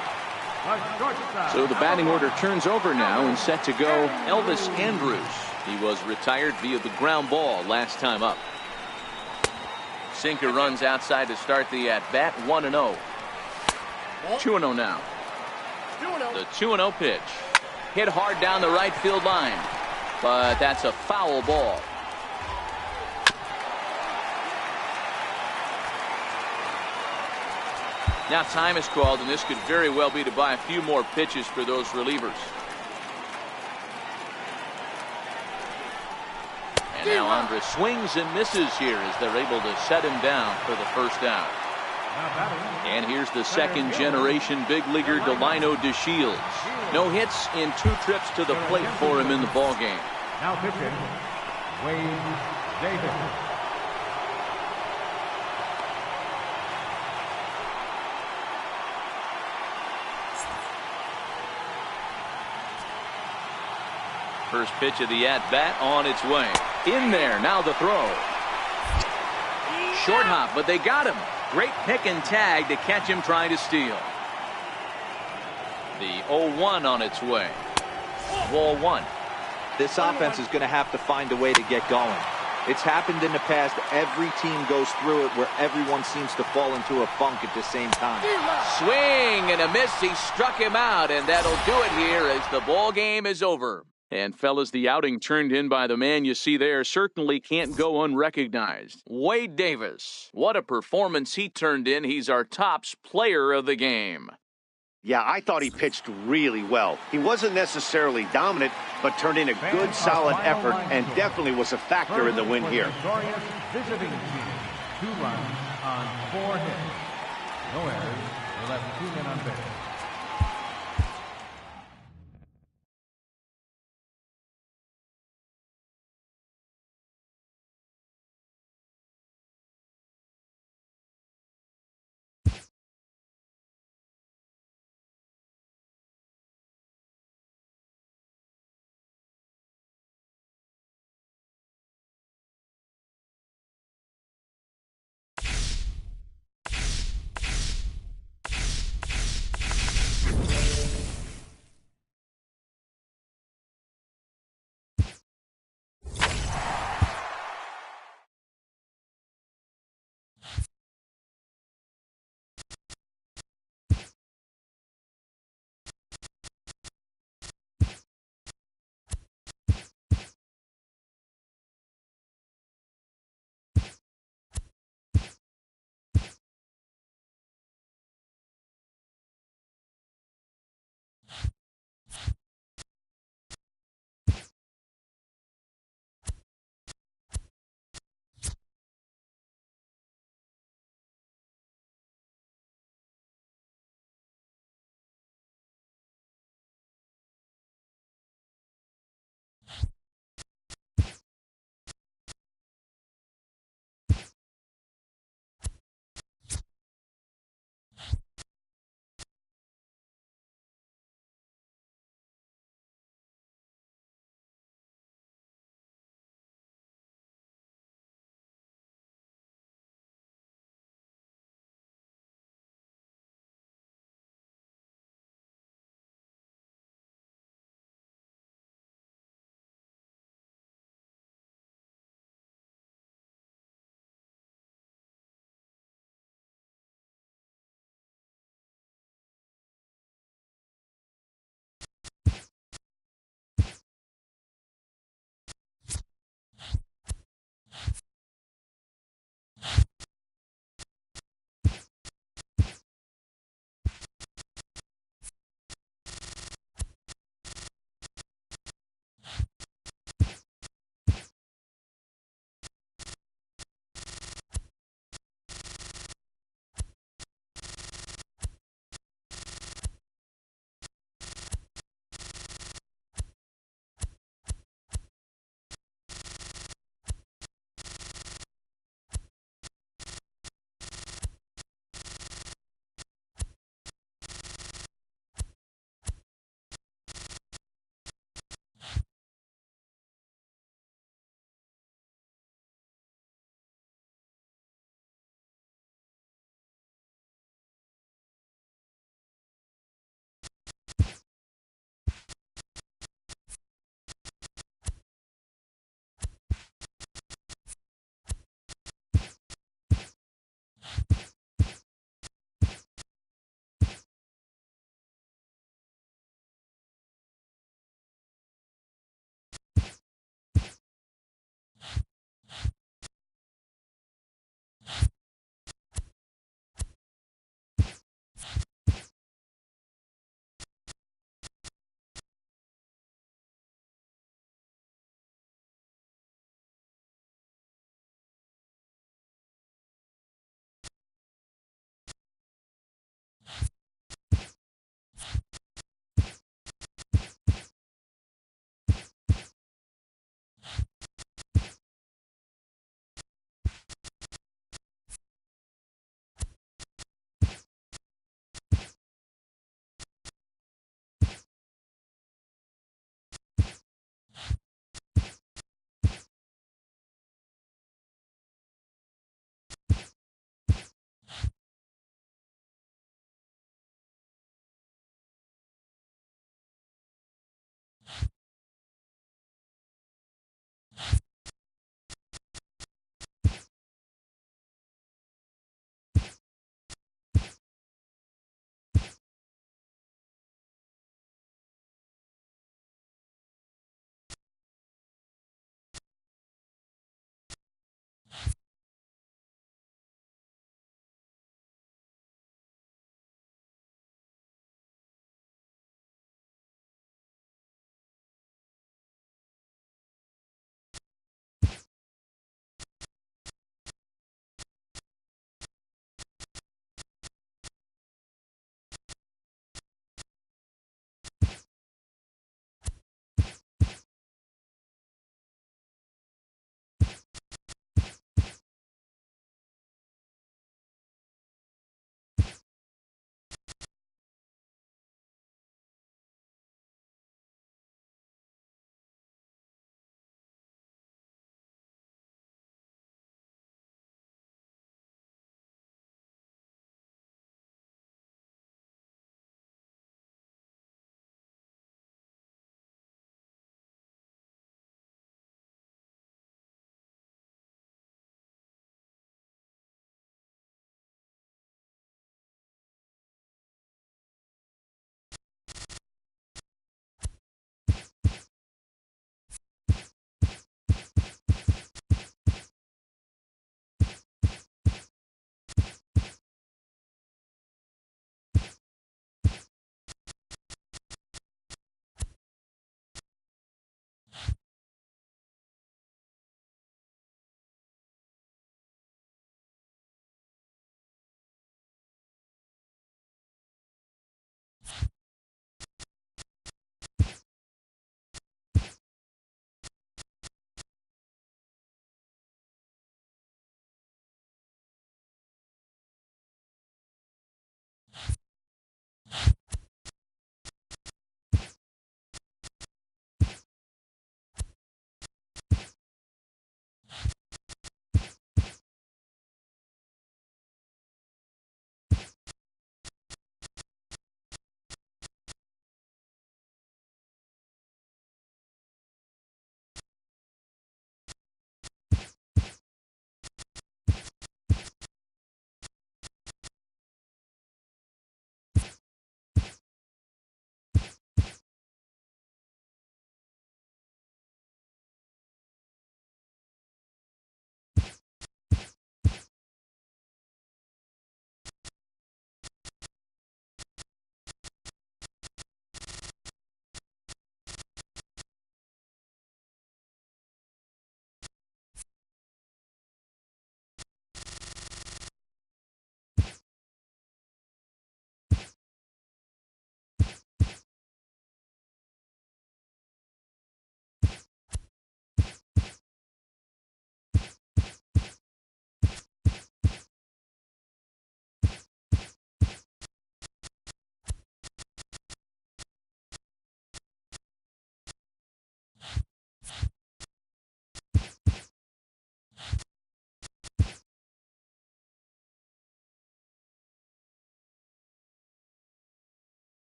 So the batting order turns over now and set to go Elvis Andrus. He was retired via the ground ball last time up. Sinker runs outside to start the at-bat. 1-0. 2-0 now. The 2-0 pitch. Hit hard down the right field line. But that's a foul ball. Now time is called, and this could very well be to buy a few more pitches for those relievers. And now Andrus swings and misses here as they're able to set him down for the first out. And here's the second generation big leaguer Delino DeShields. No hits in 2 trips to the plate for him in the ball game. Now pitching, Wade Davis. First pitch of the at-bat on its way. In there, now the throw. Short hop, but they got him. Great pick and tag to catch him trying to steal. The 0-1 on its way. Ball one. This offense is going to have to find a way to get going. It's happened in the past. Every team goes through it where everyone seems to fall into a funk at the same time. Swing and a miss. He struck him out, and that'll do it here as the ball game is over. And fellas, the outing turned in by the man you see there certainly can't go unrecognized. Wade Davis. What a performance he turned in. He's our tops player of the game. Yeah, I thought he pitched really well. He wasn't necessarily dominant, but turned in a good, solid effort and definitely was a factor in the win here. Victorious visiting team. 2 runs on 4 hits. No errors. They left 2 men on base.